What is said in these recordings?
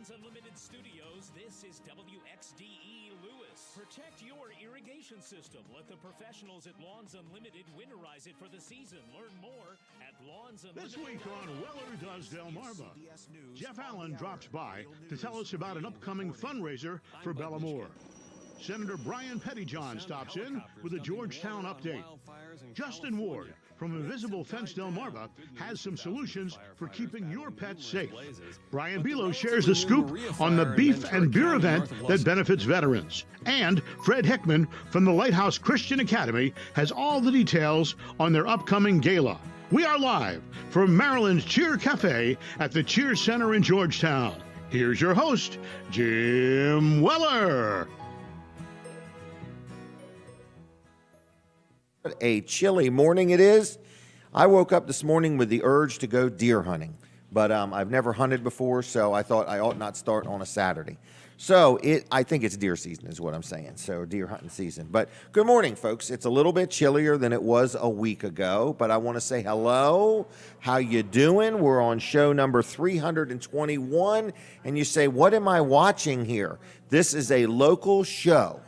Lawns Unlimited Studios, this is WXDE Lewis. Protect your irrigation system. Let the professionals at Lawns Unlimited winterize it for the season. Learn more at Lawns Unlimited. This week on Weller Does Delmarva, Jeff Allen drops by to tell us about an upcoming fundraiser for BellaBrave. Senator Pettyjohn stops in with a Georgetown update. Justin Ward from Invisible Fence Delmarva has some solutions for keeping your pets safe. Brian Belo shares the scoop on the beef and beer event that benefits veterans. And Fred Hickman from the Lighthouse Christian Academy has all the details on their upcoming gala. We are live from Marilyn's Cheer Cafe at the Cheer Center in Georgetown. Here's your host, Jim Weller. What a chilly morning it is. I woke up this morning with the urge to go deer hunting, but I've never hunted before, so I thought I ought not start on a Saturday. So I think it's deer season is what I'm saying, so deer hunting season. But good morning, folks. It's a little bit chillier than it was a week ago, but I want to say hello. How you doing? We're on show number 321, and you say, what am I watching here? This is a local show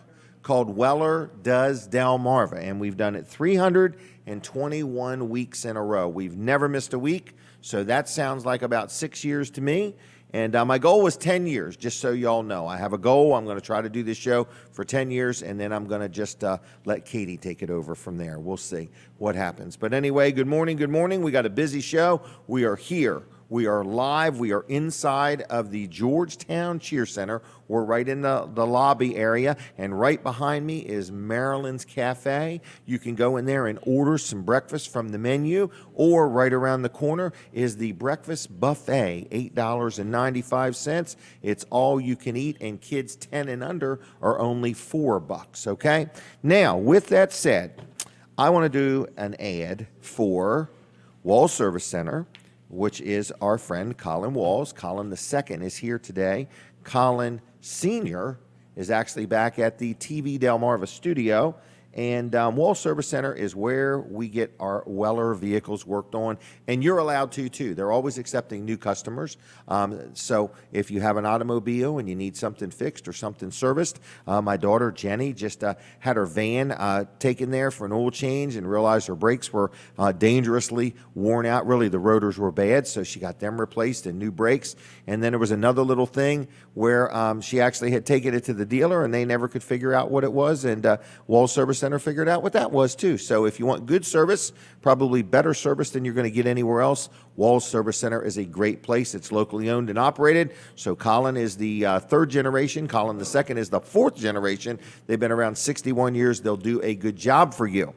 called Weller Does Delmarva, and we've done it 321 weeks in a row. We've never missed a week, so that sounds like about 6 years to me. And my goal was 10 years, just so y'all know. I have a goal. I'm going to try to do this show for 10 years, and then I'm going to just let Katie take it over from there. We'll see what happens. But anyway, good morning, good morning. We got a busy show. We are here. We are live. We are inside of the Georgetown Cheer Center. We're right in the lobby area, and right behind me is Marilyn's Cafe. You can go in there and order some breakfast from the menu, or right around the corner is the breakfast buffet, $8.95. It's all you can eat, and kids 10 and under are only $4, okay? Now, with that said, I want to do an ad for Wall Service Center, which is our friend Colin Walls. Colin the second is here today. Colin Sr. is actually back at the TV Delmarva studio. And Wall Service Center is where we get our Weller vehicles worked on. And you're allowed to, too. They're always accepting new customers. So if you have an automobile and you need something fixed or something serviced, my daughter, Jenny, just had her van taken there for an oil change and realized her brakes were dangerously worn out. Really, the rotors were bad, so she got them replaced and new brakes. And then there was another little thing where she actually had taken it to the dealer, and they never could figure out what it was. And Wall Service Center figured out what that was too. So if you want good service, probably better service than you're going to get anywhere else, Walls Service Center is a great place. It's locally owned and operated. So Colin is the third generation. Colin the second is the fourth generation. They've been around 61 years. They'll do a good job for you.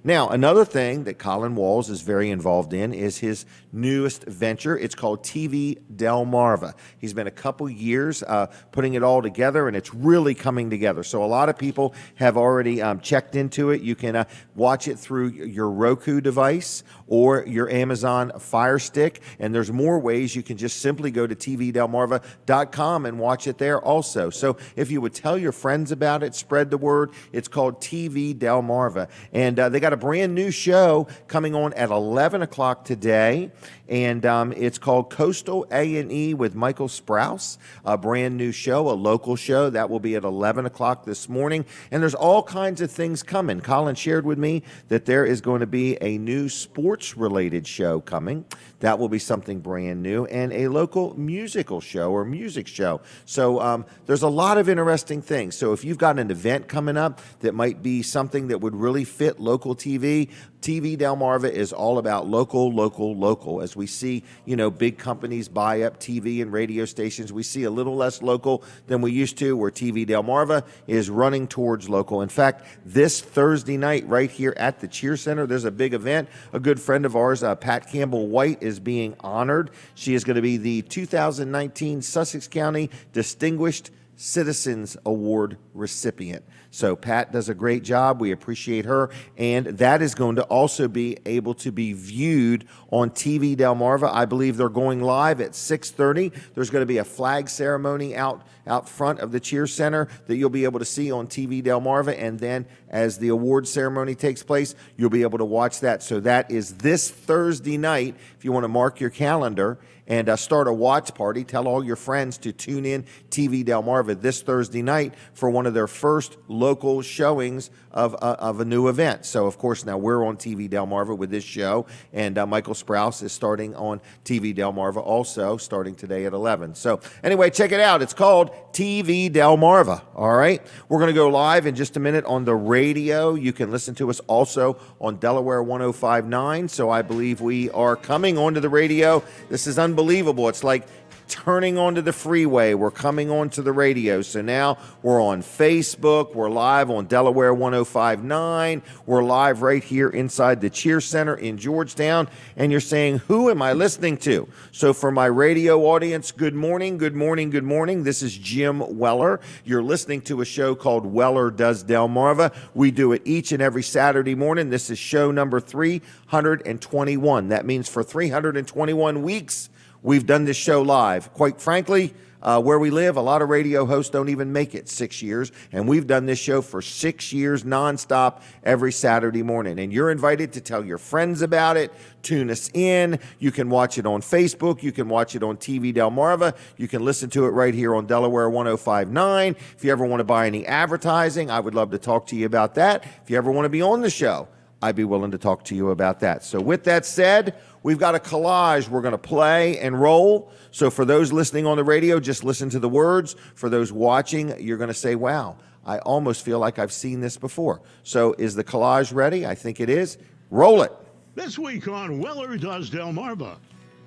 Now, another thing that Colin Walls is very involved in is his newest venture. It's called TV Delmarva. He's been a couple years putting it all together, and it's really coming together. So a lot of people have already checked into it. You can watch it through your Roku device or your Amazon Fire Stick, and there's more ways. You can just simply go to tvdelmarva.com and watch it there also. So if you would tell your friends about it, spread the word. It's called TV Delmarva, and they got a brand new show coming on at 11 o'clock today, and it's called Coastal A&E with Michael Sprouse, a brand new show, a local show. That will be at 11 o'clock this morning, and there's all kinds of things coming. Colin shared with me that there is going to be a new sports-related show coming. That will be something brand new, and a local musical show or music show. So there's a lot of interesting things. So if you've got an event coming up that might be something that would really fit local TV, TV Delmarva is all about local, local, local. As we see, big companies buy up TV and radio stations, we see a little less local than we used to, where TV Delmarva is running towards local. In fact, this Thursday night right here at the Cheer Center, there's a big event. A good friend of ours, Pat Campbell-White, is being honored. She is going to be the 2019 Sussex County Distinguished Citizens Award recipient. So Pat does a great job. We appreciate her. And that is going to also be able to be viewed on TV Delmarva. I believe they're going live at 6:30. There's going to be a flag ceremony out front of the Cheer Center that you'll be able to see on TV Delmarva. And then as the award ceremony takes place, you'll be able to watch that. So that is this Thursday night, if you want to mark your calendar. and start a watch party. Tell all your friends to tune in TV Delmarva this Thursday night for one of their first local showings of a new event. So, of course, now we're on TV Delmarva with this show, and Michael Sprouse is starting on TV Delmarva also, starting today at 11. So, anyway, check it out. It's called TV Delmarva, all right? We're going to go live in just a minute on the radio. You can listen to us also on Delaware 105.9. So I believe we are coming onto the radio. This is unbelievable. It's like turning onto the freeway. We're coming onto the radio. So now we're on Facebook. We're live on Delaware 105.9. We're live right here inside the Cheer Center in Georgetown. And you're saying, who am I listening to? So for my radio audience, good morning, good morning, good morning. This is Jim Weller. You're listening to a show called Weller Does Delmarva. We do it each and every Saturday morning. This is show number 321. That means for 321 weeks, we've done this show live. Quite frankly, where we live, a lot of radio hosts don't even make it 6 years, and we've done this show for 6 years nonstop every Saturday morning. And you're invited to tell your friends about it. Tune us in. You can watch it on Facebook. You can watch it on TV Delmarva. You can listen to it right here on Delaware 105.9. If you ever want to buy any advertising, I would love to talk to you about that. If you ever want to be on the show, I'd be willing to talk to you about that. So with that said, we've got a collage we're going to play and roll. So for those listening on the radio, just listen to the words. For those watching, you're going to say, wow, I almost feel like I've seen this before. So is the collage ready? I think it is. Roll it. This week on Weller Does Delmarva,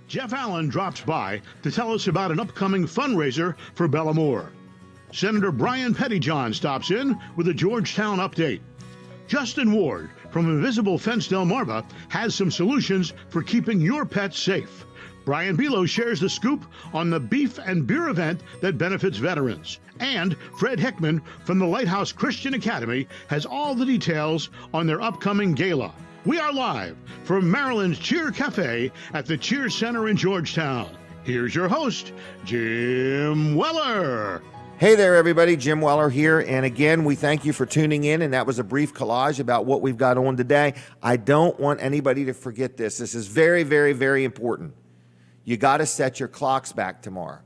Jeff Allen drops by to tell us about an upcoming fundraiser for Bellamore. Senator Brian Pettyjohn stops in with a Georgetown update. Justin Ward from Invisible Fence Delmarva has some solutions for keeping your pets safe. Brian Belo shares the scoop on the beef and beer event that benefits veterans. And Fred Hickman from the Lighthouse Christian Academy has all the details on their upcoming gala. We are live from Marilyn's Cheer Cafe at the Cheer Center in Georgetown. Here's your host, Jim Weller. Hey there, everybody. Jim Weller here. And again, we thank you for tuning in. And that was a brief collage about what we've got on today. I don't want anybody to forget this. This is very, very, very important. You got to set your clocks back tomorrow,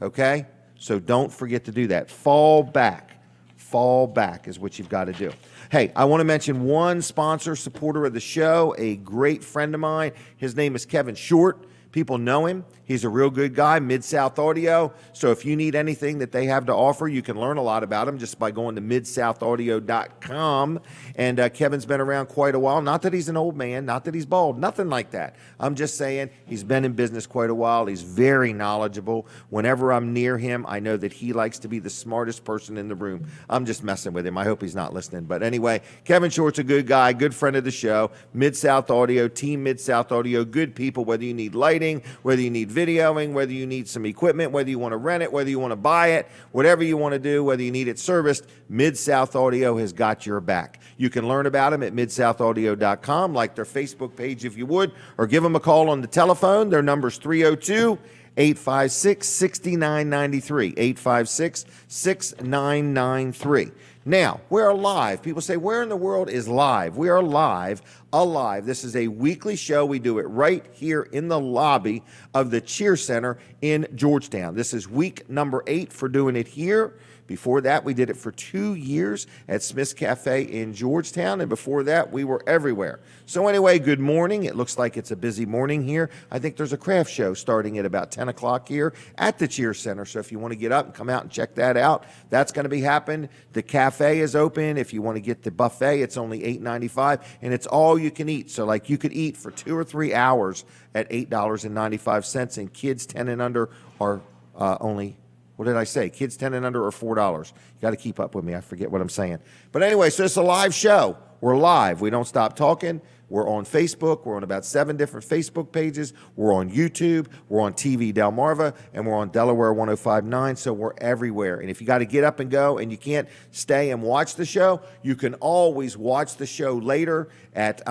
okay? So don't forget to do that. Fall back. Fall back is what you've got to do. Hey, I want to mention one sponsor, supporter of the show, a great friend of mine. His name is Kevin Short. People know him. He's a real good guy, Mid-South Audio. So if you need anything that they have to offer, you can learn a lot about him just by going to midsoutaudio.com. And Kevin's been around quite a while. Not that he's an old man, not that he's bald, nothing like that. I'm just saying he's been in business quite a while. He's very knowledgeable. Whenever I'm near him, I know that he likes to be the smartest person in the room. I'm just messing with him. I hope he's not listening. But anyway, Kevin Short's a good guy, good friend of the show. Mid-South Audio, Team Mid-South Audio, good people, whether you need lighting, whether you need videoing, whether you need some equipment, whether you want to rent it, whether you want to buy it, whatever you want to do, whether you need it serviced, Mid-South Audio has got your back. You can learn about them at midsoutaudio.com, like their Facebook page if you would, or give them a call on the telephone. Their number's 302-856-6993, 856-6993. Now, we're live. People say, where in the world is live? We are live, alive. This is a weekly show. We do it right here in the lobby of the Cheer Center in Georgetown. This is week number 8 for doing it here. Before that, we did it for 2 years at Smith's Cafe in Georgetown, and before that, we were everywhere. So anyway, good morning. It looks like it's a busy morning here. I think there's a craft show starting at about 10 o'clock here at the Cheer Center, so if you want to get up and come out and check that out, that's going to be happening. The cafe is open. If you want to get the buffet, it's only $8.95, and it's all you can eat. So like you could eat for 2 or 3 hours at $8.95, and kids 10 and under are only... What did I say? Kids 10 and under are $4. You got to keep up with me. I forget what I'm saying. But anyway, so it's a live show. We're live. We don't stop talking. We're on Facebook. We're on about 7 different Facebook pages. We're on YouTube. We're on TV Delmarva. And we're on Delaware 105.9. So we're everywhere. And if you got to get up and go and you can't stay and watch the show, you can always watch the show later at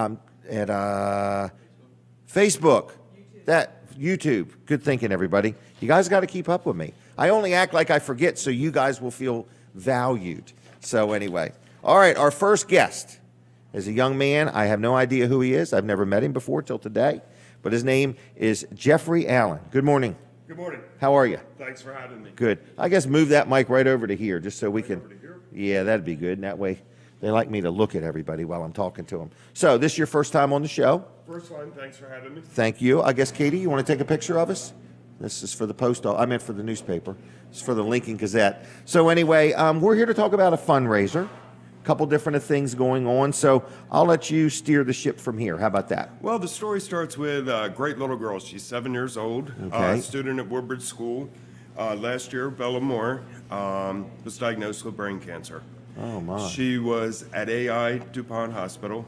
Facebook. YouTube. Good thinking, everybody. You guys got to keep up with me. I only act like I forget so you guys will feel valued. So anyway, all right, our first guest is a young man. I have no idea who he is. I've never met him before till today. but his name is Jeffrey Allen. Good morning. Good morning. How are you? Thanks for having me. Good. I guess move that mic right over to here just so we can. over to here? Yeah, that'd be good. And that way they like me to look at everybody while I'm talking to them. So this is your first time on the show. First time, thanks for having me. Thank you. I guess, Katie, you want to take a picture of us? This is for the I meant for the newspaper. It's for the Lincoln Gazette. So anyway, we're here to talk about a fundraiser. A couple different things going on. So I'll let you steer the ship from here. How about that? Well, the story starts with a great little girl. She's 7 years old, Okay. student at Woodbridge School. Last year, Bella Moore was diagnosed with brain cancer. Oh, my. She was at AI DuPont Hospital.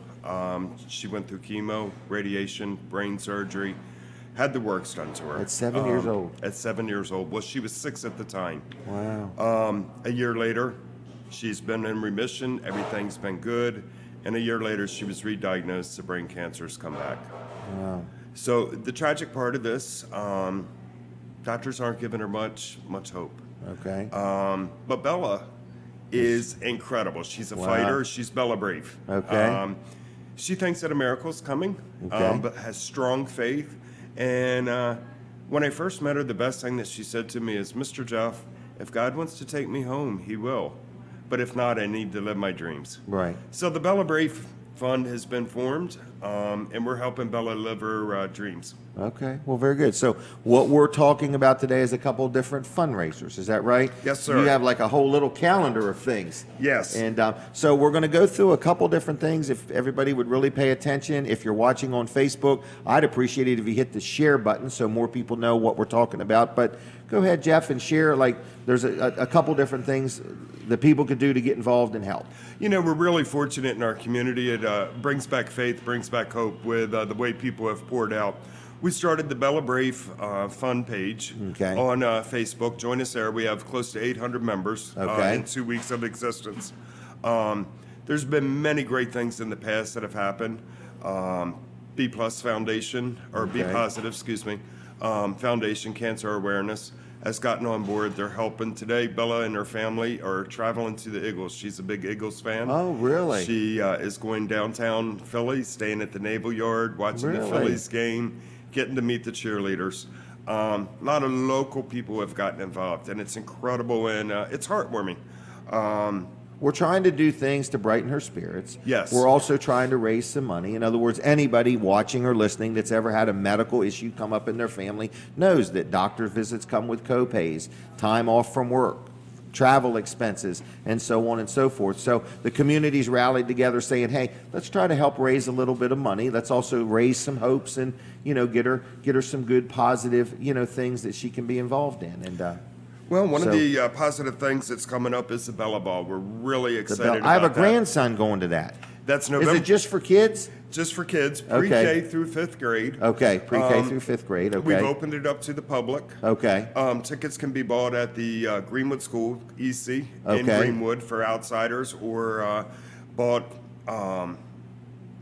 She went through chemo, radiation, brain surgery, had the works done to her. At 7 years old? At 7 years old. Well, she was 6 at the time. Wow. A year later, she's been in remission. Everything's been good. And a year later, she was re-diagnosed. The brain cancer's come back. Wow. So the tragic part of this, doctors aren't giving her much hope. Okay. But Bella is incredible. She's a Wow. fighter. She's BellaBrave. Okay. She thinks that a miracle's coming, Okay. but has strong faith. And when I first met her, the best thing that she said to me is, Mr. Jeff, if God wants to take me home, he will. But if not, I need to live my dreams. Right. So the BellaBrave Fund has been formed, and we're helping Bella live her dreams. Okay. Well, very good. So what we're talking about today is a couple of different fundraisers. Is that right? Yes, sir. You have like a whole little calendar of things. Yes. And so we're going to go through a couple different things. If everybody would really pay attention, if you're watching on Facebook, I'd appreciate it if you hit the share button so more people know what we're talking about. But go ahead, Jeff, and share. Like, there's a couple different things that people could do to get involved and help. You know, we're really fortunate in our community. It brings back faith, brings back hope with the way people have poured out. We started the BellaBrave Fund page Okay. on Facebook. Join us there. We have close to 800 members Okay. in 2 weeks of existence. There's been many great things in the past that have happened. B Plus Foundation, or B Okay. Positive, excuse me, Foundation Cancer Awareness has gotten on board. They're helping today. Bella and her family are traveling to the Eagles. She's a big Eagles fan. Oh, really? She is going downtown Philly, staying at the Naval Yard, watching the Really? Phillies game, getting to meet the cheerleaders. A lot of local people have gotten involved, and it's incredible, and it's heartwarming. We're trying to do things to brighten her spirits. Yes. We're also trying to raise some money. In other words, anybody watching or listening that's ever had a medical issue come up in their family knows that doctor visits come with co-pays, time off from work, travel expenses, and so on and so forth. So the community's rallied together saying, hey, let's try to help raise a little bit of money. Let's also raise some hopes and, get her some good, positive, things that she can be involved in. And Well, one So- of the positive things that's coming up is the Bella Ball. We're really excited about I have a that. grandson going to that. That's Is November. it just for kids? Just for kids, Okay. pre-K through 5th grade. Okay, pre-K through 5th grade. Okay. We've opened it up to the public. Okay. Tickets can be bought at the Greenwood School, EC, in Okay. Greenwood for outsiders, or bought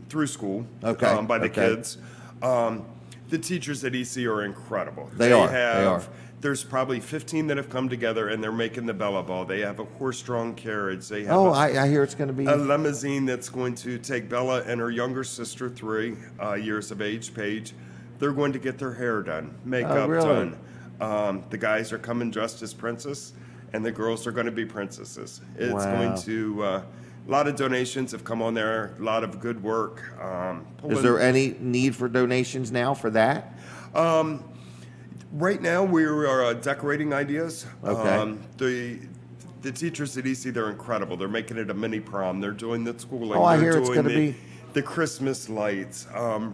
through school Okay, by the okay. kids. The teachers at EC are incredible. They are. There's probably 15 that have come together, and they're making the Bella Ball. They have a horse-drawn carriage. They have Oh, I hear it's going to be. a limousine that's going to take Bella and her younger sister, 3 years of age, Paige. They're going to get their hair done, makeup really? done. The guys are coming dressed as princess, and the girls are going to be princesses. It's Wow. going to, a lot of donations have come on there, a lot of good work. Is there any need for donations now for that? Right now, we are decorating ideas. Okay. The teachers at EC, they're incredible. They're making it a mini prom. They're doing the schooling. Oh, I They're hear it's doing gonna be- the Christmas lights,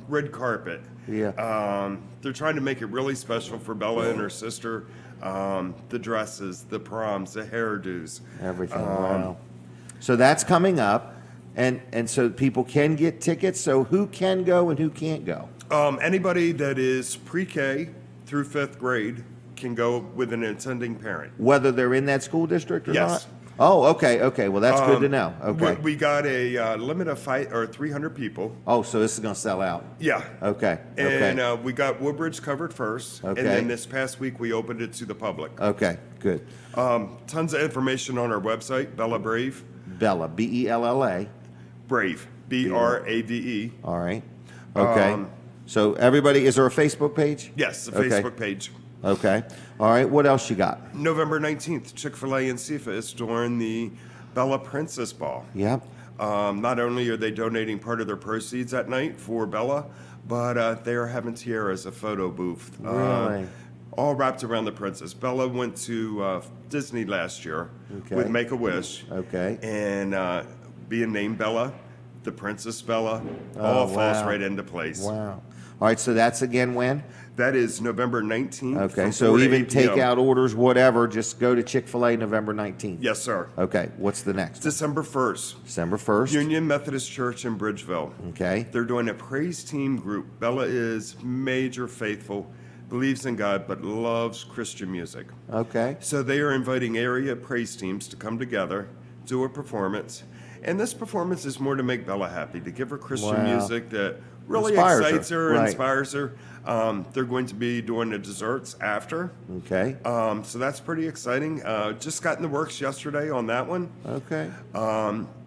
red carpet. Yeah. They're trying to make it really special for Bella and her sister. The dresses, the proms, the hairdos. Everything. Wow. So that's coming up, and so people can get tickets. So who can go and who can't go? Anybody that is pre-K through 5th grade can go with an attending parent. Whether they're in that school district or Yes. not? Oh, okay, okay. Well, that's good to know. Okay. We got a limit of 300 people. Oh, so this is going to sell out. Yeah. Okay, And okay. we got Woodbridge covered first. Okay. And then this past week, we opened it to the public. Okay, good. Tons of information on our website, BellaBrave. Bella, B-E-L-L-A. Brave, B-R-A-V-E. All right. Okay. So everybody, is there a Facebook page? Yes, the Okay. Facebook page. Okay. All right. What else you got? November 19th, Chick-fil-A and Sifa is doing the Bella Princess Ball. Yep. Not only are they donating part of their proceeds at night for Bella, but they are having tiaras, a photo booth. Really? All wrapped around the princess. Bella went to Disney last year with Make-A-Wish. Okay. And being named Bella, the Princess Bella, all falls wow. right into place. Wow. All right. So that's again when? That is November 19th. Okay. from So 4 to even 8 p.m. takeout orders, whatever, just go to Chick-fil-A November 19th. Yes, sir. Okay. What's the next? December 1st. December 1st. Union Methodist Church in Bridgeville. Okay. They're doing a praise team group. Bella is major faithful, believes in God, but loves Christian music. Okay. So they are inviting area praise teams to come together, do a performance. And this performance is more to make Bella happy, to give her Christian Wow. music that really Inspires her. excites her, Right. inspires her. They're going to be doing the desserts after. Okay. So that's pretty exciting. Just got in the works yesterday on that one. Okay.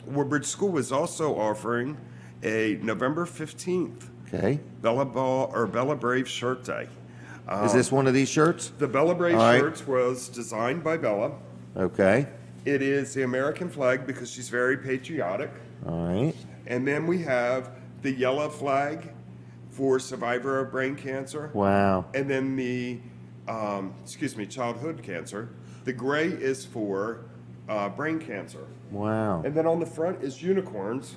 Woodbridge School is also offering a November 15th Okay. Bella Ball or Bella Brave shirt day. Is this one of these shirts? The Bella Brave All right. shirts was designed by Bella. Okay. It is the American flag because she's very patriotic. All right. And then we have the yellow flag for survivor of brain cancer. Wow. And then the, childhood cancer. The gray is for brain cancer. Wow. And then on the front is unicorns.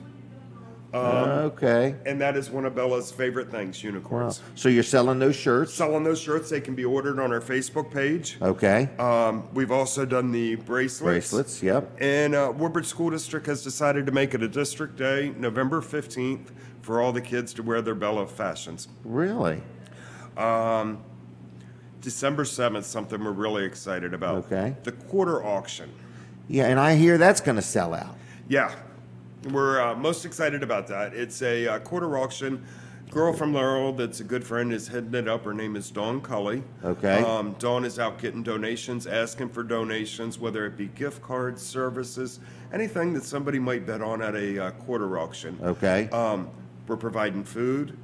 Okay. And that is one of Bella's favorite things, Wow. unicorns. So you're selling those shirts? Selling those shirts, they can be ordered on our Facebook page. Okay. We've also done the bracelets. Bracelets. Yep. And Woodbridge School District has decided to make it a district day, November 15th, for all the kids to wear their Bella fashions. Really? December 7th, something we're really excited about. Okay. The quarter auction. Yeah, and I hear that's going to sell out. Yeah, we're most excited about that. It's a quarter auction. Girl from Laurel that's a good friend is heading it up. Her name is Dawn Cully. Okay. Dawn is out getting donations, asking for donations, whether it be gift cards, services, anything that somebody might bet on at a quarter auction. Okay. We're providing food.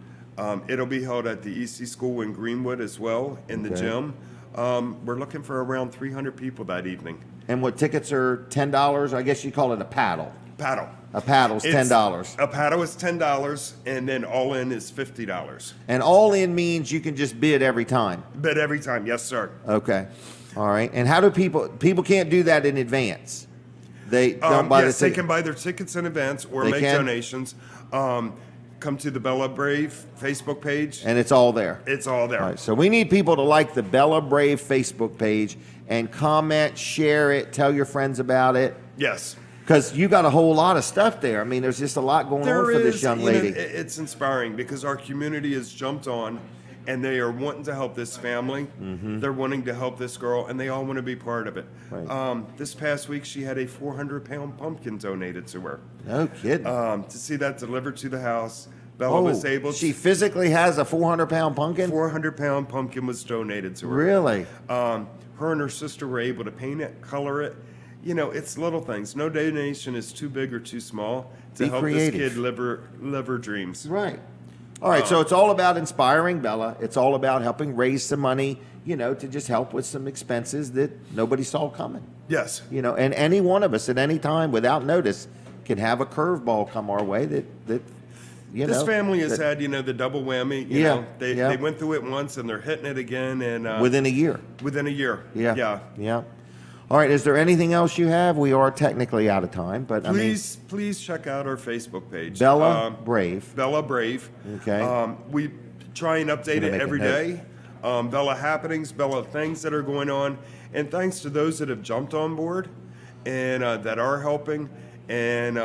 It'll be held at the EC School in Greenwood as well, in the Okay. gym. We're looking for around 300 people that evening. And what tickets are $10? I guess you call it a paddle. Paddle. A paddle's $10. A paddle is $10, and then all in is $50. And all in means you can just bid every time. But every time, yes, sir. Okay. All right. And how do people can't do that in advance? They don't buy yes, the they ticket. can buy their tickets in advance or They make can? donations. Come to the BellaBrave Facebook page. And it's all there. It's all there. All right, so we need people to like the BellaBrave Facebook page and comment, share it, tell your friends about it. Yes. Because you got a whole lot of stuff there. I mean, there's just a lot going on for this young lady. It's inspiring because our community has jumped on and they are wanting to help this family. Mm-hmm. They're wanting to help this girl and they all want to be part of it. Right. This past week, she had a 400-pound pumpkin donated to her. No kidding. To see that delivered to the house, Bella was able she to. physically has a 400-pound pumpkin? 400-pound pumpkin was donated to her. Really? Her and her sister were able to paint it, color it. You know, it's little things. No donation is too big or too small to Be help creative. this kid live her dreams. Right. All right, so it's all about inspiring Bella. It's all about helping raise some money, to just help with some expenses that nobody saw coming. Yes. And any one of us at any time without notice can have a curveball come our way that This family has had, the double whammy. You Yeah, know, they went through it once and they're hitting it again. And within a year. Within a year. Yeah. Yeah. Yeah. All right, is there anything else you have? We are technically out of time, but Please check out our Facebook page. Bella Brave. Bella Brave. Okay. We try and update it make a every note. day. Bella happenings, Bella things that are going on, and thanks to those that have jumped on board and that are helping. And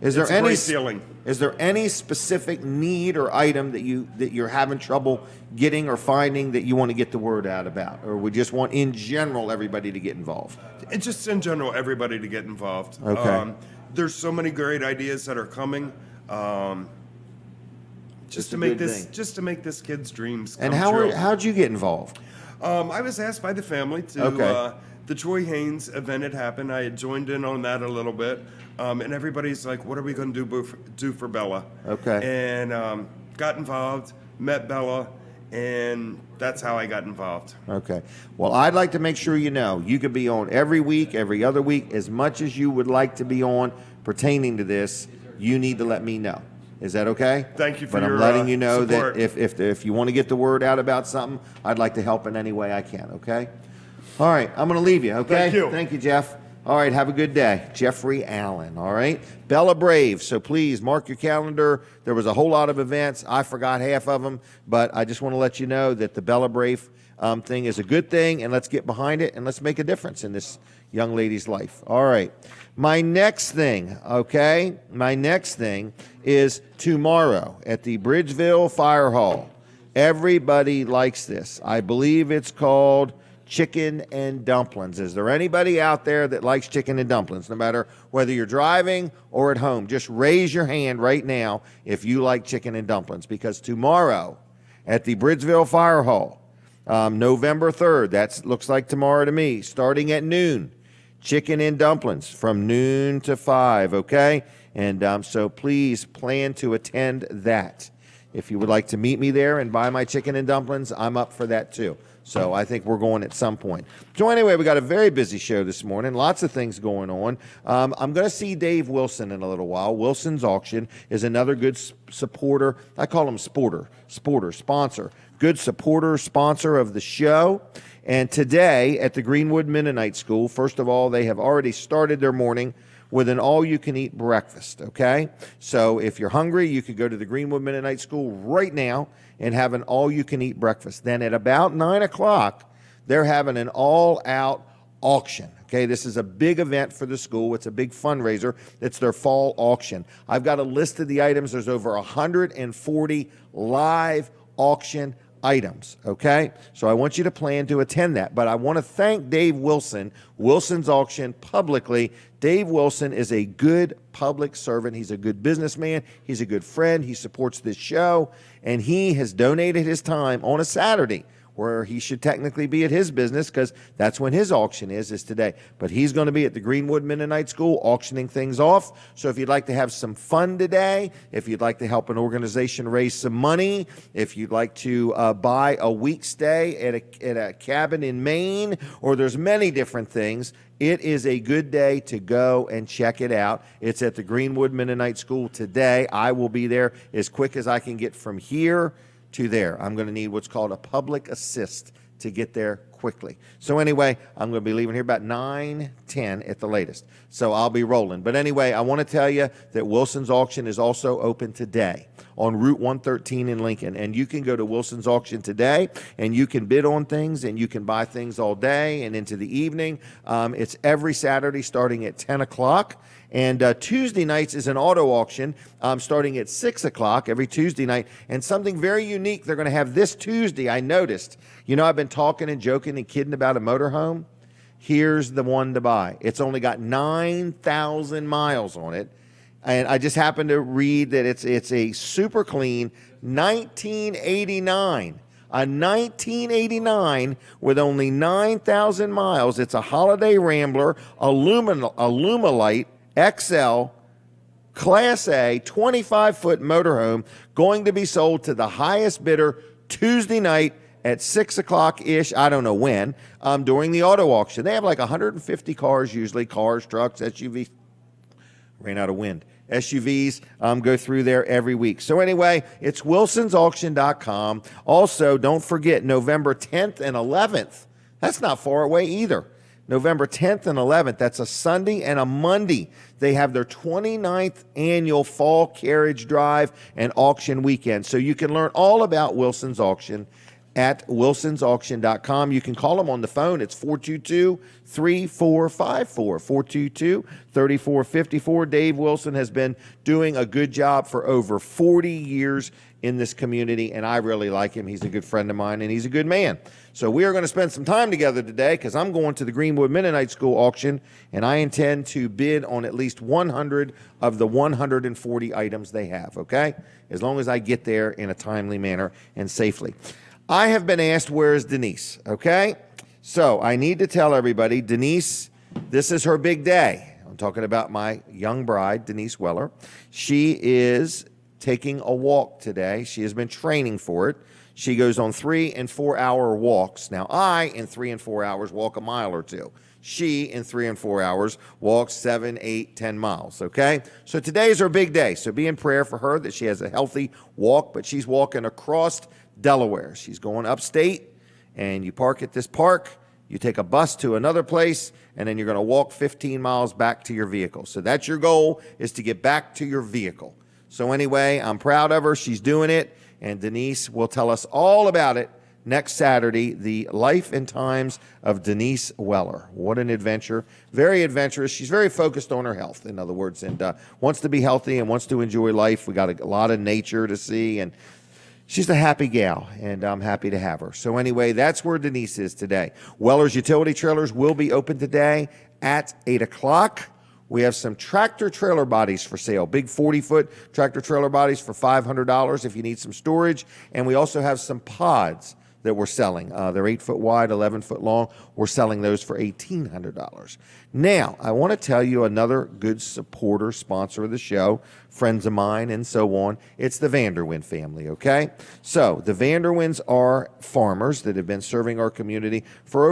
Is there it's a any great feeling. Is there any specific need or item that you're having trouble getting or finding that you want to get the word out about, or we just want in general everybody to get involved? And just in general, everybody to get involved. Okay. There's so many great ideas that are coming. Just It's to a make good this, thing. just to make this kid's dreams come And true. how'd you get involved? I was asked by the family to Okay. the Troy Haynes event had happened. I had joined in on that a little bit, and everybody's like, "What are we going to do for Bella?" Okay. And got involved. met Bella, and that's how I got involved. Okay. Well, I'd like to make sure you know you could be on every week, every other week, as much as you would like to be on pertaining to this. You need to let me know. Is that okay? Thank you for But your I'm letting you know support. that if you want to get the word out about something, I'd like to help in any way I can. Okay. All right. I'm going to leave you. Okay. Thank you. Thank you, Jeff. All right. Have a good day, Jeffrey Allen. All right. BellaBrave. So please mark your calendar. There was a whole lot of events. I forgot half of them, but I just want to let you know that the BellaBrave thing is a good thing, and let's get behind it and let's make a difference in this young lady's life. All right. My next thing, okay? My next thing is tomorrow at the Bridgeville Fire Hall. Everybody likes this. I believe it's called chicken and dumplings. Is there anybody out there that likes chicken and dumplings, no matter whether you're driving or at home? Just raise your hand right now if you like chicken and dumplings, because tomorrow at the Bridgeville Fire Hall, November 3rd, that looks like tomorrow to me, starting at noon, chicken and dumplings from noon to 5, okay? And so please plan to attend that. If you would like to meet me there and buy my chicken and dumplings, I'm up for that too. So I think we're going at some point. So anyway, we got a very busy show this morning. Lots of things going on. I'm going to see Dave Wilson in a little while. Wilson's Auction is another good supporter. I call him sponsor. Good supporter, sponsor of the show. And today at the Greenwood Mennonite School, first of all, they have already started their morning with an all-you-can-eat breakfast, okay? So if you're hungry, you could go to the Greenwood Mennonite School right now and have an all-you-can-eat breakfast. Then at about 9 o'clock, they're having an all-out auction, okay? This is a big event for the school. It's a big fundraiser. It's their fall auction. I've got a list of the items. There's over 140 live auction items, okay? So I want you to plan to attend that. But I want to thank Dave Wilson, Wilson's Auction, publicly. Dave Wilson is a good public servant. He's a good businessman. He's a good friend. He supports this show. And he has donated his time on a Saturday, where he should technically be at his business, because that's when his auction is today. But he's going to be at the Greenwood Mennonite School auctioning things off. So if you'd like to have some fun today, if you'd like to help an organization raise some money, if you'd like to buy a week stay at a cabin in Maine, or there's many different things, it is a good day to go and check it out. It's at the Greenwood Mennonite School today. I will be there as quick as I can get from here to there. I'm going to need what's called a public assist to get there quickly. So anyway, I'm going to be leaving here about 9:10 at the latest. So I'll be rolling. But anyway, I want to tell you that Wilson's Auction is also open today on Route 113 in Lincoln. And you can go to Wilson's Auction today, and you can bid on things, and you can buy things all day and into the evening. It's every Saturday starting at 10 o'clock. And Tuesday nights is an auto auction starting at 6 o'clock every Tuesday night. And something very unique they're going to have this Tuesday, I noticed. You know, I've been talking and joking and kidding about a motorhome. Here's the one to buy. It's only got 9,000 miles on it. And I just happened to read that it's a super clean 1989. A 1989 with only 9,000 miles. It's a Holiday Rambler, Alumalite XL, Class A, 25-foot motorhome, going to be sold to the highest bidder Tuesday night at 6 o'clock-ish, I don't know when, during the auto auction. They have like 150 cars usually, cars, trucks, SUVs. Ran out of wind. SUVs go through there every week. So anyway, it's wilsonsauction.com. Also, don't forget November 10th and 11th. That's not far away either. November 10th and 11th, that's a Sunday and a Monday. They have their 29th annual Fall Carriage Drive and Auction Weekend. So you can learn all about Wilson's Auction at wilsonsauction.com. You can call them on the phone. It's 422-3454, 422-3454. Dave Wilson has been doing a good job for over 40 years in this community, and I really like him. He's a good friend of mine, and he's a good man. So we are going to spend some time together today, because I'm going to the Greenwood Mennonite School auction, and I intend to bid on at least 100 of the 140 items they have, okay? As long as I get there in a timely manner and safely. I have been asked, where is Denise, okay? So I need to tell everybody, Denise, this is her big day. I'm talking about my young bride, Denise Weller. She is taking a walk today. She has been training for it. She goes on 3 and 4 hour walks. Now, I, in 3 and 4 hours, walk a mile or two. She, in 3 and 4 hours, walks 7, 8, 10 miles, okay? So today is her big day. So be in prayer for her that she has a healthy walk, but she's walking across Delaware. She's going upstate, and you park at this park. You take a bus to another place, and then you're going to walk 15 miles back to your vehicle. So that's your goal, is to get back to your vehicle. So anyway, I'm proud of her. She's doing it, and Denise will tell us all about it next Saturday, the life and times of Denise Weller. What an adventure. Very adventurous. She's very focused on her health, in other words, and wants to be healthy and wants to enjoy life. We got a lot of nature to see, and she's a happy gal, and I'm happy to have her. So anyway, that's where Denise is today. Weller's Utility Trailers will be open today at 8 o'clock. We have some tractor trailer bodies for sale, big 40-foot tractor trailer bodies for $500 if you need some storage. And we also have some pods that we're selling. They're 8 foot wide, 11 foot long. We're selling those for $1,800. Now, I want to tell you another good supporter, sponsor of the show, friends of mine and so on. It's the Vanderwyn family, okay? So the Vanderwyns are farmers that have been serving our community for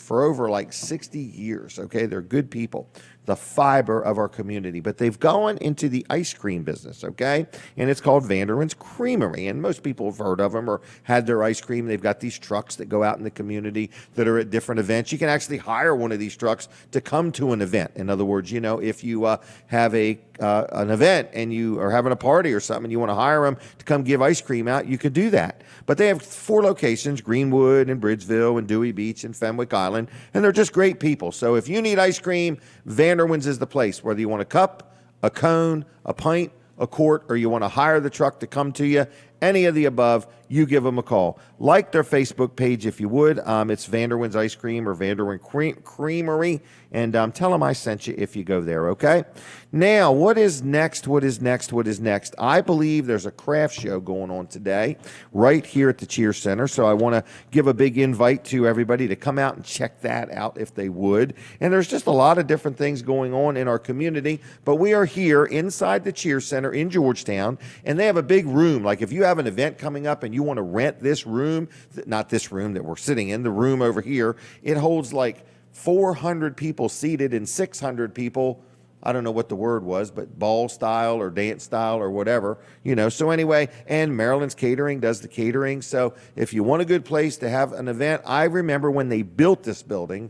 over like 60 years, okay? They're good people, the fiber of our community, but they've gone into the ice cream business, okay? And it's called Vanderwyn's Creamery, and most people have heard of them or had their ice cream. They've got these trucks that go out in the community that are at different events. You can actually hire one of these trucks to come to an event. In other words, you know, if you have an event and you are having a party or something, and you want to hire them to come give ice cream out, you could do that. But they have 4 locations, Greenwood and Bridgeville and Dewey Beach and Fenwick Island, and they're just great people. So if you need ice cream, Vanderwyn's is the place, whether you want a cup, a cone, a pint, a quart, or you want to hire the truck to come to you, any of the above, you give them a call. Like their Facebook page if you would. It's Vanderwyn's Ice Cream or Vanderwyn Creamery. And tell them I sent you if you go there, okay? Now, what is next? What is next? What is next? I believe there's a craft show going on today right here at the Cheer Center. So I want to give a big invite to everybody to come out and check that out if they would. And there's just a lot of different things going on in our community. But we are here inside the Cheer Center in Georgetown. And they have a big room. Like if you have an event coming up and you want to rent this room, not this room that we're sitting in, the room over here, it holds like 400 people seated and 600 people, I don't know what the word was, but ball style or dance style or whatever, you know. So anyway, and Marilyn's Catering does the catering. So if you want a good place to have an event, I remember when they built this building,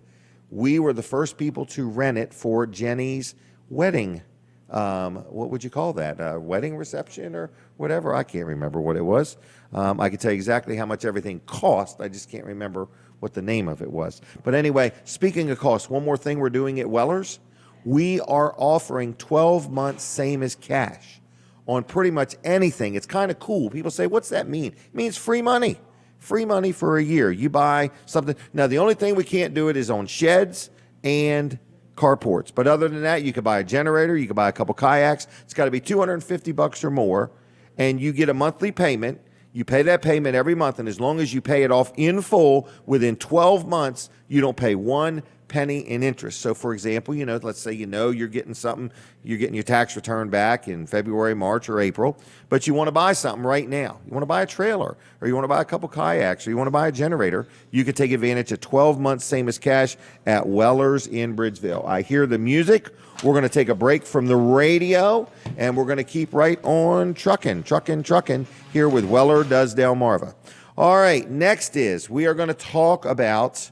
we were the first people to rent it for Jenny's wedding. What would you call that? Wedding reception or whatever? I can't remember what it was. I can tell you exactly how much everything cost. I just can't remember what the name of it was. But anyway, speaking of cost, one more thing we're doing at Weller's. We are offering 12 months same as cash on pretty much anything. It's kind of cool. People say, what's that mean? It means free money. Free money for a year. You buy something. Now, the only thing we can't do it is on sheds and carports. But other than that, you could buy a generator. You could buy a couple kayaks. It's got to be $250 or more, and you get a monthly payment. You pay that payment every month, and as long as you pay it off in full within 12 months, you don't pay 1 penny in interest. So, for example, you know, let's say you're getting something, you're getting your tax return back in February, March, or April, but you want to buy something right now. You want to buy a trailer, or you want to buy a couple kayaks, or you want to buy a generator. You could take advantage of 12 months same as cash at Weller's in Bridgeville. I hear the music. We're going to take a break from the radio, and we're going to keep right on trucking here with Weller Does Delmarva. All right, next is we are going to talk about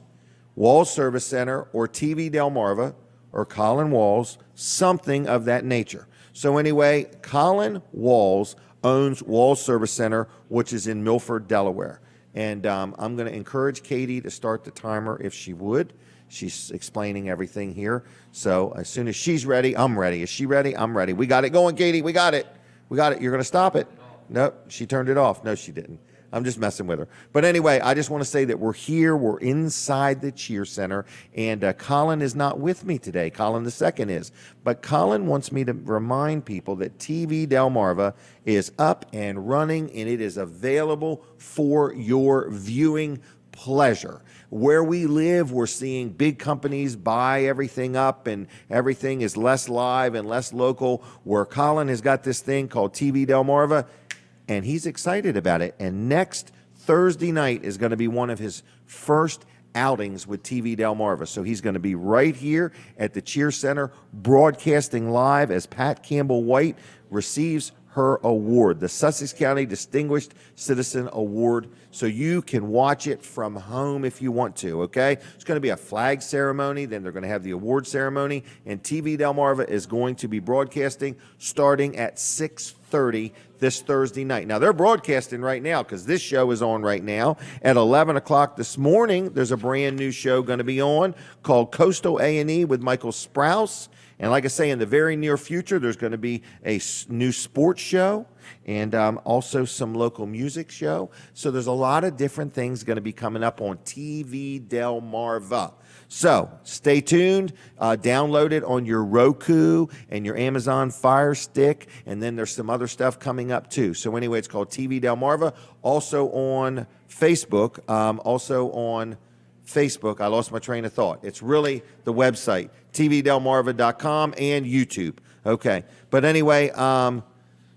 Walls Service Center or TV Delmarva or Colin Walls, something of that nature. So anyway, Colin Walls owns Walls Service Center, which is in Milford, Delaware. And I'm going to encourage Katie to start the timer if she would. She's explaining everything here. So as soon as she's ready, I'm ready. Is she ready? I'm ready. We got it going, Katie. We got it. We got it. You're going to stop it. Nope, she turned it off. No, she didn't. I'm just messing with her. But anyway, I just want to say that we're here. We're inside the Cheer Center. And Colin is not with me today. Colin the second is. But Colin wants me to remind people that TV Delmarva is up and running, and it is available for your viewing pleasure. Where we live, we're seeing big companies buy everything up and everything is less live and less local. Where Colin has got this thing called TV Delmarva, and he's excited about it. And next Thursday night is going to be one of his first outings with TV Delmarva. So he's going to be right here at the Cheer Center broadcasting live as Pat Campbell White receives her award, the Sussex County Distinguished Citizen Award. So you can watch it from home if you want to, okay? It's going to be a flag ceremony, then they're going to have the award ceremony, and TV Delmarva is going to be broadcasting starting at 6:30 this Thursday night. Now, they're broadcasting right now because this show is on right now. At 11 o'clock this morning, there's a brand new show going to be on called Coastal A&E with Michael Sprouse. And like I say, in the very near future, there's going to be a new sports show and also some local music show. So there's a lot of different things going to be coming up on TV Delmarva. So stay tuned. Download it on your Roku and your Amazon Fire Stick. And then there's some other stuff coming up too. So anyway, it's called TV Delmarva. Also on Facebook. I lost my train of thought. It's really the website, tvdelmarva.com and YouTube. Okay. But anyway,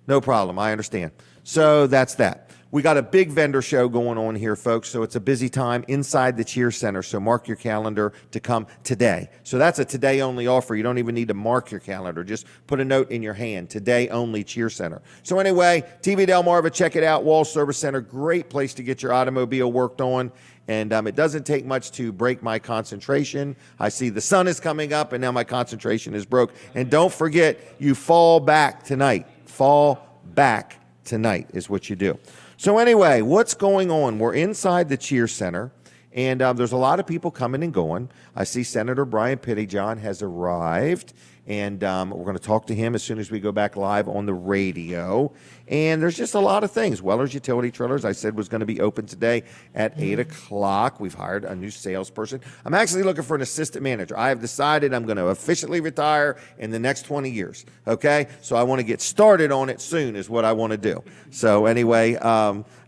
no problem. I understand. So that's that. We got a big vendor show going on here, folks. So it's a busy time inside the Cheer Center. So mark your calendar to come today. So that's a today only offer. You don't even need to mark your calendar. Just put a note in your hand. Today only Cheer Center. So anyway, TV Delmarva, check it out. Wall Service Center, great place to get your automobile worked on. And it doesn't take much to break my concentration. I see the sun is coming up, and now my concentration is broke. And don't forget, you fall back tonight. Fall back tonight is what you do. So anyway, what's going on? We're inside the Cheer Center, and there's a lot of people coming and going. I see Senator Brian Pettyjohn has arrived, and we're going to talk to him as soon as we go back live on the radio. And there's just a lot of things. Weller's Utility Trailers, I said, was going to be open today at 8 o'clock. We've hired a new salesperson. I'm actually looking for an assistant manager. I have decided I'm going to officially retire in the next 20 years, okay? So I want to get started on it soon is what I want to do. So anyway,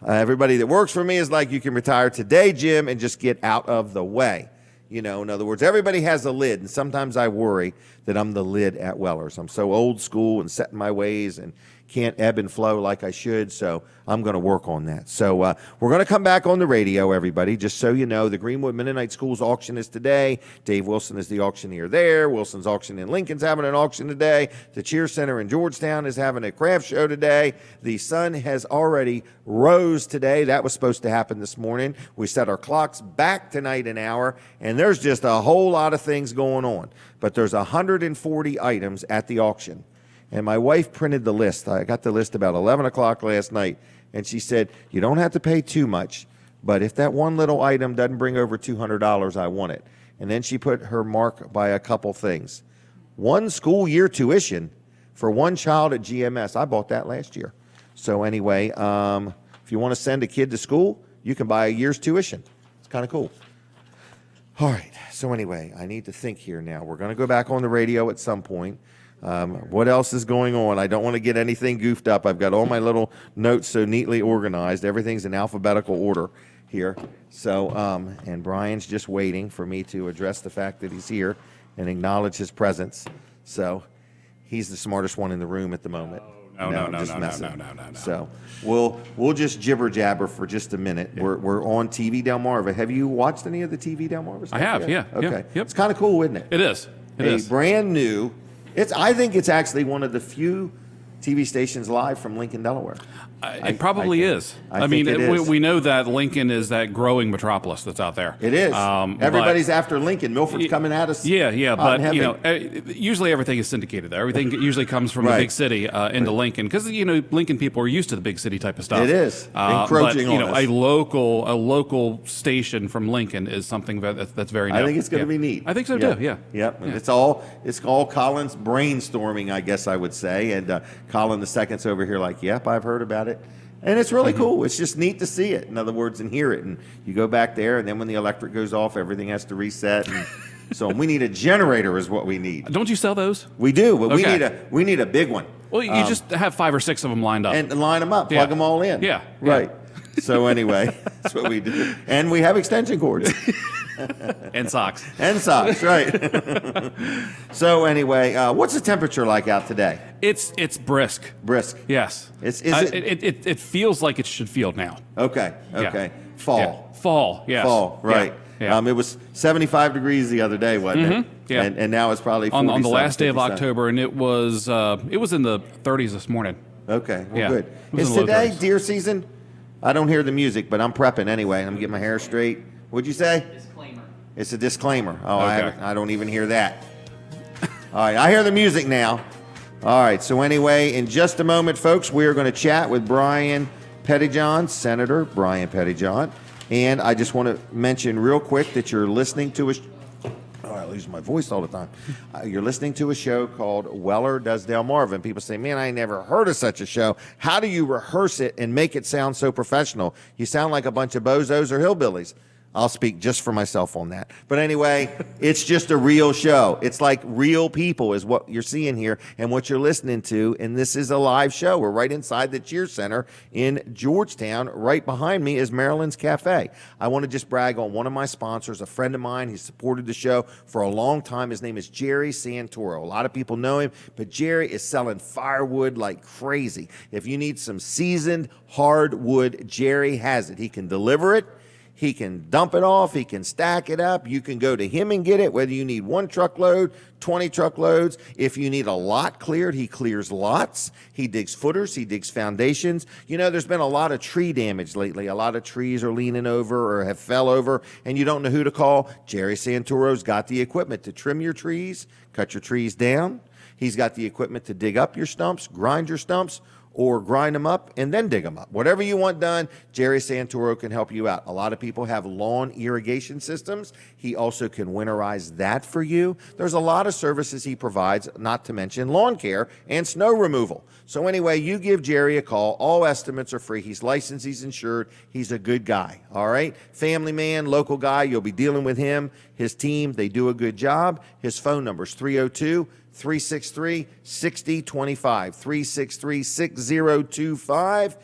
everybody that works for me is like, you can retire today, Jim, and just get out of the way. You know, in other words, everybody has a lid, and sometimes I worry that I'm the lid at Weller's. I'm so old school and set in my ways and can't ebb and flow like I should, so I'm going to work on that. So we're going to come back on the radio, everybody, just so you know. The Greenwood Mennonite Schools auction is today. Dave Wilson is the auctioneer there. Wilson's Auction in Lincoln's having an auction today. The Cheer Center in Georgetown is having a craft show today. The sun has already rose today. That was supposed to happen this morning. We set our clocks back tonight an hour, and there's just a whole lot of things going on. But there's 140 items at the auction. And my wife printed the list. I got the list about 11 o'clock last night, and she said, you don't have to pay too much, but if that one little item doesn't bring over $200, I want it. And then she put her mark by a couple things. One school year tuition for one child at GMS. I bought that last year. So anyway, if you want to send a kid to school, you can buy a year's tuition. It's kind of cool. All right. So anyway, I need to think here now. We're going to go back on the radio at some point. What else is going on? I don't want to get anything goofed up. I've got all my little notes so neatly organized. Everything's in alphabetical order here. So, and Brian's just waiting for me to address the fact that he's here and acknowledge his presence. So, he's the smartest one in the room at the moment. No. So we'll just jibber jabber for just a minute. Yeah. We're on TV Delmarva. Have you watched any of the TV Delmarva stuff? I have, yet? yeah. Okay. Yeah, yep. It's kind of cool, isn't it? It is. It is. Brand new. I think it's actually one of the few TV stations live from Lincoln, Delaware. It probably is. I mean, we know that Lincoln is that growing metropolis that's out there. It is. Everybody's after Lincoln. Milford's coming at us. Yeah, but you know, usually everything is syndicated there. Everything usually comes from the big city into Lincoln because Lincoln people are used to the big city type of stuff. It is encroaching on us. A local station from Lincoln is something that's very new. I think it's going to be neat. I think so too. Yeah. Yep. And it's all Colin's brainstorming, I guess I would say, and Colin the second's over here like, yep, I've heard about it. And it's really cool. It's just neat to see it, in other words, and hear it. And you go back there, and then when the electric goes off, everything has to reset. And so we need a generator is what we need. Don't you sell those? We do, but we need a big one. Well, you just have 5 or 6 of them lined up. And line them up, plug them all in. Yeah. Right. So anyway, that's what we do. And we have extension cords. And socks. And socks, right. So anyway, what's the temperature like out today? It's brisk. Brisk. Yes. It feels like it should feel now. Okay. Yeah. Fall. Yeah. Fall, yes. Fall, right. Yeah. It was 75 degrees the other day, wasn't it? Yeah. And now it's probably 40 on the last day of 57. October, and it was in the 30s this morning. Okay, well, Yeah. good. It was Is in the low today 30s. deer season? I don't hear the music, but I'm prepping anyway, and I'm getting my hair straight. What'd you say? Disclaimer. It's a disclaimer. Oh, Okay. I don't even hear that. All right, I hear the music now. All right, so anyway, in just a moment, folks, we are going to chat with Brian Pettyjohn, Senator Brian Pettyjohn. And I just want to mention real quick that you're listening to I lose my voice all the time. You're listening to a show called Weller Does Delmarva. And people say, man, I never heard of such a show. How do you rehearse it and make it sound so professional? You sound like a bunch of bozos or hillbillies. I'll speak just for myself on that. But anyway, it's just a real show. It's like real people is what you're seeing here and what you're listening to. And this is a live show. We're right inside the Cheer Center in Georgetown. Right behind me is Marilyn's Cafe. I want to just brag on one of my sponsors, a friend of mine. He's supported the show for a long time. His name is Jerry Santoro. A lot of people know him, but Jerry is selling firewood like crazy. If you need some seasoned hardwood, Jerry has it. He can deliver it. He can dump it off. He can stack it up. You can go to him and get it, whether you need 1 truckload, 20 truckloads. If you need a lot cleared, he clears lots. He digs footers. He digs foundations. You know, there's been a lot of tree damage lately. A lot of trees are leaning over or have fell over, and you don't know who to call. Jerry Santoro's got the equipment to trim your trees, cut your trees down. He's got the equipment to dig up your stumps, grind your stumps, or grind them up and then dig them up. Whatever you want done, Jerry Santoro can help you out. A lot of people have lawn irrigation systems. He also can winterize that for you. There's a lot of services he provides, not to mention lawn care and snow removal. So anyway, you give Jerry a call. All estimates are free. He's licensed. He's insured. He's a good guy, all right? Family man, local guy. You'll be dealing with him, his team. They do a good job. His phone number is 302-363-6025, 363-6025,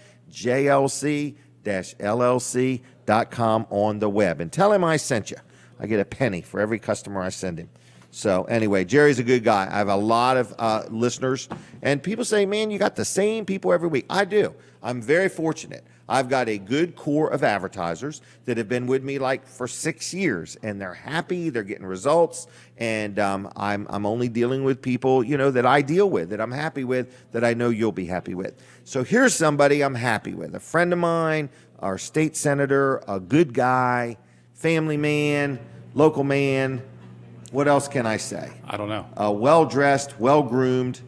jlc-llc.com on the web. And tell him I sent you. I get a penny for every customer I send him. So anyway, Jerry's a good guy. I have a lot of listeners, and people say, man, you got the same people every week. I do. I'm very fortunate. I've got a good core of advertisers that have been with me like for 6 years, and they're happy. They're getting results, and I'm only dealing with people, you know, that I deal with, that I'm happy with, that I know you'll be happy with. So here's somebody I'm happy with, a friend of mine, our state senator, a good guy, family man, local man. What else can I say? I don't know. Well-dressed, well-groomed.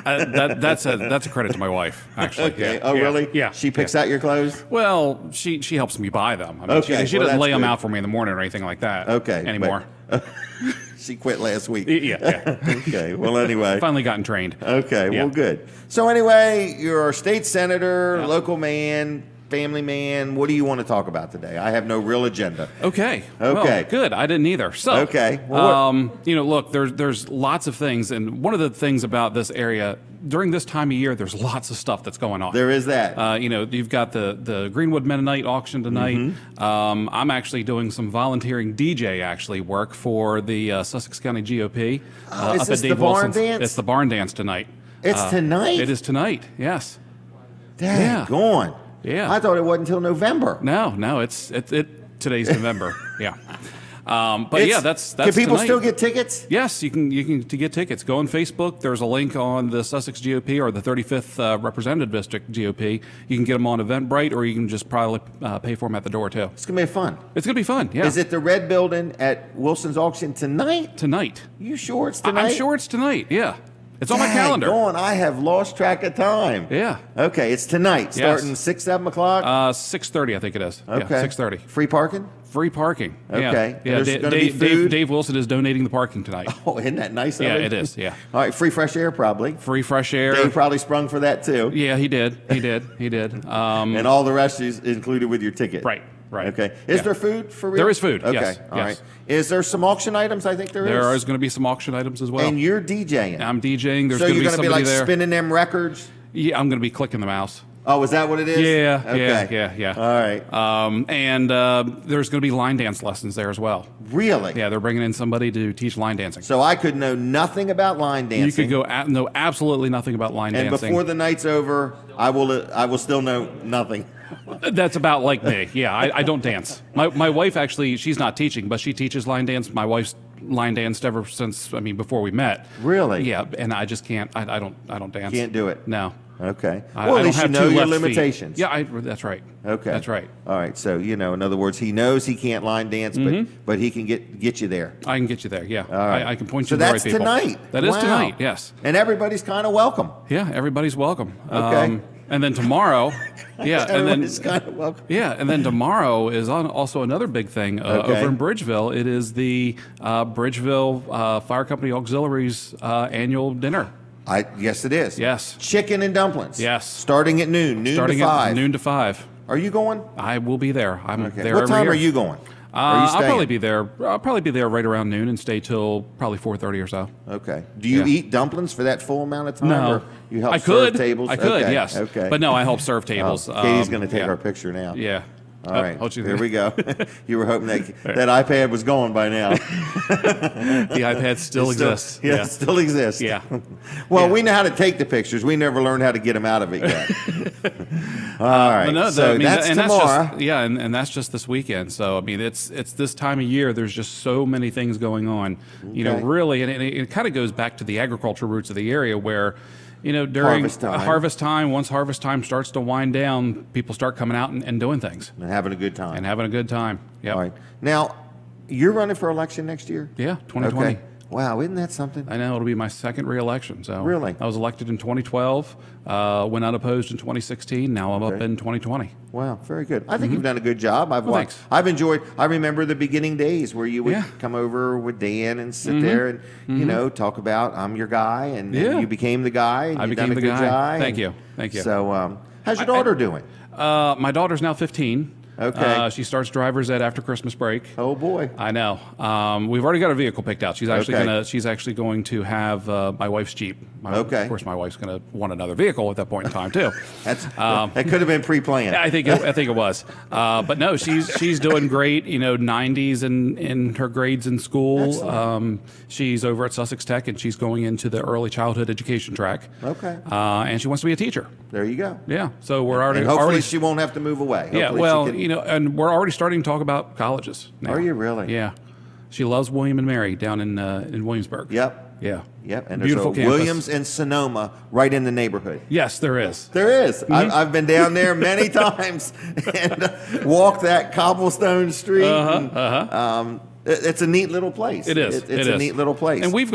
That's a credit to my wife, actually. Okay. Yeah. Oh, really? Yeah. She picks out your clothes? Well, she helps me buy them. I mean, Okay, she well, doesn't lay that's them good. out for me in the morning or anything like that. Okay. Anymore. She quit last week. Yeah. Okay. Well, anyway. Finally gotten trained. Okay. Yeah. Well, good. So anyway, you're a state senator, Yeah. local man, family man. What do you want to talk about today? I have no real agenda. Okay. Okay. Well, good. I didn't either. So, Okay. Well, look, there's lots of things, and one of the things about this area during this time of year, there's lots of stuff that's going on. There is that. You've got the Greenwood Mennonite auction tonight. Mm-hmm. I'm actually doing some volunteering DJ work for the Sussex County GOP. Is up this at the Dave barn Wilson's. dance? It's the barn dance tonight. It's tonight? It is tonight. Yes. Dang, gone. Yeah. I thought it wasn't until November. No, it's today's November. Yeah. But It's- yeah, that's Can people tonight. still get tickets? Yes, you can to get tickets. Go on Facebook. There's a link on the Sussex GOP or the 35th Representative District GOP. You can get them on Eventbrite, or you can just probably pay for them at the door too. It's going to be fun. It's gonna be fun. Yeah. Is it the Red Building at Wilson's auction tonight? Tonight? You sure it's tonight? I'm sure it's tonight. Yeah. It's on my Dang, calendar. Gone. I have lost track of time. Yeah. Okay, it's tonight, starting 6, 7 o'clock. 6:30, I think it is. Okay. Yeah, 6:30. Free parking? Free parking. Okay. Yeah. There's gonna be food? Dave Wilson is donating the parking tonight. Oh, isn't that nice of Yeah, him? it is. Yeah. All right, free fresh air probably. Free fresh air. Dave probably sprung for that too. Yeah, he did. He did. And all the rest is included with your ticket. Right. Okay. Is Yeah. there food for real? There is food, Okay. yes, All yes. right. Is there some auction items? I think there is. There is going to be some auction items as well. And you're DJing. I'm DJing. There's so going you're to be gonna somebody like there. spinning them records? Yeah, I'm going to be clicking the mouse. Oh, is that what it is? Yeah, Okay. yeah. All right. And there's going to be line dance lessons there as well. Really? Yeah, they're bringing in somebody to teach line dancing. So I could know nothing about line dancing. You could know absolutely nothing about line and dancing. before the night's over, I will still know nothing. That's about like me. Yeah, I don't dance. My wife actually, she's not teaching, but she teaches line dance. My wife's line danced ever since, before we met. Really? Yeah, and I just can't. I don't dance. Can't do it. No. Okay. I Well, at don't least you have know two your left feet. limitations. Yeah, that's right. Okay. That's right. All right. So, in other words, he knows he can't line dance, but he can get you there. I can get you there. Yeah. All right. I can point So you to the right that's people. tonight. That is Wow. tonight. Yes. And everybody's kind of welcome. Yeah. Everybody's welcome. Okay. And then tomorrow, yeah, and then Everybody's kind of welcome. yeah, and then tomorrow is also another big thing Okay. over in Bridgeville. It is the Bridgeville Fire Company Auxiliaries annual dinner. Yes, it is. Yes. Chicken and dumplings. Yes. Starting at noon Starting to 5. at noon to 5. Are you going? I will be there. I'm Okay. there What every time year. are you going? Are you I'll staying? probably be there. I'll probably be there right around noon and stay till probably 4:30 or so. Okay. Do you Yeah. eat dumplings for that full amount of time? No, Or you help I serve could. tables? I could. Okay. Yes. Okay. But no, I help serve tables. Katie's going to take yeah. our picture now. Yeah. All right. Hold you Here there. we go. You were hoping that iPad was gone by now. The iPad still exists. Yeah, it still exists. Yeah. Well, Yeah. we know how to take the pictures. We never learned how to get them out of it yet. All right. But no, So that's tomorrow. just, yeah, and that's just this weekend. So it's this time of year. There's just so many things going on. Okay. Really, and it kind of goes back to the agriculture roots of the area where. During Harvest time. once harvest time starts to wind down, people start coming out and doing things And having a good time. and having a good time. Yeah. All right. Now, you're running for election next year? Yeah, 2020. Okay. Wow, isn't that something? I know it'll be my second reelection. So Really? I was elected in 2012, went unopposed in 2016. Now I'm up Okay. in 2020. Wow, very good. I think you've done a good job. Well, thanks. I've enjoyed. I remember the beginning days where you would Yeah. come over with Dan and sit there and talk about I'm your guy, and then Yeah. you became the guy. And I you've became done a the good guy. job. Thank you. So, how's your daughter doing? My daughter's now 15. Okay. She starts driver's ed after Christmas break. Oh boy. I know. We've already got a vehicle picked out. She's actually Okay. she's actually going to have my wife's Jeep. Okay. Of course, my wife's going to want another vehicle at that point in time too. That could have been pre-planned. I think it was. But no, she's doing great. 90s in her grades in school. She's over at Sussex Tech and she's going into the early childhood education track. Okay. And she wants to be a teacher. There you go. Yeah. So we're already And hopefully already she won't have to move away. yeah. Hopefully Well, she can- and we're already starting to talk about colleges now. Are you really? Yeah. She loves William and Mary down in Williamsburg. Yep. Yeah. Yep. And Beautiful there's a campus. Williams and Sonoma right in the neighborhood. Yes, there is. There is. I've been down there many times and walked that cobblestone street. It's a neat little place. It is. It's a neat little place. And we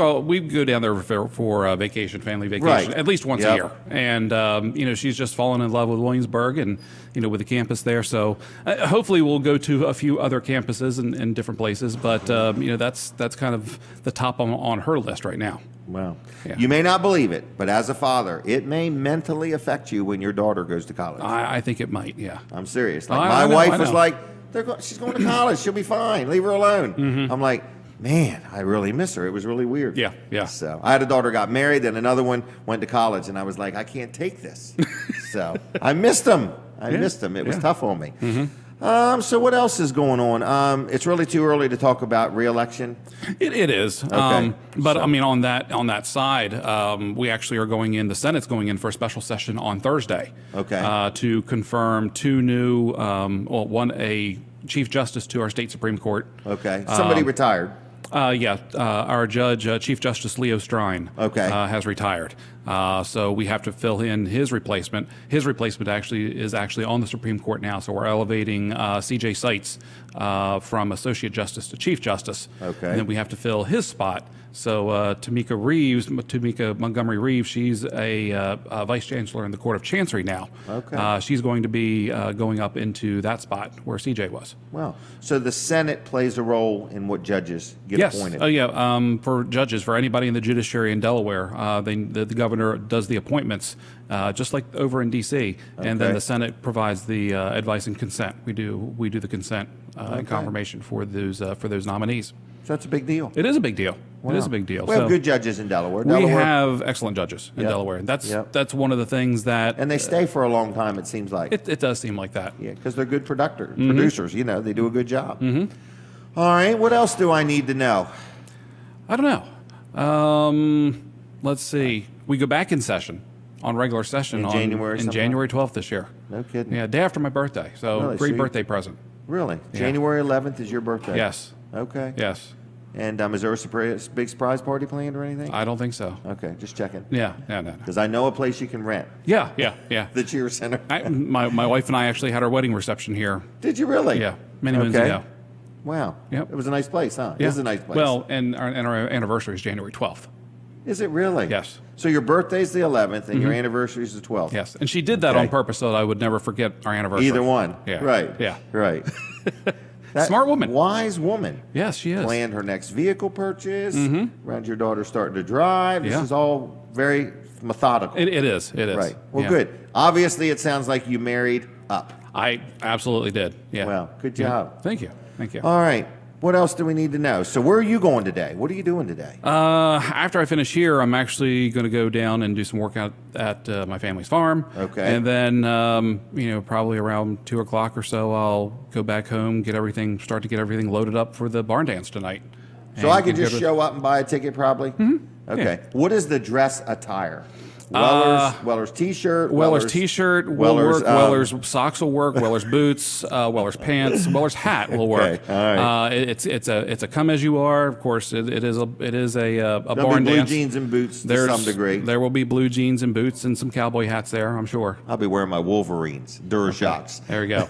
go down there for vacation, family vacation, Right. at least once Yep. a year. And she's just fallen in love with Williamsburg and with the campus there. So hopefully we'll go to a few other campuses in different places. But that's kind of the top on her list right now. Wow. Yeah. You may not believe it, but as a father, it may mentally affect you when your daughter goes to college. I think it might. Yeah. I'm serious. Like I my know, wife I was know. like, she's going to college. She'll be fine. Leave her alone. I'm like, man, I really miss her. It was really weird. Yeah, yeah. So I had a daughter got married, then another one went to college, and I was like, I can't take this. So I missed them. Missed them. It was tough on me. So what else is going on? It's really too early to talk about re-election. It is. Okay. But on that side, we actually are going in. The Senate's going in for a special session on Thursday. Okay. To confirm two new, one a Chief Justice to our state Supreme Court. Okay. Somebody retired. Our judge, Chief Justice Leo Strine, Okay. has retired. So we have to fill in his replacement. His replacement is actually on the Supreme Court now. So we're elevating C.J. Seitz from Associate Justice to Chief Justice. Okay. And then we have to fill his spot. So Tamika Montgomery Reeves, she's a vice chancellor in the Court of Chancery now. Okay. She's going to be going up into that spot where CJ was. Well, so the Senate plays a role in what judges get appointed. Oh, yeah. For judges, for anybody in the judiciary in Delaware, the governor does the appointments, just like over in D.C., and then Okay. the Senate provides the advice and consent. We do the consent and confirmation for those nominees. So that's a big deal. It is a big deal. Wow. It is a big deal. We have good judges in Delaware. We have excellent judges in Yep. Delaware. That's Yep. that's one of the things that... And they stay for a long time, it seems like. It does seem like that. Yeah, because they're good producers. You know, they do a good job. All right, what else do I need to know? I don't know. Let's see. We go back in session, on regular session In January in sometime? January 12th this year. No kidding. Yeah, day after my birthday. So Really? great So you- birthday present. Really? Yeah. January 11th is your birthday? Yes. Okay. Yes. And is there a big surprise party planned or anything? I don't think so. Okay, just checking. Yeah. No. Because I know a place you can rent, Yeah. the Cheer Center. My wife and I actually had our wedding reception here. Did you really? Yeah. Many moons Okay. ago. Wow. Yep. It was a nice place, huh? Yeah. It is a nice place. Well, and our anniversary is January 12th. Is it really? Yes. So your birthday's the 11th and your anniversary is the 12th? Yes. And she did that Okay. on purpose so that I would never forget our anniversary. Either one. Yeah. Right. Yeah. Right. Smart woman. Wise woman. Yes, she is. Planned her next vehicle purchase. Around your daughter starting to drive. This Yeah. is all very methodical. It is. It is. Right. Well, Yeah. good. Obviously, it sounds like you married up. I absolutely did. Yeah. Well, good Yeah. job. Thank you. Thank you. All right. What else do we need to know? So where are you going today? What are you doing today? After I finish here, I'm actually going to go down and do some work out at my family's farm. Okay. And then, probably around 2 o'clock or so, I'll go back home, start to get everything loaded up for the barn dance tonight. So And I could get just rid of- show up and buy a ticket probably? Okay. Yeah. What is the dress attire? Weller's t-shirt? Weller's t-shirt will Weller's, work. Weller's socks will work. Weller's boots. Weller's pants. Weller's hat will work. Okay, all right. It's a come as you are. Of course, it is a There'll barn be blue dance. jeans and boots to some degree. There will be blue jeans and boots and some cowboy hats there, I'm sure. I'll be wearing my Wolverines, Durashocks. There we go.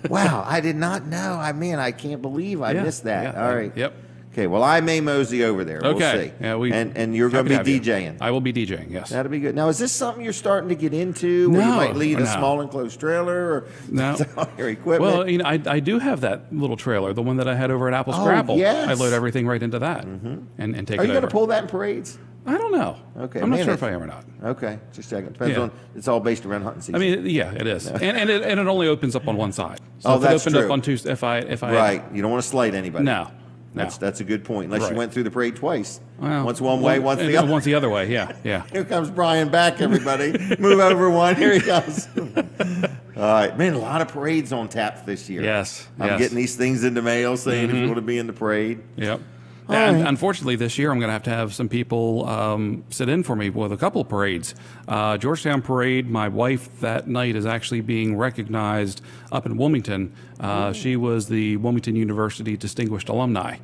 Wow, I did not know. I can't believe I Yeah, missed that. yeah, All right. Yep. Okay, well, I may mosey over there. Okay. We'll see. Yeah, and you're going happy to be have you. DJing. I will be DJing, yes. That'll be good. Now, is this something you're starting to get into where you No, might lead a no. small enclosed trailer or No. all your equipment? Well, I do have that little trailer, the one that I had over at Apple Oh, Scrapple. yes. I load everything right into that and take Are it you over. going to pull that in parades? I don't know. Okay, I'm not man, sure if I am or not. Okay, just checking. Depends Yeah. on. It's all based around hunting season. I mean, yeah, it is, and it only opens up on one side. So Oh, if that's it opened true. up on two, if I right. You don't want to slight anybody. No. That's a good point. Unless you Right. went through the parade twice. Well, Once one way, once the and other. Once the other way. Yeah. Here comes Brian back, everybody. Move over one. Here he comes. All right. Man, a lot of parades on tap this year. Yes. I'm yes. getting these things in the mail saying if you want to be in the parade. Yep. All And right. unfortunately, this year I'm going to have some people sit in for me with a couple of parades. Georgetown Parade, my wife that night is actually being recognized up in Wilmington. She was the Wilmington University Distinguished Alumni.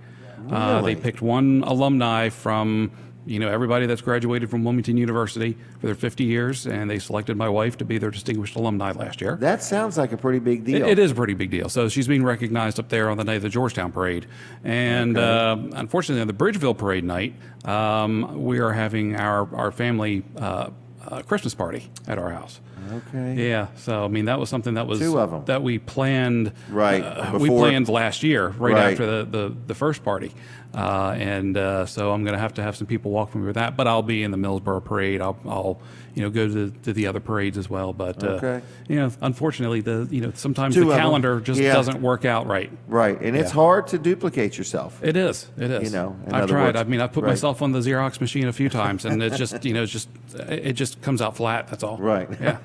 Really? They picked one alumni from everybody that's graduated from Wilmington University for their 50 years, and they selected my wife to be their distinguished alumni last year. That sounds like a pretty big deal. It is a pretty big deal. So she's being recognized up there on the night of the Georgetown Parade. And unfortunately, on the Bridgeville Parade night, we are having our family Christmas party at our house. Okay. Yeah, so that was something that was Two of 'em. that we planned. Right, we before- planned last year, right Right. after the first party, and so I'm going to have some people walk with me with that. But I'll be in the Millsboro Parade. I'll go to the other parades as well. But Okay. unfortunately, sometimes Two the of 'em. calendar just Yeah. doesn't work out right. Right. And it's Yeah. hard to duplicate yourself. It is. It is. in I've other tried. words. I've put Right. myself on the Xerox machine a few times, and it's just, it just comes out flat. That's all. Right. Yeah.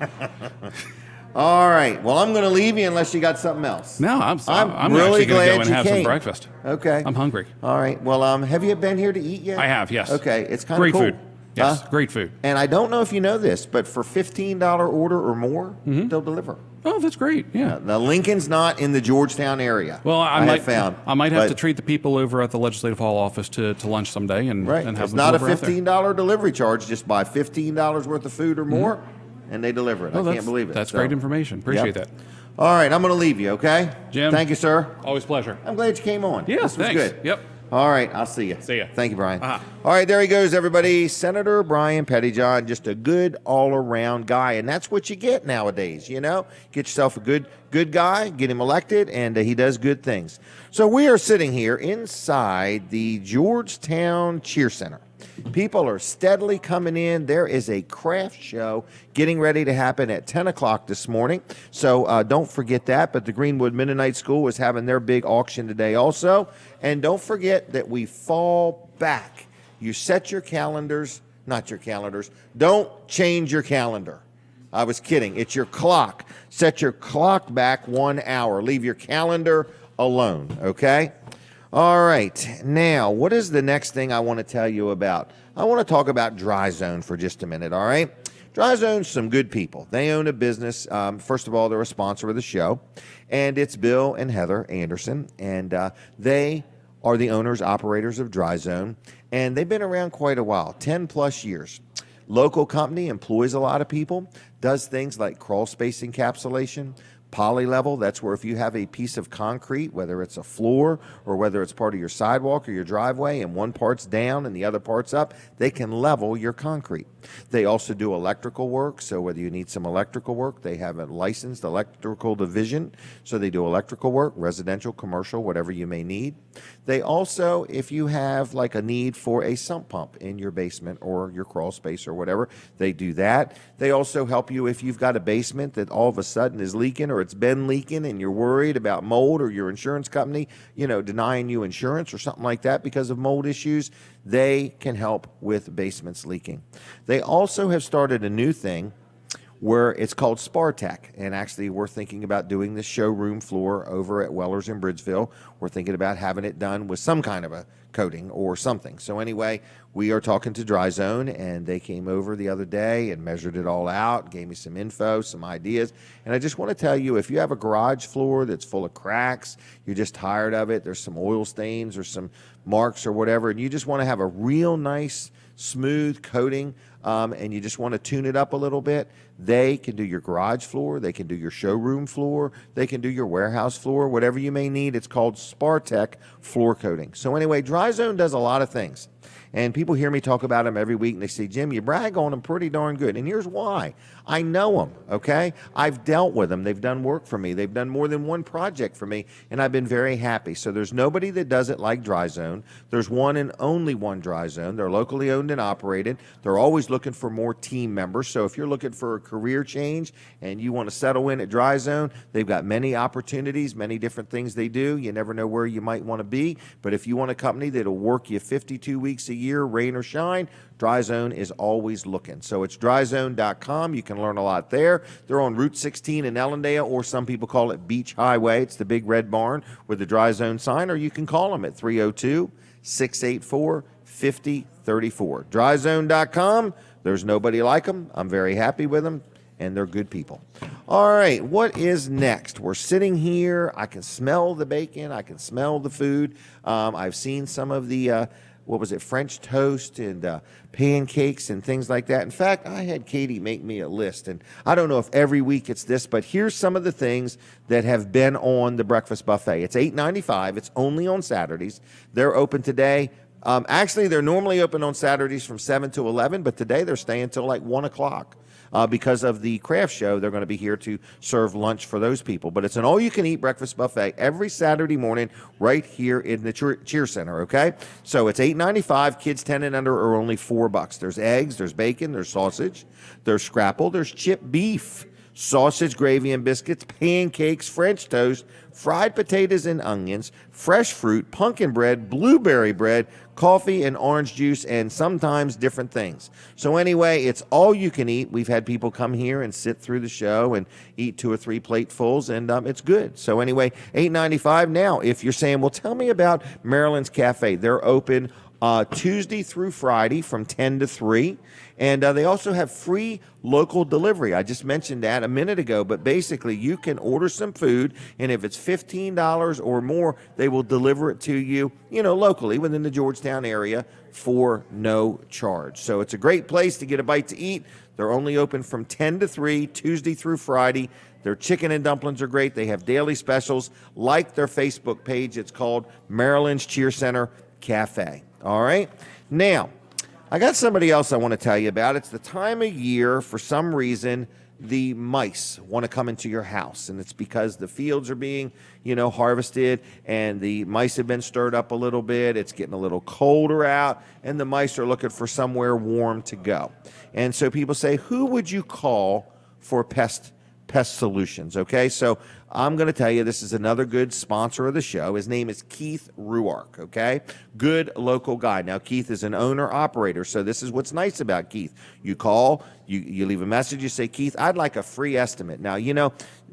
All right. Well, I'm going to leave you unless you got something else. No, I'm really actually going to glad go and you have came. some breakfast. Okay. I'm hungry. All right. Well, have you been here to eat yet? I have. Yes. Okay. It's kind of Great cool. food. Yes. Huh? Great food. And I don't know if you know this, but for $15 order or more, they'll deliver. Oh, that's great. Yeah. Now, Lincoln's not in the Georgetown area. Well, I have might found. I might have But- to treat the people over at the Legislative Hall office to lunch someday and Right. and have It's them not a deliver out there. $15 delivery charge. Just buy $15 worth of food or more, and they deliver it. Oh, I that's- can't believe it. That's So, great information. Appreciate yep. that. All right. I'm going to leave you, okay? Jim. Thank you, sir. Always a pleasure. I'm glad you came on. Yeah, This was thanks. good. Yep. All right, I'll see you. See ya. Thank you, Brian. Uh-huh. All right, there he goes, everybody. Senator Brian Pettyjohn, just a good all-around guy, and that's what you get nowadays, Get yourself a good guy, get him elected, and he does good things. So we are sitting here inside the Georgetown Cheer Center. People are steadily coming in. There is a craft show getting ready to happen at 10 o'clock this morning. So don't forget that. But the Greenwood Mennonite School is having their big auction today also. And don't forget that we fall back. You set your calendars, not your calendars. Don't change your calendar. I was kidding. It's your clock. Set your clock back 1 hour. Leave your calendar alone, okay? All right. Now, what is the next thing I want to tell you about? I want to talk about Dry Zone for just a minute, all right? Dry Zone's some good people. They own a business. First of all, they're a sponsor of the show, and it's Bill and Heather Anderson, and they are the owners, operators of Dry Zone, and they've been around quite a while, 10 plus years. Local company, employs a lot of people, does things like crawl space encapsulation, poly-level. That's where if you have a piece of concrete, whether it's a floor or whether it's part of your sidewalk or your driveway and one part's down and the other part's up, they can level your concrete. They also do electrical work, so whether you need some electrical work, they have a licensed electrical division, so they do electrical work, residential, commercial, whatever you may need. They also, if you have like a need for a sump pump in your basement or your crawl space or whatever, they do that. They also help you if you've got a basement that all of a sudden is leaking or it's been leaking and you're worried about mold or your insurance company, denying you insurance or something like that because of mold issues. They can help with basements leaking. They also have started a new thing where it's called Spartec. And actually, we're thinking about doing the showroom floor over at Weller's in Bridgeville. We're thinking about having it done with some kind of a coating or something. So anyway, we are talking to Dry Zone, and they came over the other day and measured it all out, gave me some info, some ideas. And I just want to tell you, if you have a garage floor that's full of cracks, you're just tired of it, there's some oil stains or some marks or whatever, and you just want to have a real nice, smooth coating, and you just want to tune it up a little bit, they can do your garage floor, they can do your showroom floor, they can do your warehouse floor, whatever you may need. It's called Spartec floor coating. So anyway, Dry Zone does a lot of things. And people hear me talk about them every week, and they say, Jim, you brag on them pretty darn good. And here's why. I know them, okay? I've dealt with them. They've done work for me. They've done more than one project for me, and I've been very happy. So there's nobody that does it like Dry Zone. There's one and only one Dry Zone. They're locally owned and operated. They're always looking for more team members. So if you're looking for a career change and you want to settle in at Dry Zone, they've got many opportunities, many different things they do. You never know where you might want to be. But if you want a company that'll work you 52 weeks a year, rain or shine, Dry Zone is always looking. So it's dryzone.com. You can learn a lot there. They're on Route 16 in Ellendale, or some people call it Beach Highway. It's the big red barn with the Dry Zone sign, or you can call them at 302-684-5034. Dryzone.com. There's nobody like them. I'm very happy with them, and they're good people. All right, what is next? We're sitting here. I can smell the bacon. I can smell the food. I've seen some of the French toast and pancakes and things like that. In fact, I had Katie make me a list, and I don't know if every week it's this, but here's some of the things that have been on the breakfast buffet. It's $8.95. It's only on Saturdays. They're open today. Actually, they're normally open on Saturdays from 7 to 11, but today they're staying till like 1 o'clock. Because of the craft show, they're going to be here to serve lunch for those people. But it's an all-you-can-eat breakfast buffet every Saturday morning right here in the Cheer Center, okay? So it's $8.95. Kids 10 and under are only $4. There's eggs, there's bacon, there's sausage, there's scrapple, there's chipped beef, sausage, gravy, and biscuits, pancakes, French toast, fried potatoes and onions, fresh fruit, pumpkin bread, blueberry bread, coffee and orange juice, and sometimes different things. So anyway, it's all you can eat. We've had people come here and sit through the show and eat 2 or 3 platefuls, and it's good. So anyway, $8.95. Now, if you're saying, well, tell me about Marilyn's Cafe. They're open Tuesday through Friday from 10 to 3. And they also have free local delivery. I just mentioned that a minute ago, but basically you can order some food, and if it's $15 or more, they will deliver it to you, locally within the Georgetown area for no charge. So it's a great place to get a bite to eat. They're only open from 10 to 3, Tuesday through Friday. Their chicken and dumplings are great. They have daily specials. Like their Facebook page. It's called Maryland's Cheer Center Cafe. All right? Now, I got somebody else I want to tell you about. It's the time of year, for some reason, the mice want to come into your house, and it's because the fields are being, harvested, and the mice have been stirred up a little bit. It's getting a little colder out, and the mice are looking for somewhere warm to go. And so people say, who would you call for pest solutions? Okay, so I'm going to tell you, this is another good sponsor of the show. His name is Keith Ruark, okay? Good local guy. Now, Keith is an owner-operator, so this is what's nice about Keith. You call, you leave a message, you say, Keith, I'd like a free estimate. Now,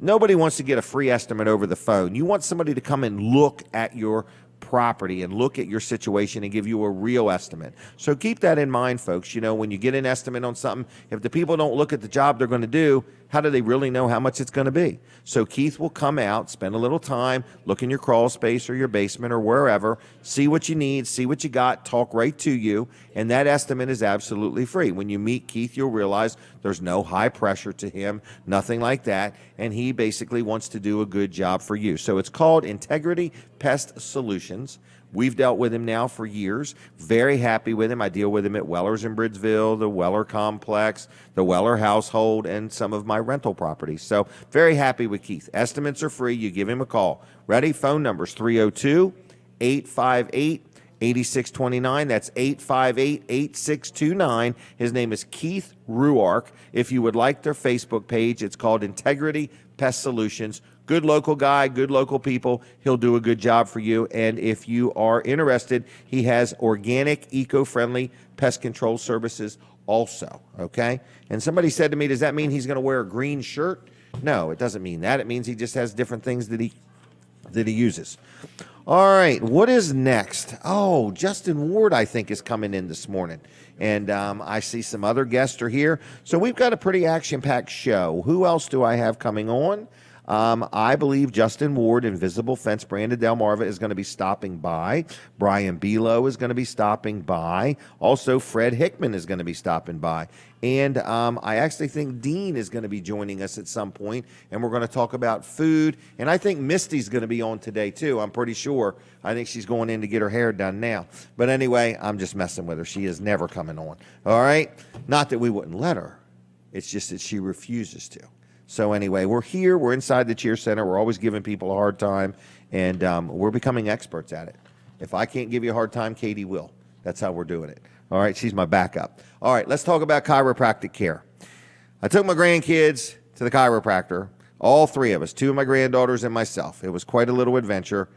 nobody wants to get a free estimate over the phone. You want somebody to come and look at your property and look at your situation and give you a real estimate. So keep that in mind, folks. When you get an estimate on something, if the people don't look at the job they're going to do, how do they really know how much it's going to be? So Keith will come out, spend a little time, look in your crawl space or your basement or wherever, see what you need, see what you got, talk right to you, and that estimate is absolutely free. When you meet Keith, you'll realize there's no high pressure to him, nothing like that, and he basically wants to do a good job for you. So it's called Integrity Pest Solutions. We've dealt with him now for years. Very happy with him. I deal with him at Weller's in Bridgeville, the Weller Complex, the Weller Household, and some of my rental properties. So very happy with Keith. Estimates are free. You give him a call. Ready? Phone number's 302-858-8629. That's 858-8629. His name is Keith Ruark. If you would like their Facebook page, it's called Integrity Pest Solutions. Good local guy, good local people. He'll do a good job for you. And if you are interested, he has organic, eco-friendly pest control services also, okay? And somebody said to me, does that mean he's going to wear a green shirt? No, it doesn't mean that. It means he just has different things that he uses. All right, what is next? Oh, Justin Ward, I think, is coming in this morning. And I see some other guests are here. So we've got a pretty action-packed show. Who else do I have coming on? I believe Justin Ward, Invisible Fence brand of Delmarva, is going to be stopping by. Brian Belo is going to be stopping by. Also, Fred Hickman is going to be stopping by. And I actually think Dean is going to be joining us at some point, and we're going to talk about food. And I think Misty's going to be on today, too. I'm pretty sure. I think she's going in to get her hair done now. But anyway, I'm just messing with her. She is never coming on. All right? Not that we wouldn't let her. It's just that she refuses to. So anyway, we're here. We're inside the Cheer Center. We're always giving people a hard time, and we're becoming experts at it. If I can't give you a hard time, Katie will. That's how we're doing it. All right, she's my backup. All right, let's talk about chiropractic care. I took my grandkids to the chiropractor, all three of us, two of my granddaughters and myself. It was quite a little adventure,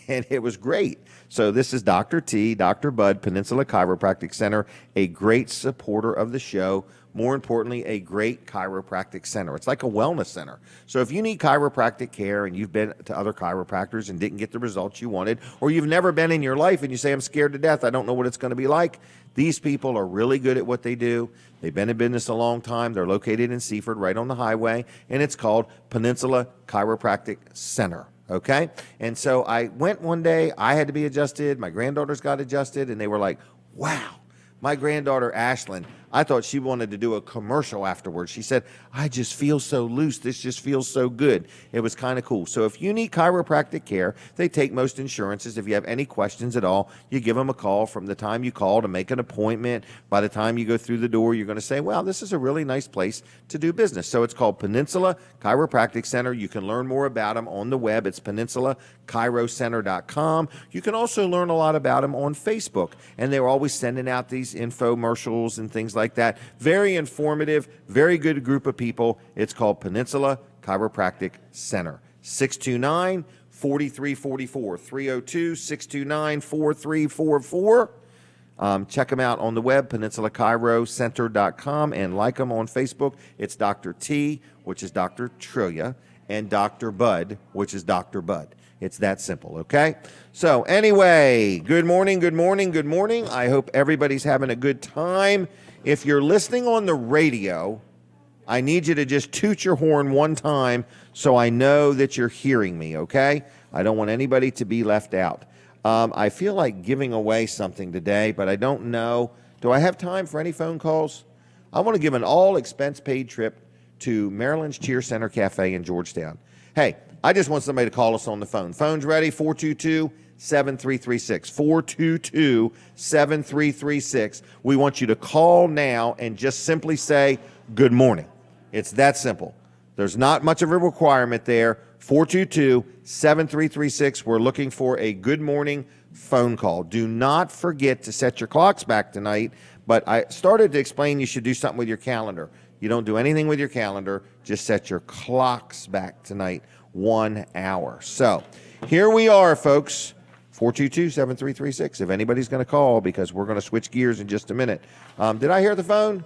and it was great. So this is Dr. T, Dr. Bud, Peninsula Chiropractic Center, a great supporter of the show. More importantly, a great chiropractic center. It's like a wellness center. So if you need chiropractic care and you've been to other chiropractors and didn't get the results you wanted, or you've never been in your life and you say, I'm scared to death, I don't know what it's going to be like, these people are really good at what they do. They've been in business a long time. They're located in Seaford, right on the highway, and it's called Peninsula Chiropractic Center. Okay? And so I went one day. I had to be adjusted. My granddaughters got adjusted, and they were like, wow. My granddaughter, Ashlyn, I thought she wanted to do a commercial afterwards. She said, I just feel so loose. This just feels so good. It was kind of cool. So if you need chiropractic care, they take most insurances. If you have any questions at all, you give them a call. From the time you call to make an appointment, by the time you go through the door, you're going to say, wow, this is a really nice place to do business. So it's called Peninsula Chiropractic Center. You can learn more about them on the web. It's peninsulachiroCenter.com. You can also learn a lot about them on Facebook, and they're always sending out these infomercials and things like that. Very informative, very good group of people. It's called Peninsula Chiropractic Center. 629-4344, 302-629-4344. Check them out on the web, peninsulachiroCenter.com, and like them on Facebook. It's Dr. T, which is Dr. Trillia, and Dr. Bud, which is Dr. Bud. It's that simple, okay? So anyway, good morning, good morning, good morning. I hope everybody's having a good time. If you're listening on the radio, I need you to just toot your horn one time so I know that you're hearing me, okay? I don't want anybody to be left out. I feel like giving away something today, but I don't know. Do I have time for any phone calls? I want to give an all-expense-paid trip to Marilyn's Cheer Center Cafe in Georgetown. Hey, I just want somebody to call us on the phone. Phone's ready, 422-7336. 422-7336. We want you to call now and just simply say, good morning. It's that simple. There's not much of a requirement there. 422-7336. We're looking for a good morning phone call. Do not forget to set your clocks back tonight. But I started to explain you should do something with your calendar. You don't do anything with your calendar. Just set your clocks back tonight 1 hour. So here we are, folks. 422-7336. If anybody's going to call, because we're going to switch gears in just a minute. Did I hear the phone?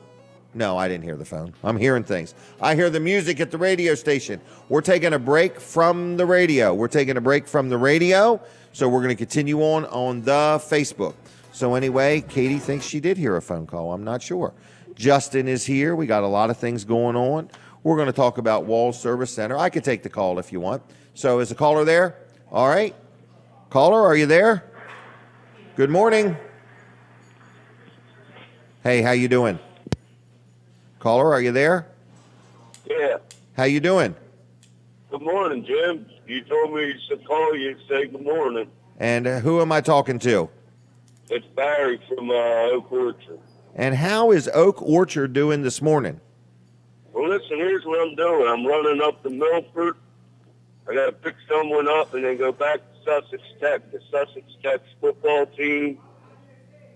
No, I didn't hear the phone. I'm hearing things. I hear the music at the radio station. We're taking a break from the radio. So we're going to continue on the Facebook. So anyway, Katie thinks she did hear a phone call. I'm not sure. Justin is here. We got a lot of things going on. We're going to talk about Walls Service Center. I could take the call if you want. So is the caller there? All right. Caller, are you there? Good morning. Hey, how you doing? Caller, are you there? Yeah. How you doing? Good morning, Jim. You told me to call you and say good morning. And who am I talking to? It's Barry from Oak Orchard. And how is Oak Orchard doing this morning? Well, listen, here's what I'm doing. I'm running up to Milford. I got to pick someone up and then go back to Sussex Tech. The Sussex Tech football team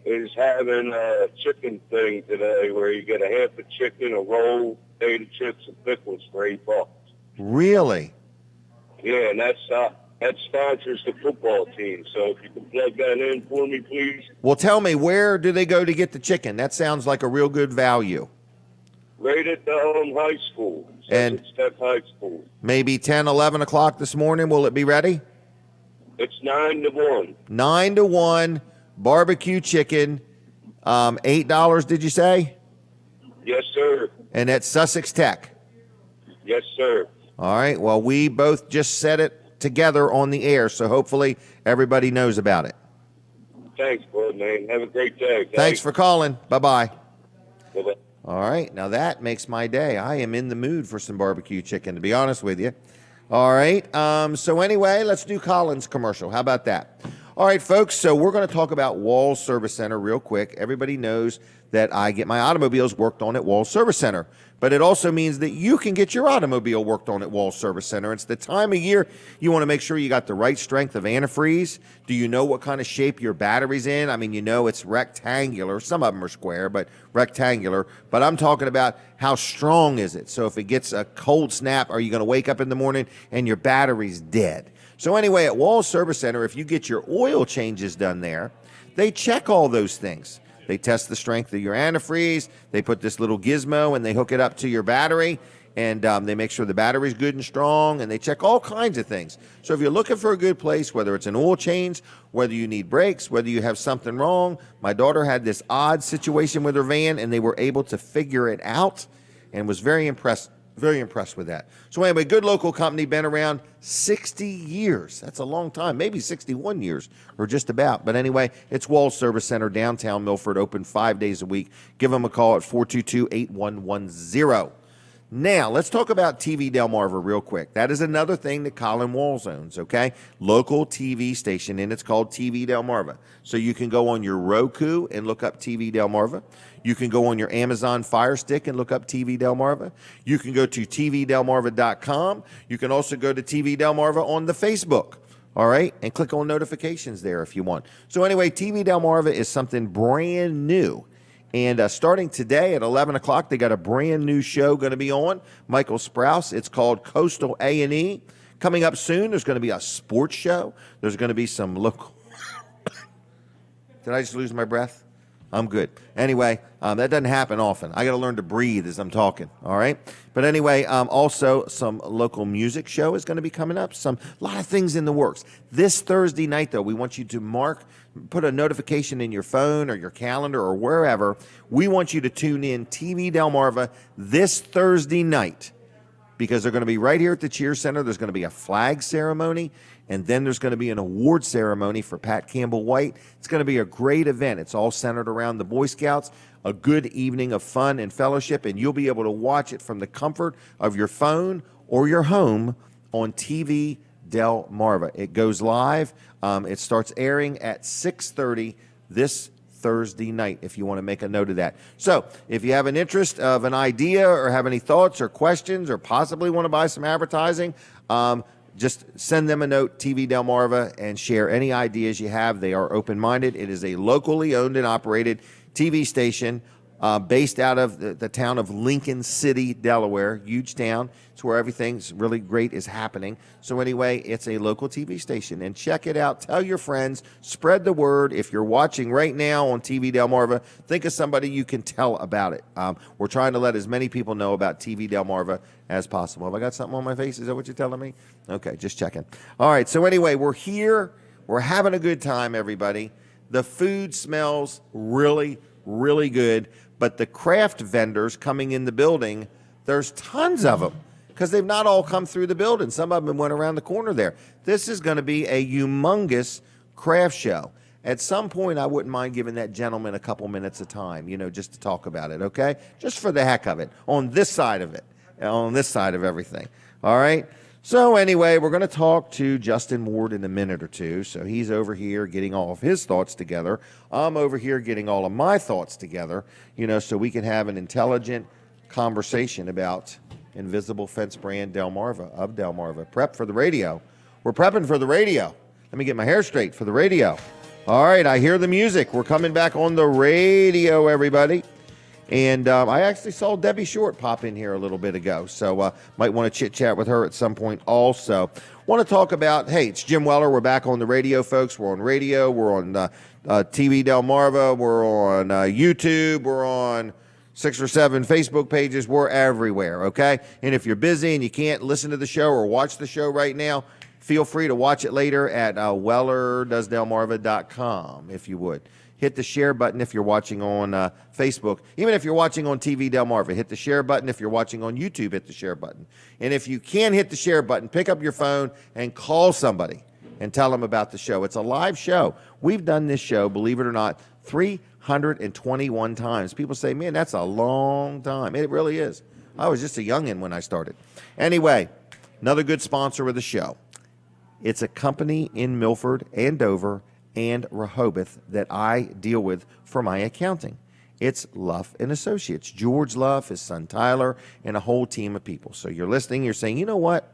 is having a chicken thing today where you get a half a chicken, a roll, potato chips, and pickles for $8. Really? Yeah, and that sponsors the football team. So if you can plug that in for me, please. Well, tell me, where do they go to get the chicken? That sounds like a real good value. Right at the high school, And Sussex Tech High School. Maybe 10, 11 o'clock this morning. Will it be ready? It's 9 to 1. 9 to 1, barbecue chicken, $8, did you say? Yes, sir. And that's Sussex Tech. Yes, sir. All right. Well, we both just said it together on the air, so hopefully everybody knows about it. Thanks, bud, man. Have a great day. Thanks for calling. Bye-bye. Bye-bye. All right. Now that makes my day. I am in the mood for some barbecue chicken, to be honest with you. All right. So anyway, let's do Colin's commercial. How about that? All right, folks. So we're going to talk about Walls Service Center real quick. Everybody knows that I get my automobiles worked on at Walls Service Center. But it also means that you can get your automobile worked on at Walls Service Center. It's the time of year you want to make sure you got the right strength of antifreeze. Do you know what kind of shape your battery's in? I mean, you know it's rectangular. Some of them are square, but rectangular. But I'm talking about how strong is it? So if it gets a cold snap, are you going to wake up in the morning and your battery's dead? So anyway, at Walls Service Center, if you get your oil changes done there, they check all those things. They test the strength of your antifreeze. They put this little gizmo and they hook it up to your battery, and they make sure the battery's good and strong, and they check all kinds of things. So if you're looking for a good place, whether it's an oil change, whether you need brakes, whether you have something wrong, my daughter had this odd situation with her van, and they were able to figure it out and was very impressed with that. So anyway, good local company, been around 60 years. That's a long time, maybe 61 years or just about. But anyway, it's Walls Service Center, downtown Milford, open 5 days a week. Give them a call at 422-8110. Now, let's talk about TV Delmarva real quick. That is another thing that Colin Walls owns, okay? Local TV station, and it's called TV Delmarva. So you can go on your Roku and look up TV Delmarva. You can go on your Amazon Fire Stick and look up TV Delmarva. You can go to tvdelmarva.com. You can also go to TV Delmarva on the Facebook, all right? And click on notifications there if you want. So anyway, TV Delmarva is something brand new. And starting today at 11 o'clock, they got a brand new show going to be on. Michael Sprouse. It's called Coastal A&E. Coming up soon, there's going to be a sports show. There's going to be some local... Did I just lose my breath? I'm good. Anyway, that doesn't happen often. I got to learn to breathe as I'm talking, all right? But anyway, also some local music show is going to be coming up. A lot of things in the works. This Thursday night, though, we want you to put a notification in your phone or your calendar or wherever. We want you to tune in TV Delmarva this Thursday night, because they're going to be right here at the Cheer Center. There's going to be a flag ceremony, and then there's going to be an award ceremony for Pat Campbell White. It's going to be a great event. It's all centered around the Boy Scouts, a good evening of fun and fellowship, and you'll be able to watch it from the comfort of your phone or your home on TV Delmarva. It goes live. It starts airing at 6:30 this Thursday night, if you want to make a note of that. So if you have an interest of an idea or have any thoughts or questions or possibly want to buy some advertising, just send them a note, TV Delmarva, and share any ideas you have. They are open-minded. It is a locally owned and operated TV station based out of the town of Lincoln City, Delaware, huge town. It's where everything's really great is happening. So anyway, it's a local TV station, and check it out. Tell your friends. Spread the word. If you're watching right now on TV Delmarva, think of somebody you can tell about it. We're trying to let as many people know about TV Delmarva as possible. Have I got something on my face? Is that what you're telling me? Okay, just checking. All right, so anyway, we're here. We're having a good time, everybody. The food smells really, really good. But the craft vendors coming in the building, there's tons of them because they've not all come through the building. Some of them went around the corner there. This is going to be a humongous craft show. At some point, I wouldn't mind giving that gentleman a couple minutes of time, just to talk about it, okay? Just for the heck of it, on this side of it, on this side of everything, all right? So anyway, we're going to talk to Justin Ward in a minute or two. So he's over here getting all of his thoughts together. I'm over here getting all of my thoughts together, so we can have an intelligent conversation about Invisible Fence brand Delmarva of Delmarva. Prep for the radio. We're prepping for the radio. Let me get my hair straight for the radio. All right, I hear the music. We're coming back on the radio, everybody. And I actually saw Debbie Short pop in here a little bit ago, so might want to chit-chat with her at some point also. Want to talk about, hey, it's Jim Weller. We're back on the radio, folks. We're on radio. We're on TV Delmarva. We're on YouTube. We're on 6 or 7 Facebook pages. We're everywhere, okay? And if you're busy and you can't listen to the show or watch the show right now, feel free to watch it later at wellerdoesdelmarva.com, if you would. Hit the share button if you're watching on Facebook. Even if you're watching on TV Delmarva, hit the share button. If you're watching on YouTube, hit the share button. And if you can't hit the share button, pick up your phone and call somebody and tell them about the show. It's a live show. We've done this show, believe it or not, 321 times. People say, man, that's a long time. It really is. I was just a youngin' when I started. Anyway, another good sponsor of the show. It's a company in Milford and Dover and Rehoboth that I deal with for my accounting. It's Luff and Associates. George Luff, his son Tyler, and a whole team of people. So you're listening, you're saying, you know what?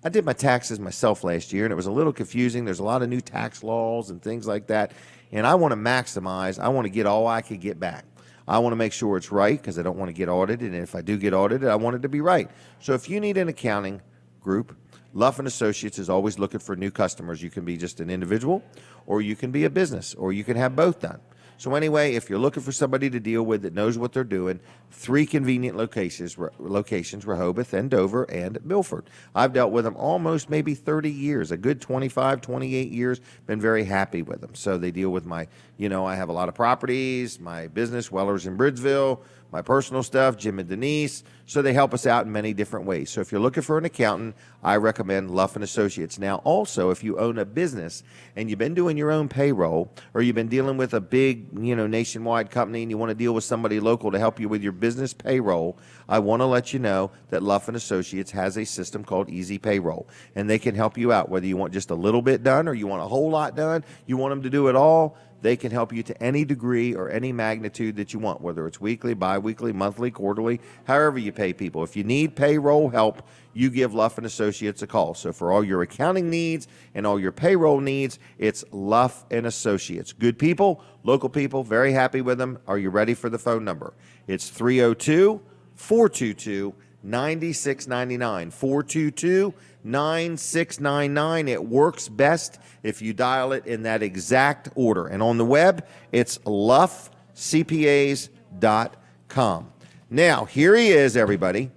I did my taxes myself last year, and it was a little confusing. There's a lot of new tax laws and things like that, and I want to maximize. I want to get all I could get back. I want to make sure it's right because I don't want to get audited, and if I do get audited, I want it to be right. So if you need an accounting group, Luff and Associates is always looking for new customers. You can be just an individual, or you can be a business, or you can have both done. So anyway, if you're looking for somebody to deal with that knows what they're doing, 3 convenient locations, Rehoboth and Dover and Milford. I've dealt with them almost maybe 30 years, a good 25, 28 years, been very happy with them. So they deal with my, I have a lot of properties, my business, Weller's in Bridgeville, my personal stuff, Jim and Denise. So they help us out in many different ways. So if you're looking for an accountant, I recommend Luff and Associates. Now, also, if you own a business and you've been doing your own payroll, or you've been dealing with a big, nationwide company and you want to deal with somebody local to help you with your business payroll, I want to let you know that Luff and Associates has a system called Easy Payroll, and they can help you out whether you want just a little bit done or you want a whole lot done. You want them to do it all. They can help you to any degree or any magnitude that you want, whether it's weekly, biweekly, monthly, quarterly, however you pay people. If you need payroll help, you give Luff and Associates a call. So for all your accounting needs and all your payroll needs, it's Luff and Associates. Good people, local people, very happy with them. Are you ready for the phone number? It's 302-422-9699. 422-9699. It works best if you dial it in that exact order. And on the web, it's luffcpas.com. Now, here he is, everybody.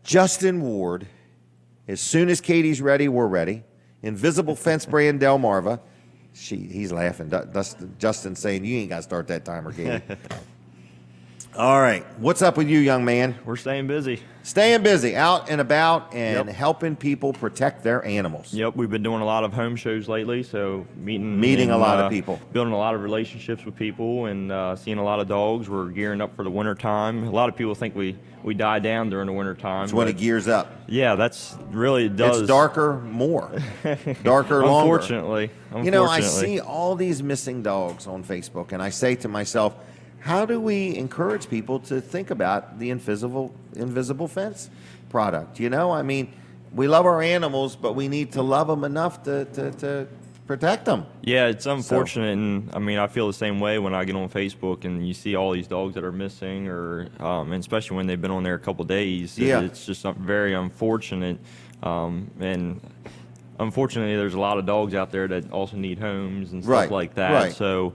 Justin Ward. As soon as Katie's ready, we're ready. Invisible Fence brand Delmarva. He's laughing. Justin's saying, you ain't got to start that timer, Katie. All right. What's up with you, young man? We're staying busy. Staying busy, out and about, and helping people protect their animals. Yep, we've been doing a lot of home shows lately, so meeting a lot of people, building a lot of relationships with people, and seeing a lot of dogs. We're gearing up for the winter time. A lot of people think we die down during the winter time. It's when it gears up. Yeah, that's really it does. It's darker more, darker longer. Unfortunately, you know, I see all these missing dogs on Facebook, and I say to myself, how do we encourage people to think about the invisible fence product? You know, I mean, we love our animals, but we need to love them enough to protect them. Yeah, it's unfortunate, and I mean, I feel the same way when I get on Facebook and you see all these dogs that are missing, or and especially when they've been on there a couple days. Yeah. It's just very unfortunate, and unfortunately, there's a lot of dogs out there that also need homes and stuff like that. Right. So.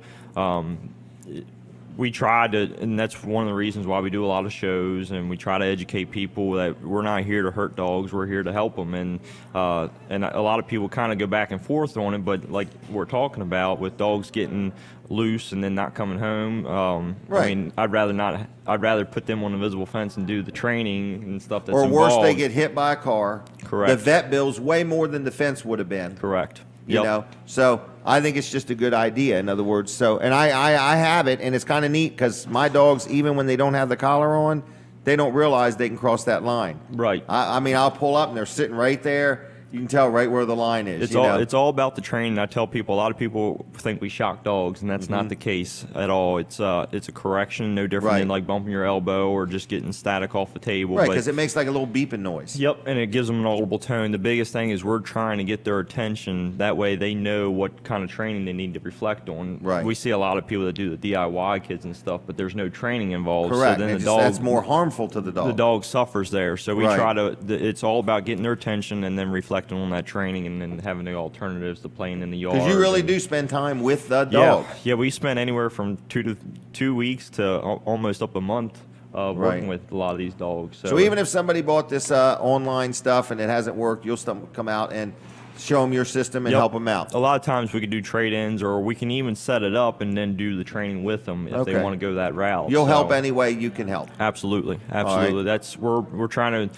We try to, and that's one of the reasons why we do a lot of shows, and we try to educate people that we're not here to hurt dogs, we're here to help them. And a lot of people kind of go back and forth on it, but like we're talking about with dogs getting loose and then not coming home, I mean, I'd rather put them on the visible fence and do the training and stuff that's involved. Or worse, they get hit by a car. Correct. The vet bill's way more than the fence would have been. Correct. You know, so I think it's just a good idea. In other words, so, and I have it, and it's kind of neat because my dogs, even when they don't have the collar on, they don't realize they can cross that line. Right. I mean, I'll pull up and they're sitting right there. You can tell right where the line is. It's all about the training. I tell people, a lot of people think we shock dogs, and that's not the case at all. It's a correction, no different than like bumping your elbow or just getting static off the table. Right, because it makes like a little beeping noise. Yep, and it gives them an audible tone. The biggest thing is we're trying to get their attention. That way they know what kind of training they need to reflect on. Right. We see a lot of people that do the DIY kids and stuff, but there's no training involved. Correct. So then that's more harmful to the dog. The dog suffers there. So we try to, it's all about getting their attention and then reflecting on that training, and then having the alternatives to playing in the yard. Because you really do spend time with the dog. Yeah, we spend anywhere from 2 weeks to almost up a month working with a lot of these dogs. So even if somebody bought this online stuff and it hasn't worked, you'll still come out and show them your system and help them out. A lot of times we can do trade-ins, or we can even set it up and then do the training with them if they want to go that route. You'll help any way you can help. Absolutely. That's we're trying to.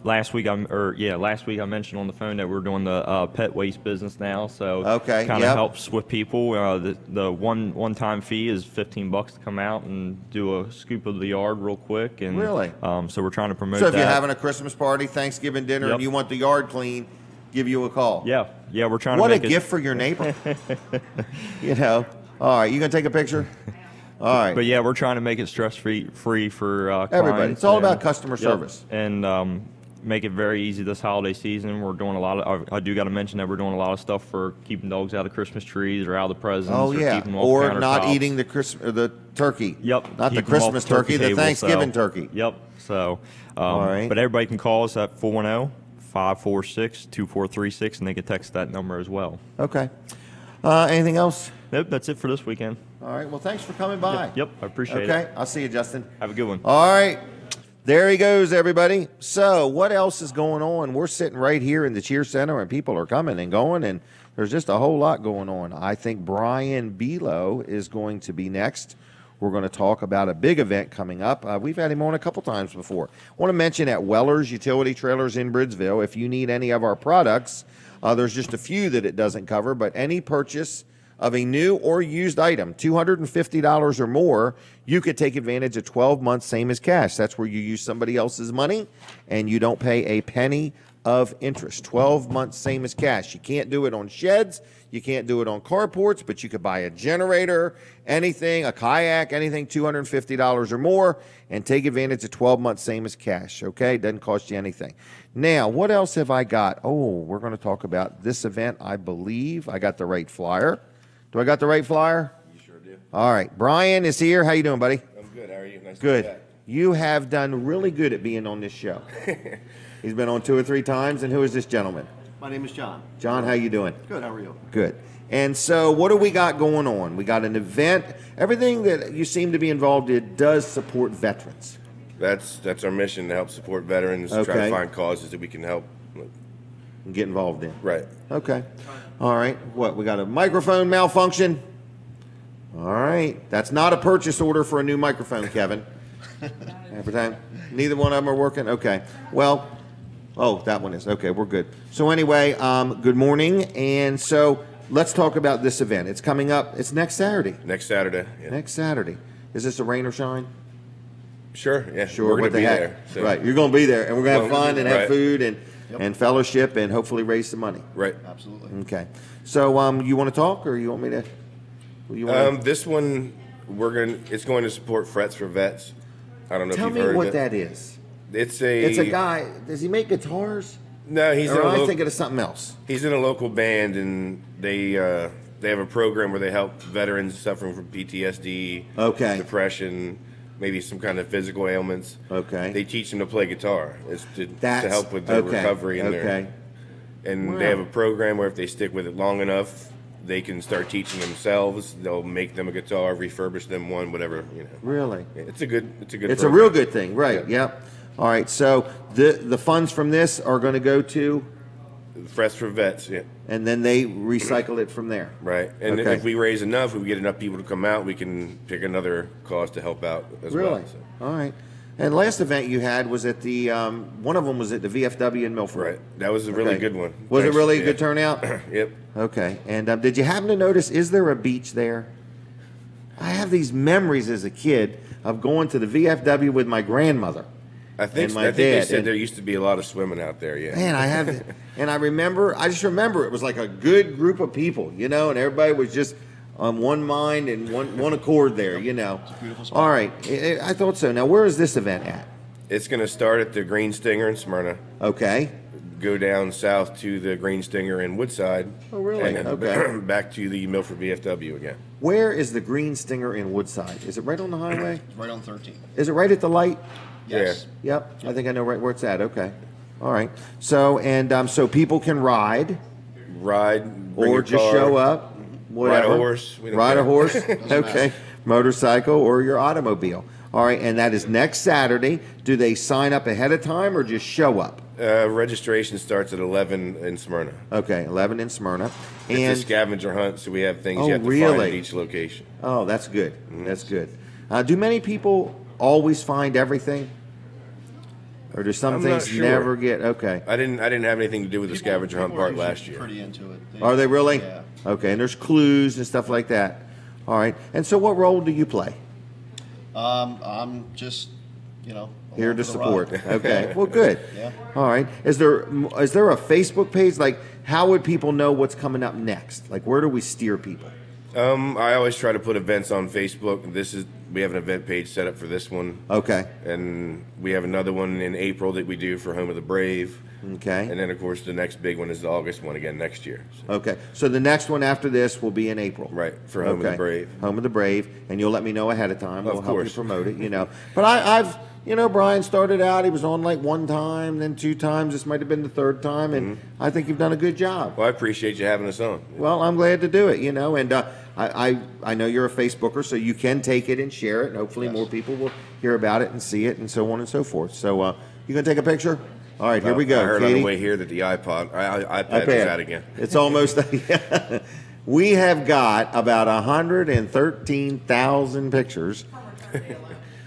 Last week I mentioned on the phone that we're doing the pet waste business now. So kind of helps with people. The one-time fee is $15 to come out and do a scoop of the yard real quick. And really. So we're trying to promote that. So if you're having a Christmas party, Thanksgiving dinner, and you want the yard clean, give you a call. Yeah, we're trying to make What a gift for your neighbor. You know. All right, you gonna take a picture? All right. But yeah, we're trying to make it stress-free for everybody. clients. It's all about customer service. And make it very easy this holiday season. We're doing a lot of, I do got to mention that we're doing a lot of stuff for keeping dogs out of Christmas trees or out of the presents. Oh, yeah. Keeping them off Or not countertops. eating the turkey. Yep. Not the Christmas turkey, the Thanksgiving turkey. Yep. So, all right. But everybody can call us at 410-546-2436, and they can text that number as well. Okay. Anything else? Nope, that's it for this weekend. All right. Well, thanks for coming by. Yep, I appreciate it. Okay. I'll see you, Justin. Have a good one. All right. There he goes, everybody. So what else is going on? We're sitting right here in the Cheer Center, and people are coming and going, and there's just a whole lot going on. I think Brian Belo is going to be next. We're going to talk about a big event coming up. We've had him on a couple times before. I want to mention at Weller's Utility Trailers in Bridgeville, if you need any of our products, there's just a few that it doesn't cover, but any purchase of a new or used item, $250 or more, you could take advantage of 12 months, same as cash. That's where you use somebody else's money and you don't pay a penny of interest. 12 months, same as cash. You can't do it on sheds. You can't do it on carports, but you could buy a generator, anything, a kayak, anything, $250 or more, and take advantage of 12 months, same as cash, okay? It doesn't cost you anything. Now, what else have I got? Oh, we're going to talk about this event. I believe I got the right flyer. Do I got the right flyer? You sure do. All right. Brian is here. How you doing, buddy? I'm good. How are you? Nice good. To be back. You have done really good at being on this show. He's been on 2 or 3 times. And who is this gentleman? My name is John. John, how you doing? Good. How are you? Good. And so what do we got going on? We got an event. Everything that you seem to be involved in does support veterans. That's our mission, to help support veterans, Okay. try to find causes that we can help. And get involved in. Right. Okay. All right. What? We got a microphone malfunction. All right. That's not a purchase order for a new microphone, Kevin. Every time. Neither one of them are working? Okay. Well, oh, that one is. Okay, we're good. So anyway, good morning. And so let's talk about this event. It's coming up. It's next Saturday. Next Saturday. Yeah. Next Saturday. Is this a rain or shine? Sure. Yeah. Sure. We're going to be heck? there. So. Right. You're going to be there. And we're going to have Well, fun and have right. food and fellowship and hopefully raise some money. Right. Absolutely. Okay. So you want to talk or you want me to? You want This one, it's going to support Frets for Vets. I don't know Tell if me you've heard what of it. that is. It's a guy. Does he make guitars? No, he's Or in a am I local, thinking of something else? he's in a local band, and they have a program where they help veterans suffering from PTSD, Okay. depression, maybe some kind of physical ailments. Okay. They teach them to play guitar. It's to That's help with their okay. recovery and Okay. and Wow. they have a program where if they stick with it long enough, they can start teaching themselves. They'll make them a guitar, refurbish them one, whatever, Really? It's a good. It's a good. It's a real good thing, right? Yep. All right. So the funds from this are going to go to, Frets for Vets, yeah. and then they recycle it from there. Right. And Okay. if we raise enough, if we get enough people to come out, we can pick another cause to help out as Really? well. So. All right. And last event you had was at the one of them was at the VFW in Milford. Right. That was a really Okay. good one. Was Thanks. it really a Yeah. good turnout? Yep. Okay. And did you happen to notice? Is there a beach there? I have these memories as a kid of going to the VFW with my grandmother. I think And my they dad, said and- there used to be a lot of swimming out there. Yeah. Man, I have, and I just remember it was like a good group of people, and everybody was just on one mind and one accord there, It's a beautiful spot. All right, I thought so. Now, where is this event at? It's going to start at the Green Stinger in Smyrna, Okay. go down south to the Green Stinger in Woodside. Oh, really? And then Okay. back to the Milford VFW again. Where is the Green Stinger in Woodside? Is it right on the highway? It's right on 13. Is it right at the light? Yes. Yep. I think I know right where it's at. Okay. All right. So so people can ride Ride, bring or your just car, show up, whatever. Ride a horse. We don't Ride a care. horse. Okay. Motorcycle or your automobile. All right. And that is next Saturday. Do they sign up ahead of time or just show up? Registration starts at 11 in Smyrna. Okay. 11 in Smyrna. It's And a scavenger hunt, so we have things Oh, you have to find really? at each location. oh, that's good. That's good. Do many people always find everything? Or do some I'm not things sure. never get? Okay. I didn't have anything to do with the scavenger hunt People are part usually last year. Pretty into it. Are they really? Yeah. Okay, and there's clues and stuff like that. All right. And so what role do you play? I'm just, Here along to for the support. ride. Okay. Well, good. Yeah. All right. Is there a Facebook page? Like, how would people know what's coming up next? Like, where do we steer people? I always try to put events on Facebook. We have an event page set up for this one, Okay. and we have another one in April that we do for Home of the Brave. Okay. And then, of course, the next big one is the August one again next year. So, Okay. So the next one after this will be in April. right, for Home of the Brave. Home of the Brave, and you'll let me know ahead of time. We'll Of help you course. promote it. But I've Brian started out. He was on like one time, then two times. This might have been the third time, and I think you've done a good job. Well, I appreciate you having us on. Well, I'm glad to do it. And I know you're a Facebooker, so you can take it and share it, and hopefully more people will hear about it and see it, and so on and so forth. So you gonna take a picture? All right, here we go. I heard Katie. on the way here that the iPad is out again. It's almost. We have got about 113,000 pictures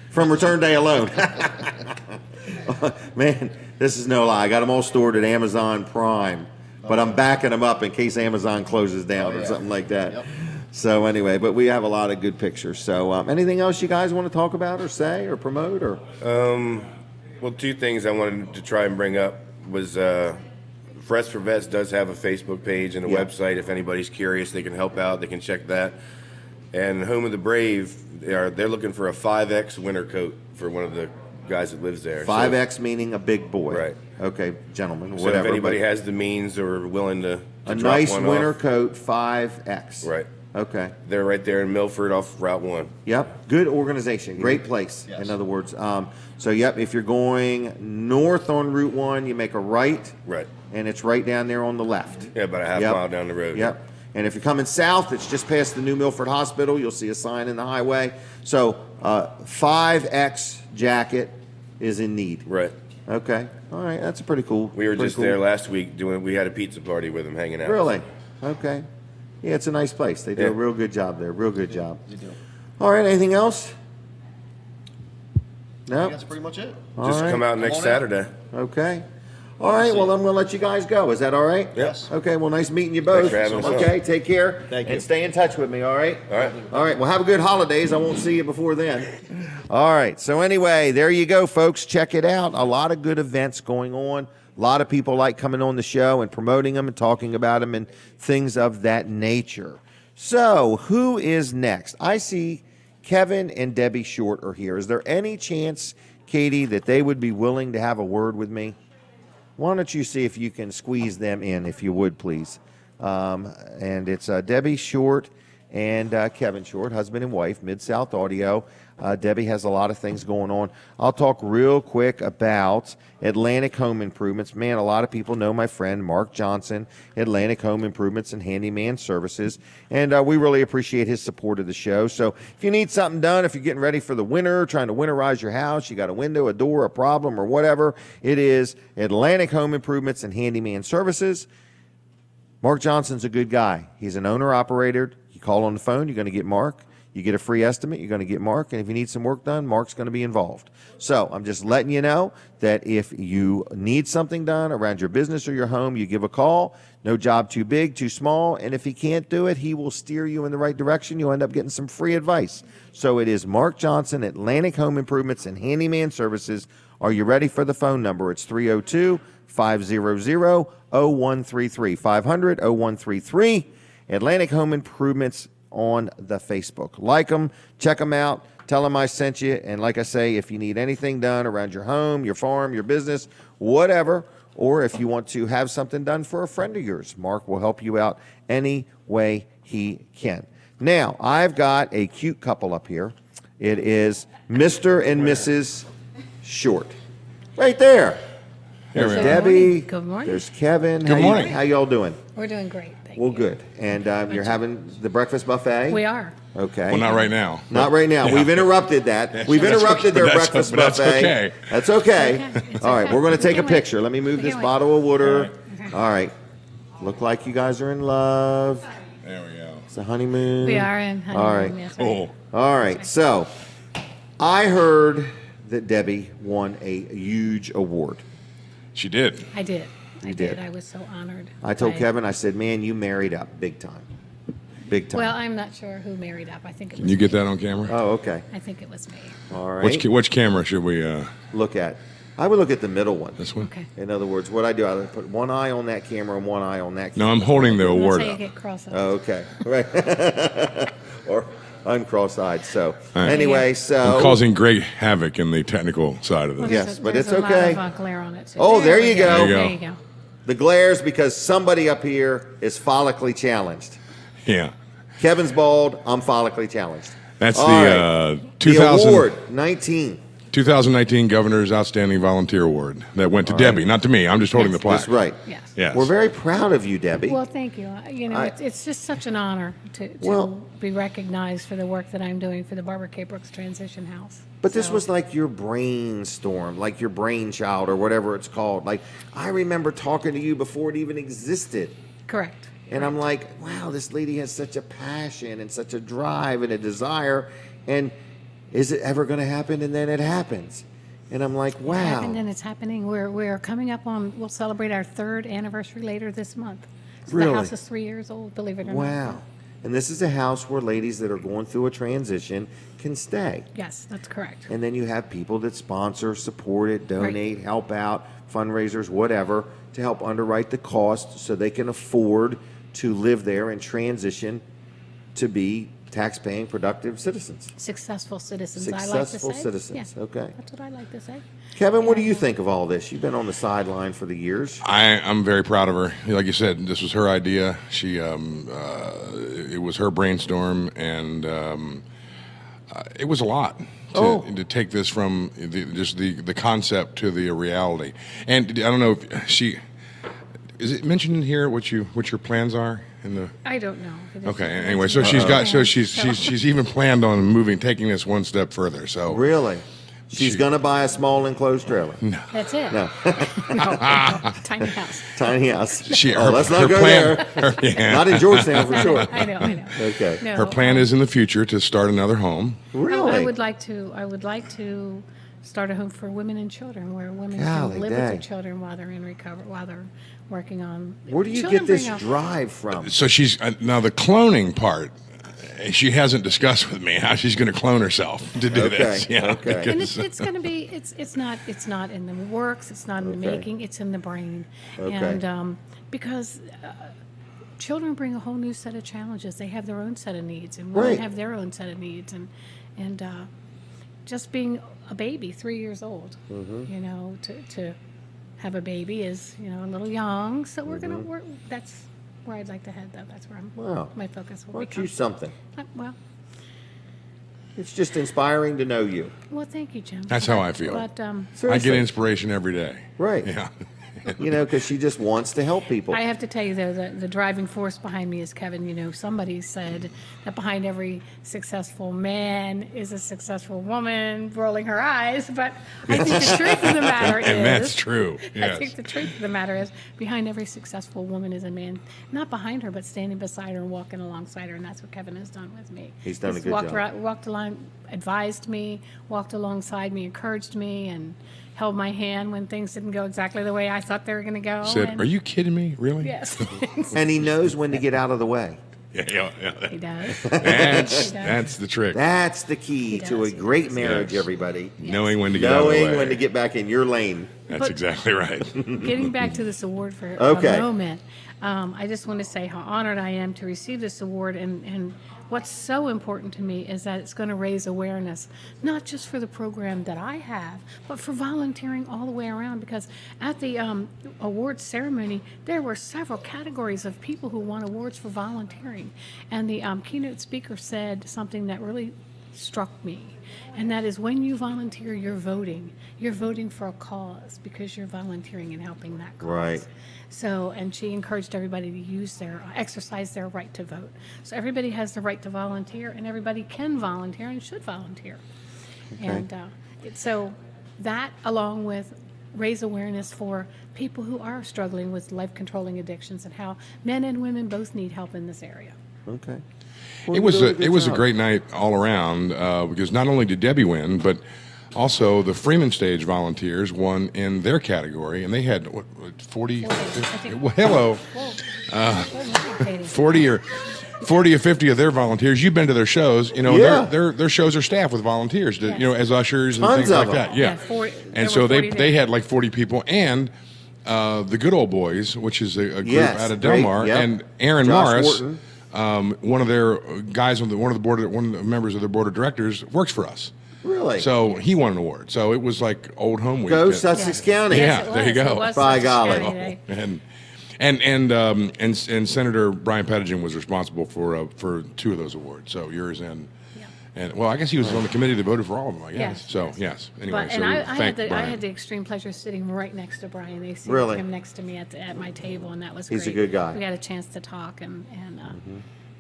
from return day alone. Man, this is no lie. I got them all stored at Amazon Prime, but I'm backing them up in case Amazon closes down or yeah. something like that. Yep. So anyway, but we have a lot of good pictures. So anything else you guys want to talk about or say or promote or? Well, two things I wanted to try and bring up was Frets for Vets does have a Facebook page and a Yeah. website. If anybody's curious, they can help out. They can check that. And Home of the Brave, they're looking for a 5X winter coat for one of the guys that lives there. 5X meaning a big boy. Right. Okay, gentlemen, So whatever. if anybody but has the means or willing to a drop nice one winter off, coat, 5X. right? Okay. They're right there in Milford off Route 1. Yep. Good organization. Great place. Yes. In other words. So, yep, if you're going north on Route 1, you make a right. Right. And it's right down there on the left. Yeah, about a half Yep. mile down the road. Yep. And if you're coming south, it's just past the New Milford Hospital. You'll see a sign in the highway. So, 5X jacket is in need. Right. Okay. All right. That's pretty cool. We were Pretty just cool. there last week we had a pizza party with them hanging out. Really? Okay. Yeah, it's a nice place. They do Yeah. a real good job there. Real good job. They do. All right, anything else? I No? think that's pretty much it. All Just right. come out next Come on out. Saturday. Okay. All right, well, I'm going to let you guys go. Is that all right? Yes. Okay, well, nice meeting you both. Thanks for having us on. Okay, take care. Thank you. And stay in touch with me, all right? All right. All right, well, have a good holidays. I won't see you before then. All right, so anyway, there you go, folks. Check it out. A lot of good events going on. A lot of people like coming on the show and promoting them and talking about them and things of that nature. So, who is next? I see Kevin and Debbie Short are here. Is there any chance, Katie, that they would be willing to have a word with me? Why don't you see if you can squeeze them in, if you would, please? And it's Debbie Short and Kevin Short, husband and wife, Mid-South Audio. Debbie has a lot of things going on. I'll talk real quick about Atlantic Home Improvements. Man, a lot of people know my friend Mark Johnson, Atlantic Home Improvements and Handyman Services, and we really appreciate his support of the show. So if you need something done, if you're getting ready for the winter, trying to winterize your house, you got a window, a door, a problem, or whatever, it is Atlantic Home Improvements and Handyman Services. Mark Johnson's a good guy. He's an owner-operator. You call on the phone, you're going to get Mark. You get a free estimate, you're going to get Mark. And if you need some work done, Mark's going to be involved. So I'm just letting you know that if you need something done around your business or your home, you give a call. No job too big, too small. And if he can't do it, he will steer you in the right direction. You'll end up getting some free advice. So it is Mark Johnson, Atlantic Home Improvements and Handyman Services. Are you ready for the phone number? It's 302-500-0133. 500-0133. Atlantic Home Improvements on the Facebook. Like them, check them out, tell them I sent you. And like I say, if you need anything done around your home, your farm, your business, whatever, or if you want to have something done for a friend of yours, Mark will help you out any way he can. Now, I've got a cute couple up here. It is Mr. and Mrs. Short. Right there. There's Good Debbie. morning. Good morning. There's Kevin. Good morning. How y'all doing? We're doing great. Thank Well, you. good. And you're having the breakfast buffet? We are. Okay. Well, not right now. Not right now. Yeah. We've interrupted that. We've interrupted their breakfast but that's buffet. okay. That's okay. It's All right, okay. we're going to take a Can't wait. picture. Let me move this Can't wait. bottle of water. Okay. All right. Look like you guys are in love. There we go. It's a honeymoon. We are in honeymoon. All right. Yes, Cool. All right. So I heard that Debbie won a huge award. She did. I did. I You did. did. I was so honored. I told by- Kevin, I said, man, you married up big time. Big time. Well, I'm not sure who married up. I think it Can was. you get that on camera? Oh, okay. I think it was me. All right. Which camera should we? Look at? I would look at the middle one. This one? Okay. In other words, what I do, I put one eye on that camera and one eye on that camera. No, I'm holding the That's award how you up. get cross-eyed. Oh, okay. Right. Or uncross-eyed. So right. anyway, I'm so causing great havoc in the technical side of Well, this. Yes, there's a- but there's it's a lot okay. of, glare on it, too. Oh, there you we go. There you There go. you go. the glares because somebody up here is follically challenged. Yeah. Kevin's bald. I'm follically challenged. That's All the right. 2000 The award 19. 2019 Governor's Outstanding Volunteer Award that went to Debbie, not to me. I'm just holding Yes. the plaque. That's right. Yes. Yes. We're very proud of you, Debbie. Well, thank you. You know, I- it's just such an honor to Well- be recognized for the work that I'm doing for the Barbara K. Brooks Transition House. But this So- was like your brainstorm, like your brainchild or whatever it's called. Like, I remember talking to you before it even existed. Correct. And I'm like, wow, this lady has such a passion and such a drive and a desire. And is it ever going to happen? And then it happens. And I'm like, It happened wow. and it's happening. We're coming up on, we'll celebrate our 3rd anniversary later this month. So Really? The house is 3 years old, believe it or not. Wow. And this is a house where ladies that are going through a transition can stay. Yes, that's correct. And then you have people that sponsor, support it, donate, help out, fundraisers, whatever, to help underwrite the cost so they can afford to live there and transition to be tax-paying, productive citizens. Successful citizens, I like to Successful say. citizens, Yeah, okay. that's what I like to say. Kevin, what do you think of all this? You've been on the sideline for the years. I'm very proud of her. Like you said, this was her idea. She, it was her brainstorm, and it was a lot to take this from just the concept to the reality. And I don't know if she is it mentioned in here what your plans are in the. I don't know. It is- Okay. Anyway, so she's got she's even planned on taking this one step further. So Really? She's going to buy a small enclosed trailer. No. That's it. No. No, tiny house. Tiny house. her Let's not go plan, there. Not in Georgetown for sure. I know. Okay. No, Her plan is in the future to start another home. Really? I would like to start a home for women and children, where women Golly can live with dang. their children while they're in recovery, while they're working on. Where do you Children get this bring out- drive from? So she's now the cloning part. She hasn't discussed with me how she's going to clone herself to do this. Yeah, okay. And it's going to be it's not in the works, it's not in the making, it's in the brain. Okay. And because children bring a whole new set of challenges. They have their own set of needs, and women Right. have their own set of needs. And just being a baby, 3 years old, you know, to have a baby is, you know, a little young. So we're gonna work. That's where I'd like to head, though. That's where Wow. my focus will Aren't become. you something? Well, It's just inspiring to know you. well, thank you, Jim. That's how I feel. But I get Seriously. inspiration every day. Right. Yeah. You know, because she just wants to help people. I have to tell you, though, the driving force behind me is Kevin. You know, somebody said that behind every successful man is a successful woman rolling her eyes. But I think the truth of the matter is... And that's true, I yes. think the truth of the matter is behind every successful woman is a man, not behind her, but standing beside her and walking alongside her. And that's what Kevin has done with me. He's done a good walked job. Around, walked along, advised me, walked alongside me, encouraged me, and held my hand when things didn't go exactly the way I thought they were going to go. Said, and- "Are you kidding me? Really?" Yes. And he knows when to get out of the way. Yeah. He does. That's the trick. That's the key to a great marriage, Yes. everybody. Knowing when to get out of the Knowing way. when to get back in your lane. That's But- exactly right. Getting back to this award for Okay. a moment, I just want to say how honored I am to receive this award. And what's so important to me is that it's going to raise awareness, not just for the program that I have, but for volunteering all the way around. Because at the awards ceremony, there were several categories of people who won awards for volunteering. And the keynote speaker said something that really struck me. And that is, when you volunteer, you're voting. You're voting for a cause because you're volunteering and helping that cause. Right. So, and she encouraged everybody to exercise their right to vote. So everybody has the right to volunteer, and everybody can volunteer and should volunteer. Okay. And so that, along with raise awareness for people who are struggling with life-controlling addictions, and how men and women both need help in this area. Okay. It was a great night all around because not only did Debbie win, but also the Freeman Stage volunteers won in their category, and they had 40. Well, hello, 40 or 50 of their volunteers. You've been to their shows. You know, Yeah. their shows are staffed with volunteers. To, Yes. You know, as ushers and Tons things of like them. that. Yeah. There And so were they 40 there. had like 40 people, and the Good Old Boys, which is a group Yes, out of great, Delmar, yep. and Aaron Josh Morris. Wharton. One of their guys on one of the members of the board of directors works for us. Really? So he won an award. So it was like old home week. Go Sussex County. Yeah, Yes, it there you was. go. It was By Sussex golly. County Day. And Senator Brian Pettyjohn was responsible for 2 of those awards. So yours and well, I guess he was on the committee that voted for all of them. I guess. Yes, So yes. yes. Anyway, But, so and we I thank had Brian. the extreme pleasure of sitting right next to Brian. They seated Really? him next to me at my table, and that was He's a great. good guy. We got a chance to talk, and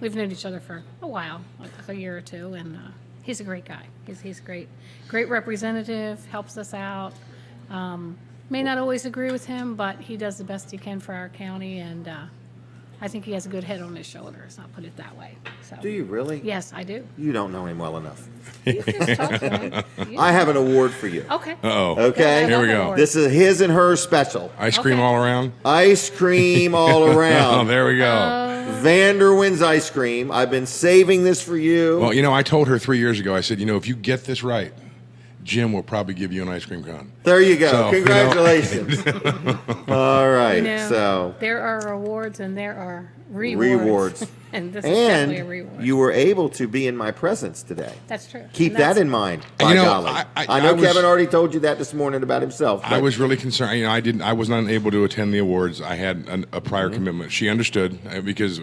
we've known each other for a while, like a year or two, and he's a great guy. He's great representative, helps us out. May not always agree with him, but he does the best he can for our county, and I think he has a good head on his shoulders. I'll put it that way. So. Do you really? Yes, I do. You don't know him well enough. You just talk to him. I have an award for you. Okay. Uh-oh. Okay? Here we go. This is his and her special. Ice cream Okay. all around. Ice cream all Oh, around. there we go. Vanderwin's ice cream. I've been saving this for you. Well, you know, I told her 3 years ago. I said, you know, if you get this right, Jim will probably give you an ice cream cone. There you go. So, you know. Congratulations. All right. You know, So, there are awards and there are rewards. And this is definitely a reward. and you were able to be in my presence today. That's true. Keep And that's- that in mind. You By know, golly. I know was- Kevin already told you that this morning about himself. I but- was really concerned. You know, I was not able to attend the awards. I had a prior commitment. She understood because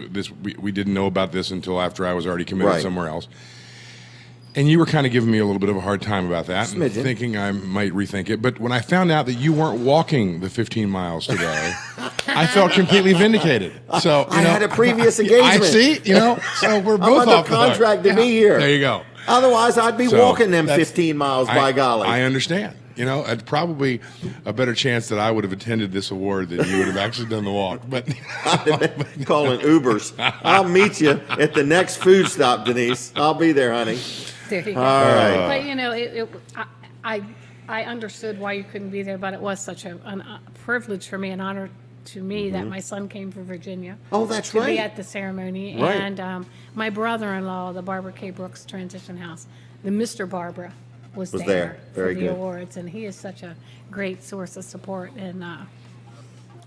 we didn't know about this until after I was already committed Right. somewhere else. And you were kind of giving me a little bit of a hard time about that, and Smidgen. thinking I might rethink it. But when I found out that you weren't walking the 15 miles today, I felt completely vindicated. So you I know, had a previous I engagement. see. You know, so we're I'm both under off the hook. contract to be here. There you go. Otherwise, I'd be So walking them that's- 15 miles, by golly. I understand. You know, it's probably a better chance that I would have attended this award than you would have actually done the walk. But calling Ubers. I'll meet you at the next food stop, Denise. I'll be there, honey. There you go. All right. But you know, I understood why you couldn't be there, but it was such a privilege for me, an honor to me that my son came from Virginia. Oh, that's to right. be at the ceremony, Right. and my brother-in-law, the Barbara K. Brooks Transition House, the Mr. Barbara was there. Very for the good. awards, and he is such a great source of support and All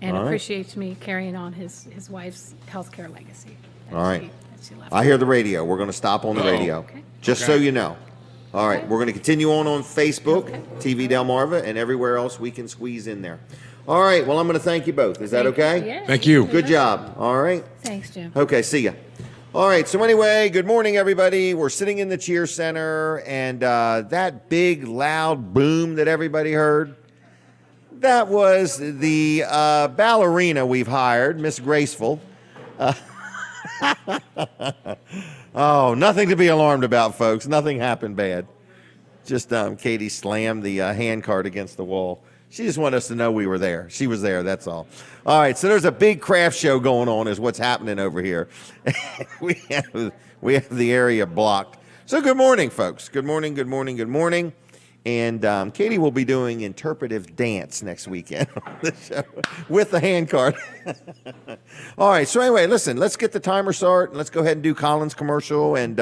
right. appreciates me carrying on his wife's healthcare legacy. that All right. that she left. I hear the radio. We're going to stop on the radio. Okay. Just so you know. All right. We're going to continue on Facebook, TV Delmarva, and everywhere else we can squeeze in there. All right. Well, I'm going to thank you both. Is that okay? Yeah. Thank you. Good job. All right. Thanks, Jim. Okay, see ya. All right, so anyway, good morning, everybody. We're sitting in the cheer center, and that big, loud boom that everybody heard, that was the ballerina we've hired, Miss Graceful. Oh, nothing to be alarmed about, folks. Nothing happened bad. Just Katie slammed the hand cart against the wall. She just wanted us to know we were there. She was there, that's all. All right, so there's a big craft show going on is what's happening over here. we have the area blocked. So good morning, folks. Good morning, good morning, good morning. And Katie will be doing interpretive dance next weekend on the show with the hand cart. All right, so anyway, listen, let's get the timer started, and let's go ahead and do Colin's commercial. And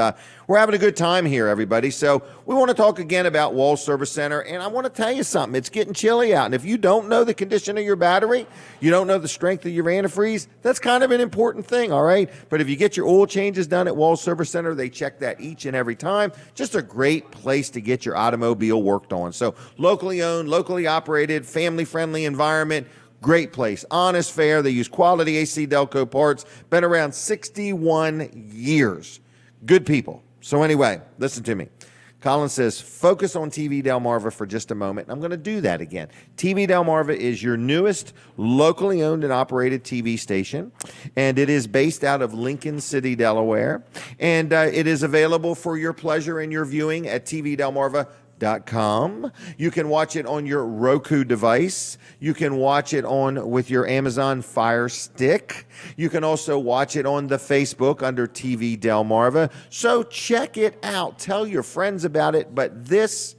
we're having a good time here, everybody. So we want to talk again about Wall Service Center, and I want to tell you something. It's getting chilly out, and if you don't know the condition of your battery, you don't know the strength of your antifreeze, that's kind of an important thing, all right? But if you get your oil changes done at Wall Service Center, they check that each and every time. Just a great place to get your automobile worked on. So locally owned, locally operated, family-friendly environment. Great place. Honest, fair. They use quality AC Delco parts. Been around 61 years. Good people. So anyway, listen to me. Colin says, focus on TV Delmarva for just a moment. I'm going to do that again. TV Delmarva is your newest locally owned and operated TV station, and it is based out of Lincoln City, Delaware, and it is available for your pleasure and your viewing at tvdelmarva.com. You can watch it on your Roku device. You can watch it on with your Amazon Fire Stick. You can also watch it on the Facebook under TV Delmarva. So check it out. Tell your friends about it. But this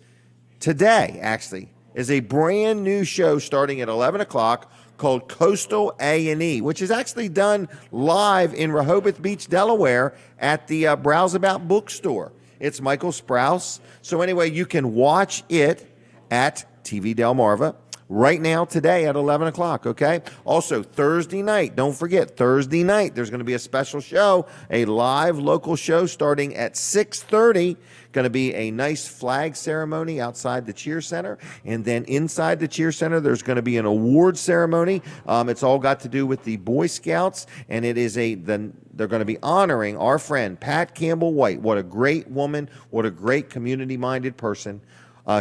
today actually is a brand new show starting at 11 o'clock called Coastal A&E, which is actually done live in Rehoboth Beach, Delaware at the Browse About bookstore. It's Michael Sprouse. So anyway, you can watch it at TV Delmarva right now today at 11 o'clock, okay? Also, Thursday night, don't forget, Thursday night, there's going to be a special show, a live local show starting at 6:30. Going to be a nice flag ceremony outside the Cheer Center. And then inside the Cheer Center, there's going to be an award ceremony. It's all got to do with the Boy Scouts, and it is they're going to be honoring our friend, Pat Campbell White. What a great woman. What a great community-minded person.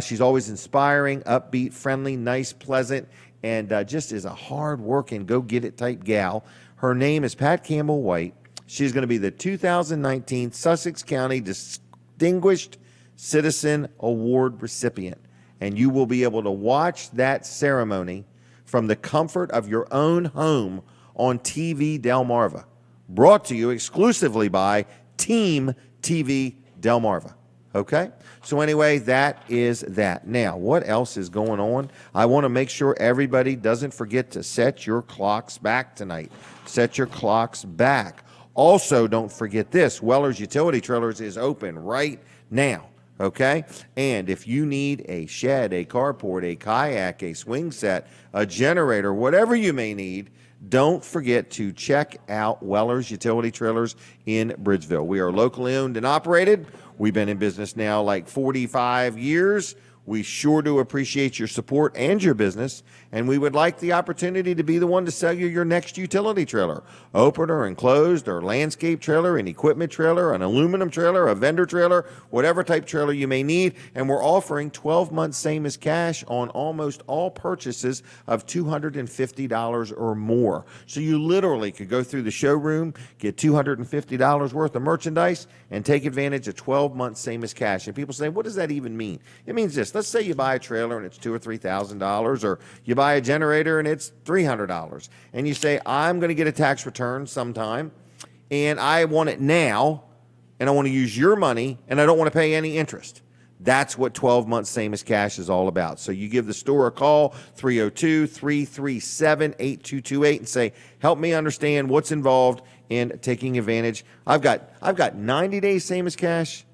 She's always inspiring, upbeat, friendly, nice, pleasant, and just is a hard-working, go-get-it type gal. Her name is Pat Campbell White. She's going to be the 2019 Sussex County Distinguished Citizen Award recipient. And you will be able to watch that ceremony from the comfort of your own home on TV Delmarva. Brought to you exclusively by Team TV Delmarva. Okay? So anyway, that is that. Now, what else is going on? I want to make sure everybody doesn't forget to set your clocks back tonight. Set your clocks back. Also, don't forget this. Weller's Utility Trailers is open right now. Okay? And if you need a shed, a carport, a kayak, a swing set, a generator, whatever you may need, don't forget to check out Weller's Utility Trailers in Bridgeville. We are locally owned and operated. We've been in business now like 45 years. We sure do appreciate your support and your business, and we would like the opportunity to be the one to sell you your next utility trailer, opener, enclosed, or landscape trailer, an equipment trailer, an aluminum trailer, a vendor trailer, whatever type trailer you may need. And we're offering 12 months same as cash on almost all purchases of $250 or more. So you literally could go through the showroom, get $250 worth of merchandise, and take advantage of 12 months same as cash. And people say, what does that even mean? It means this. Let's say you buy a trailer and it's $2,000 or $3,000, or you buy a generator and it's $300, and you say, I'm going to get a tax return sometime, and I want it now, and I want to use your money, and I don't want to pay any interest. That's what 12 months same as cash is all about. So you give the store a call, 302-337-8228, and say, help me understand what's involved in taking advantage. I've got 90 days same as cash,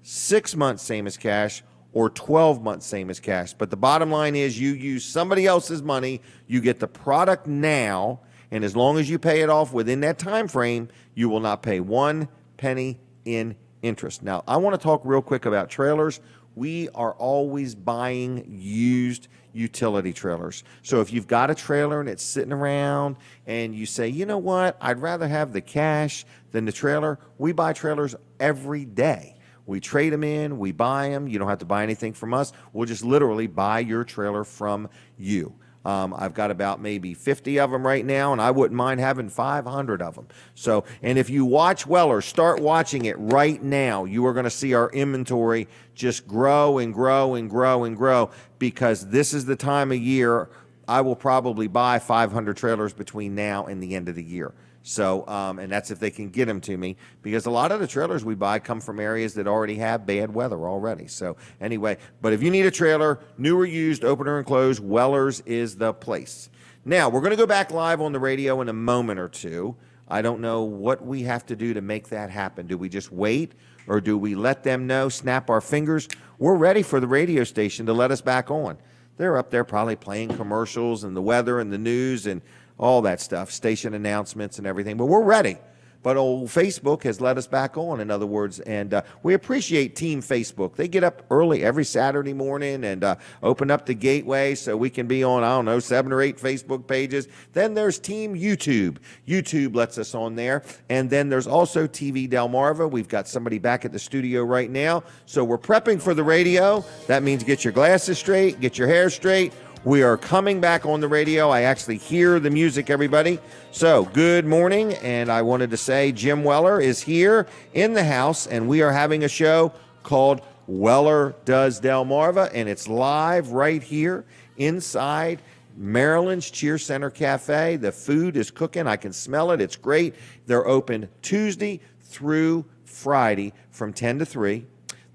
6 months same as cash, or 12 months same as cash. But the bottom line is you use somebody else's money, you get the product now, and as long as you pay it off within that time frame, you will not pay 1 penny in interest. Now, I want to talk real quick about trailers. We are always buying used utility trailers. So if you've got a trailer and it's sitting around and you say, you know what, I'd rather have the cash than the trailer, we buy trailers every day. We trade them in, we buy them. You don't have to buy anything from us. We'll just literally buy your trailer from you. I've got about maybe 50 of them right now, and I wouldn't mind having 500 of them. So, and if you watch Weller, start watching it right now. You are going to see our inventory just grow and grow and grow and grow, because this is the time of year I will probably buy 500 trailers between now and the end of the year. So, and that's if they can get them to me, because a lot of the trailers we buy come from areas that already have bad weather already. So anyway, but if you need a trailer, new or used, opener and closed, Weller's is the place. Now, we're going to go back live on the radio in a moment or two. I don't know what we have to do to make that happen. Do we just wait, or do we let them know, snap our fingers? We're ready for the radio station to let us back on. They're up there probably playing commercials and the weather and the news and all that stuff, station announcements and everything. But we're ready. But old Facebook has let us back on, in other words, and we appreciate Team Facebook. They get up early every Saturday morning and open up the gateway so we can be on, 7 or 8 Facebook pages. Then there's Team YouTube. YouTube lets us on there. And then there's also TV Delmarva. We've got somebody back at the studio right now. So we're prepping for the radio. That means get your glasses straight, get your hair straight. We are coming back on the radio. I actually hear the music, everybody. So, good morning, and I wanted to say Jim Weller is here in the house, and we are having a show called Weller Does Delmarva, and it's live right here inside Marilyn's Cheer Center Cafe. The food is cooking. I can smell it. It's great. They're open Tuesday through Friday from 10 to 3.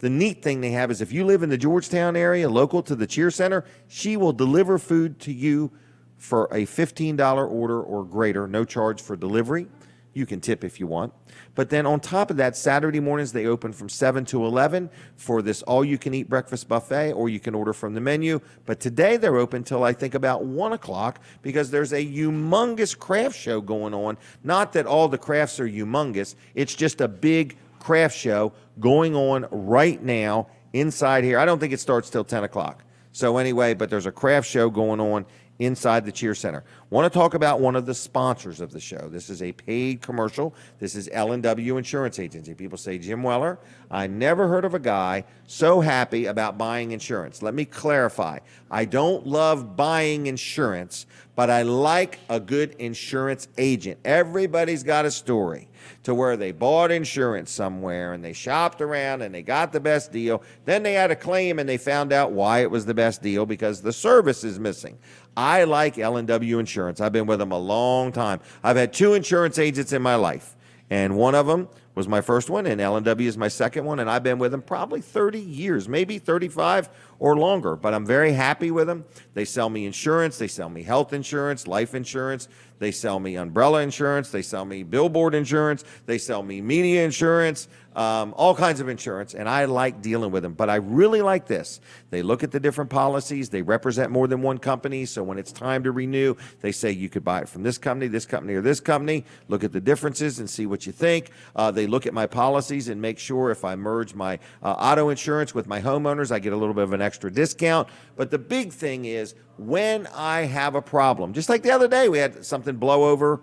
The neat thing they have is if you live in the Georgetown area, local to the Cheer Center, she will deliver food to you for a $15 order or greater, no charge for delivery. You can tip if you want. But then on top of that, Saturday mornings they open from 7 to 11 for this all-you-can-eat breakfast buffet, or you can order from the menu. But today they're open till I think about 1 o'clock, because there's a humongous craft show going on. Not that all the crafts are humongous. It's just a big craft show going on right now inside here. I don't think it starts till 10 o'clock. So anyway, but there's a craft show going on inside the Cheer Center. Want to talk about one of the sponsors of the show. This is a paid commercial. This is L&W Insurance Agency. People say, Jim Weller, I never heard of a guy so happy about buying insurance. Let me clarify. I don't love buying insurance, but I like a good insurance agent. Everybody's got a story to where they bought insurance somewhere and they shopped around and they got the best deal. Then they had a claim and they found out why it was the best deal, because the service is missing. I like L&W Insurance. I've been with them a long time. I've had 2 insurance agents in my life, and one of them was my first one, and L&W is my second one, and I've been with them probably 30 years, maybe 35 or longer, but I'm very happy with them. They sell me insurance. They sell me health insurance, life insurance. They sell me umbrella insurance. They sell me billboard insurance. They sell me media insurance, all kinds of insurance, and I like dealing with them. But I really like this. They look at the different policies. They represent more than one company, so when it's time to renew, they say you could buy it from this company, or this company. Look at the differences and see what you think. They They look at my policies and make sure if I merge my auto insurance with my homeowners, I get a little bit of an extra discount. But the big thing is when I have a problem, just like the other day we had something blow over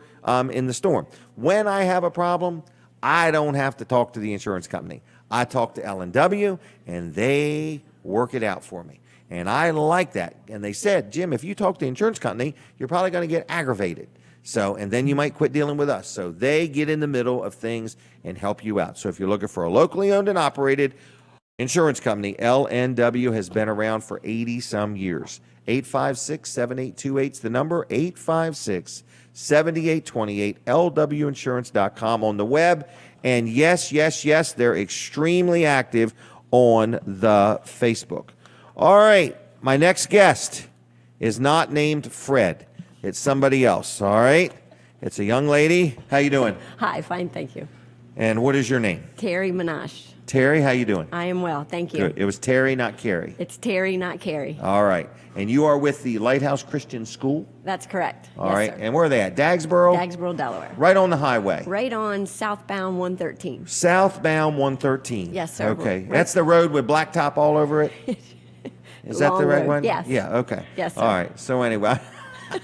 in the storm. When I have a problem, I don't have to talk to the insurance company. I talk to L&W, and they work it out for me. And I like that. And they said, Jim, if you talk to the insurance company, you're probably going to get aggravated. So, and then you might quit dealing with us. So they get in the middle of things and help you out. So if you're looking for a locally owned and operated insurance company, L&W has been around for 80-some years. 856-7828 is the number, 856-7828, lwinsurance.com on the web. And yes, yes, yes, they're extremely active on the Facebook. All right, my next guest is not named Fred. It's somebody else, all right? It's a young lady. How you doing? Hi, fine, thank you. And what is your name? Terry Minash. Terry, how you doing? I am well, thank you. Good. It was Terry, not Carrie. It's Terry, not Carrie. All right. And you are with the Lighthouse Christian School? That's correct. All yes, right. Sir. And where are they at? Dagsboro? Dagsboro, Delaware. Right on the highway? Right on southbound 113. Southbound 113. Yes, sir. Okay. Right. That's the road with blacktop all over it? Is that the right road. one? Yes. Yeah, okay. Yes, sir. All right. So anyway,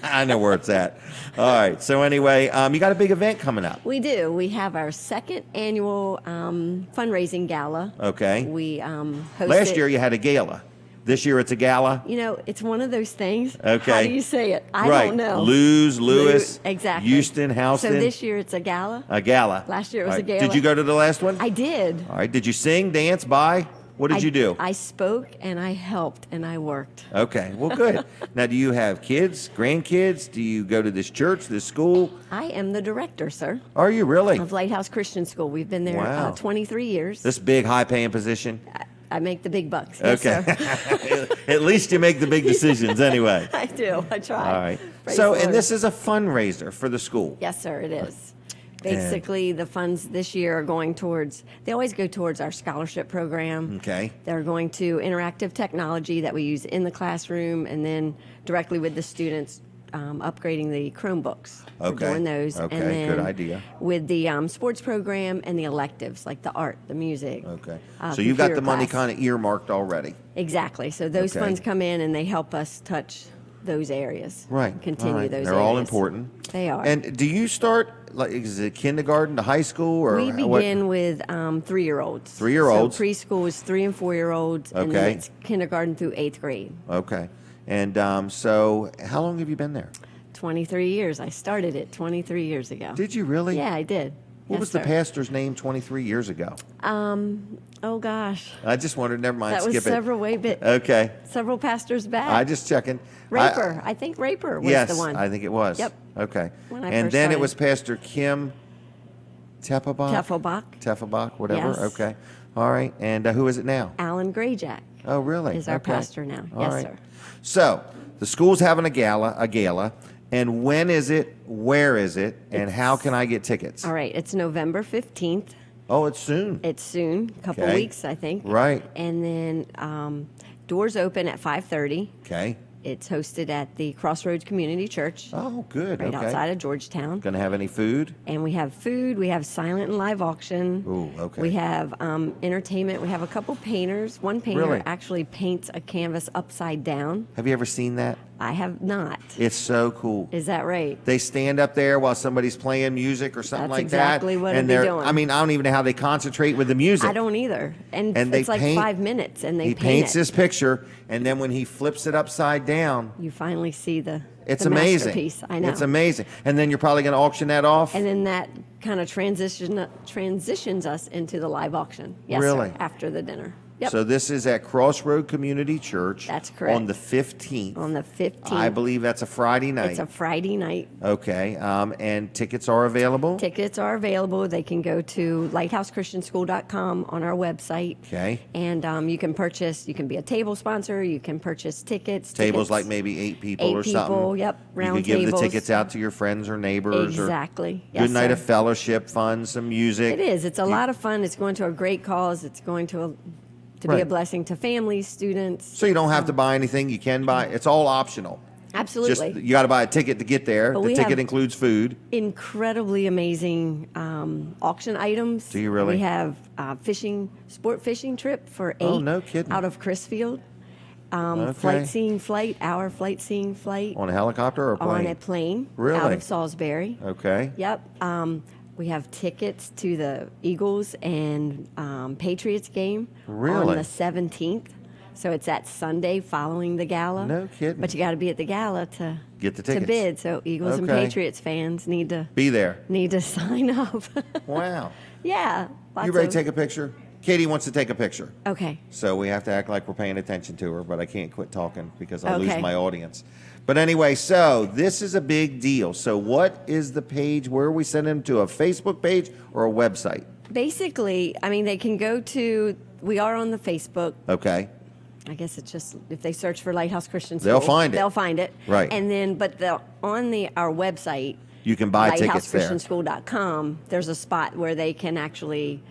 I know where it's at. All right. So anyway, you got a big event coming up. We do. We have our second annual fundraising gala. Okay. We hosted. Last year you had a gala. This year it's a gala? You know, it's one of those things. Okay. How do you say it? I right. don't know. Lewis. Exactly. Houston, Houston. So this year it's a gala. A gala. Last year it was All a right. gala. Did you go to the last one? I did. All right. Did you sing, dance, buy? What did you do? I spoke and I helped and I worked. Okay, well, good. Now, do you have kids, grandkids? Do you go to this church, this school? I am the director, sir. Are you really? Of Lighthouse Christian School. We've been there Wow. 23 years. This big, high-paying position? I make the big bucks. Yes, Okay. sir. At least you make the big decisions anyway. I do. I try. All right. Praise So, the and Lord. this is a fundraiser for the school. Yes, sir, it is. Basically, the funds this year are going towards, they always go towards our scholarship program. Okay. They're going to interactive technology that we use in the classroom and then directly with the students, upgrading the Chromebooks. We're Okay. doing those. Okay, And then good idea. With the sports program and the electives, like the art, the music. Okay. So you've got computer the money class. kind of earmarked already. Exactly. So those Okay. funds come in and they help us touch those areas. Right. Continue all right. those They're areas. all important. They are. And do you start, like, is it kindergarten to high school? Or We what? begin with 3-year-olds. 3-year-olds? So preschool is 3 and 4-year-olds, and then Okay. it's kindergarten through 8th grade. Okay. And so how long have you been there? 23 years. I started it 23 years ago. Did you really? Yeah, I did. What Yes, was the sir. pastor's name 23 years ago? Oh gosh, I just wondered. Never mind. that was Skip several way bit. it. Okay. Several pastors back. I just checking. Raper. I think Raper was yes, the one. I think it was. Yep. Okay. When I And first then it started. was Pastor Kim Teffelbach? Teffelbach. Teffelbach, whatever. Yes. Okay. All right. And who is it now? Alan Grayjack Oh, really? is our Okay. pastor now. All Yes, right. sir. So the school's having a gala. And when is it? Where is it? And how can I get tickets? All right, it's November 15th. Oh, it's soon. It's soon, a couple Okay. weeks, I think. Right. And then doors open at 5:30. Okay. It's hosted at the Crossroads Community Church. Oh, good. Right okay. outside of Georgetown. Gonna have any food? And we have food. We have silent and live auction. Ooh, okay. We have entertainment. We have a couple painters. One painter Really? actually paints a canvas upside down. Have you ever seen that? I have not. It's so cool. Is that right? They stand up there while somebody's playing music or something That's like exactly that. what and they're they're doing. I mean, I don't even know how they concentrate with the music. I don't either. And they it's like paint- 5 minutes, and they He paint paints it. this picture, and then when he flips it upside down, You finally see the it's the amazing. masterpiece. I know. It's amazing. And then you're probably going to auction that off. And then that kind of transitions us into the live auction. Yes, Really? sir, after the dinner. Yep. So this is at Crossroad Community Church. That's correct. On the 15th. On the 15th. I believe that's a Friday night. It's a Friday night. Okay. And tickets are available. Tickets are available. They can go to lighthousechristianschool.com on our website. Okay. And you can purchase, you can be a table sponsor, you can purchase tickets. Tables tickets- like maybe 8 people 8 or something. people, yep, You round could give tables. the tickets out to your friends or neighbors. Exactly. Or Yes, good night sir. of fellowship, fun, some music. It is. It's a lot of fun. It's going to a great cause. It's going to be a Right. blessing to families, students. So you don't have to buy anything. You can buy. It's all optional. Absolutely. You got to buy a ticket to get there. But the we ticket have includes food. Incredibly amazing auction items. Do you really? We have sport fishing trip for 8. Oh, no kidding. Out of Crisfield. Okay. Our flight seeing flight. On a helicopter or a plane? On a plane. Really? Out of Salisbury. Okay. Yep. We have tickets to the Eagles and Patriots game Really? on the 17th. So it's that Sunday following the gala. No kidding. But you got to be at the gala to Get the tickets. to bid. So Eagles and Okay. Patriots fans need to Be there. sign up. Wow. Yeah. You ready to take a picture? Katie wants to take a picture. Okay. So we have to act like we're paying attention to her, but I can't quit talking because I'll lose Okay. my audience. But anyway, so this is a big deal. So what is the page? Where are we sending them to? A Facebook page or a website? Basically, I mean, they can go to. We are on the Facebook. Okay. I guess it's just if they search for Lighthouse Christian School, They'll find it. They'll find it. Right. And then, but our website, You can buy tickets there. LighthouseChristianschool.com, there's a spot where they can actually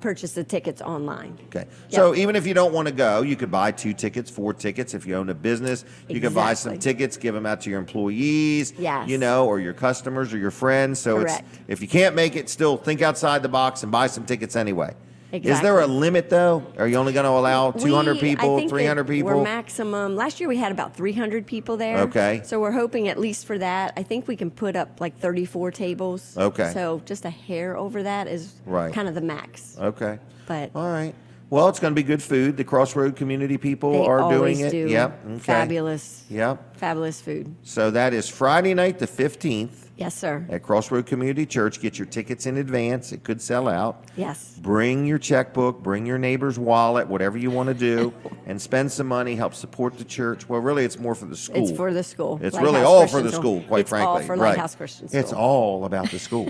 purchase the tickets online. Okay. Yep. So even if you don't want to go, you could buy 2 tickets, 4 tickets. If you own a business, you can buy some Exactly. tickets, give them out to your employees, Yes. or your customers or your friends. So Correct. if you can't make it, still think outside the box and buy some tickets anyway. Is Exactly. there a limit though? Are you only going to allow 200 I people, think 300 that people? We're maximum. Last year we had about 300 people there. Okay. So we're hoping at least for that. I think we can put up like 34 tables. Okay. So just a hair over that is Right. kind of the max. Okay. But All right. Well, it's going to be good food. The Crossroad community people they are always doing it. do Yep. Okay. fabulous, Yep. fabulous food. So that is Friday night, the 15th. Yes, sir. At Crossroad Community Church. Get your tickets in advance. It could sell out. Yes. Bring your checkbook, bring your neighbor's wallet, whatever you want to do, and spend some money, help support the church. Well, really, it's more for the school. It's for the school. It's Lighthouse really all Christian for the school, quite it's frankly. all for right. Lighthouse Christian School. It's all about the school.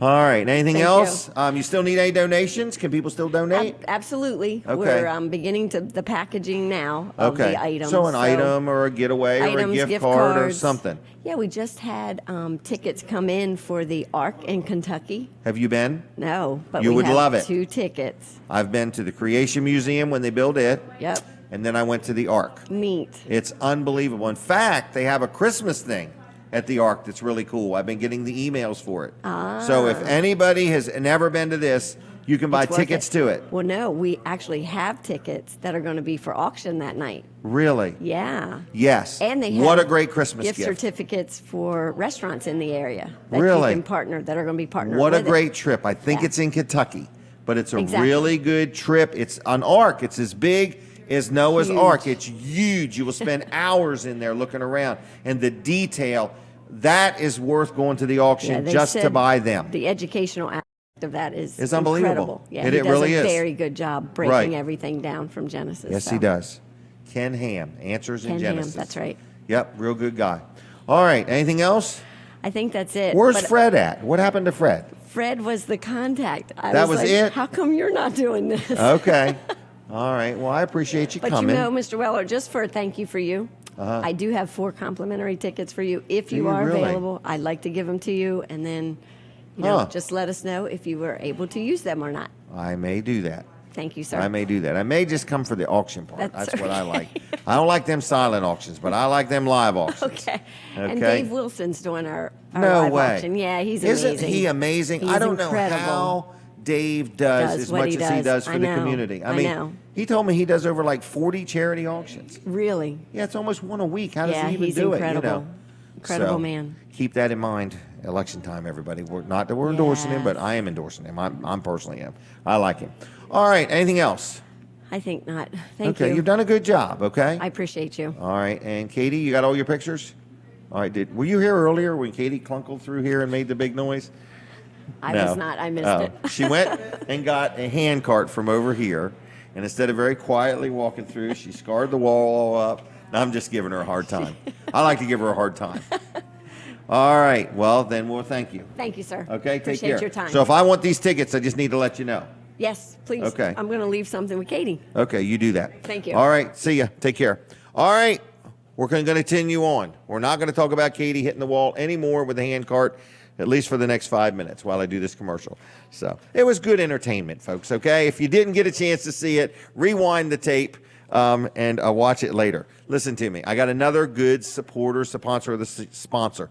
All right. Anything Thank else? You still need any donations? Can people still donate? Absolutely. Okay. We're beginning to the packaging now of Okay. the items. So an item or a getaway or a items, gift gift card or cards. something. Yeah, we just had tickets come in for the Ark in Kentucky. Have you been? No, but You we would have love it. 2 tickets. I've been to the Creation Museum when they built it. Yep. And then I went to the Ark. Neat. It's unbelievable. In fact, they have a Christmas thing at the Ark that's really cool. I've been getting the emails for it. So if anybody has never been to this, you can buy It's worth tickets to it. Well, no, we actually have tickets that are going to be for auction that night. Really? Yeah. Yes. And they have What a great Christmas gift gift. certificates for restaurants in the area that Really? you can partner that are going to be partnered What a with it. great trip. I think Yeah. it's in Kentucky, but it's a Exactly. really good trip. It's an Ark. It's as big as Noah's Huge. Ark. It's huge. You will spend hours in there looking around. And the detail, that is worth going to the Yeah, auction they just to said buy them. The educational aspect of that is It's unbelievable. incredible. Yeah, And he it does really a is. very good job breaking Right. everything down from Genesis. Yes, so. he does. Ken Ham, Answers in Ken Ham, Genesis. that's right. Yep, real good guy. All right, anything else? I think that's it. Where's But Fred at? What happened to Fred? Fred was the contact. That was like, it? How come you're not doing this? Okay. All right, well, I appreciate you But coming. you know, Mr. Weller, just for a thank you for you, I do have 4 complimentary tickets for you. If Do you you are really? available, I'd like to give them to you, and then, just let us know if you were able to use them or not. I may do that. Thank you, sir. I may do that. I may just come for the auction part. That's That's what I okay. like. I don't like them silent auctions, but I like them live auctions. Okay. And Okay. Dave Wilson's doing our No live way. auction. Yeah, he's Isn't amazing. he amazing? He's I don't incredible. know how Dave does Does as what much he as he does. does for I the know. community. I mean, know. he told me he does over like 40 charity auctions. Really? Yeah, it's almost one a week. How does Yeah, he even he's do incredible. it? You know? Incredible So, man. Keep that in mind. Election time, everybody. We're not that we're endorsing him, Yes. but I am endorsing him. I'm personally am. I like him. All right. Anything else? I think not. Thank okay, you. you've done a good job. Okay. I appreciate you. All right. And Katie, you got all your pictures? All right. Were you here earlier when Katie clunkled through here and made the big noise? I No. was not. I missed Oh. it. She went and got a hand cart from over here, and instead of very quietly walking through, she scarred the wall all up. No, I'm just giving her a hard time. I like to give her a hard time. All right. Well, then we'll thank you. Thank you, sir. Okay. Appreciate Take care. your time. So if I want these tickets, I just need to let you know. Yes, please. Okay. I'm going to leave something with Katie. Okay, you do that. Thank you. All right, see ya. Take care. All right, we're going to continue on. We're not going to talk about Katie hitting the wall anymore with the hand cart, at least for the next 5 minutes while I do this commercial. So it was good entertainment, folks, okay? If you didn't get a chance to see it, rewind the tape. and watch it later. Listen to me. I got another good sponsor of the sponsor.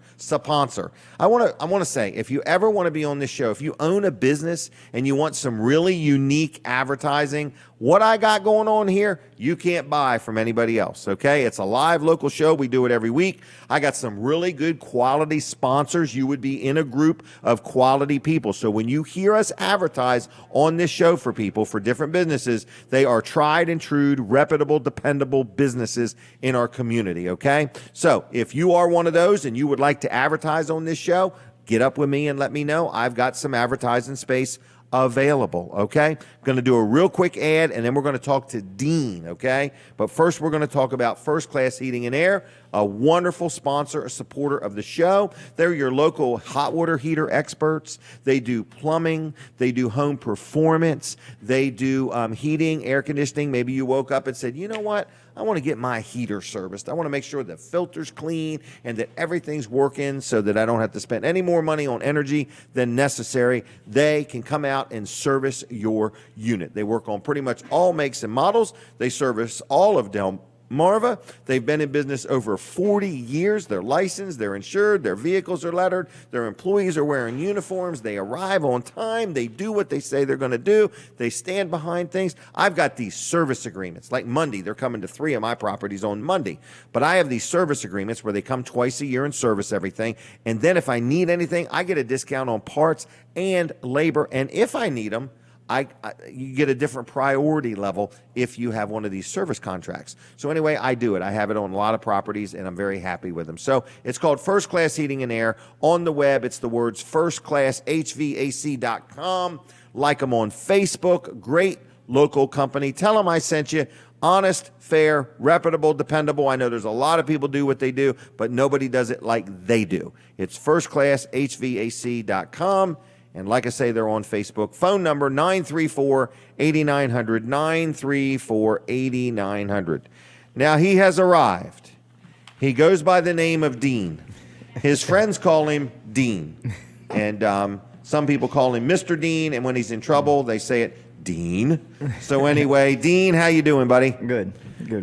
I want to say, if you ever want to be on this show, if you own a business and you want some really unique advertising, what I got going on here, you can't buy from anybody else, okay? It's a live local show. We do it every week. I got some really good quality sponsors. You would be in a group of quality people. So when you hear us advertise on this show for people, for different businesses, they are tried and true, reputable, dependable businesses in our community, okay? So if you are one of those and you would like to advertise on this show, get up with me and let me know. I've got some advertising space available, okay? I'm going to do a real quick ad, and then we're going to talk to Dean, okay? But first, we're going to talk about First Class Heating and Air, a wonderful sponsor, a supporter of the show. They're your local hot water heater experts. They do plumbing. They do home performance. They do heating, air conditioning. Maybe you woke up and said, you know what? I want to get my heater serviced. I want to make sure the filter's clean and that everything's working so that I don't have to spend any more money on energy than necessary. They can come out and service your unit. They work on pretty much all makes and models. They service all of Delmarva. They've been in business over 40 years. They're licensed, they're insured, their vehicles are lettered, their employees are wearing uniforms, they arrive on time, they do what they say they're going to do, they stand behind things. I've got these service agreements. Like Monday, they're coming to 3 of my properties on Monday. But I have these service agreements where they come twice a year and service everything. And then if I need anything, I get a discount on parts and labor. And if I need them, you get a different priority level if you have one of these service contracts. So anyway, I do it. I have it on a lot of properties, and I'm very happy with them. So it's called First Class Heating and Air. On the web, it's the words firstclasshvac.com. Like them on Facebook. Great local company. Tell them I sent you. Honest, fair, reputable, dependable. I know there's a lot of people do what they do, but nobody does it like they do. It's firstclasshvac.com. And like I say, they're on Facebook. Phone number 934-8900, 934-8900. Now, he has arrived. He goes by the name of Dean. His friends call him Dean. And some people call him Mr. Dean, and when he's in trouble, they say it Dean. So anyway, Dean, how you doing, buddy? Good.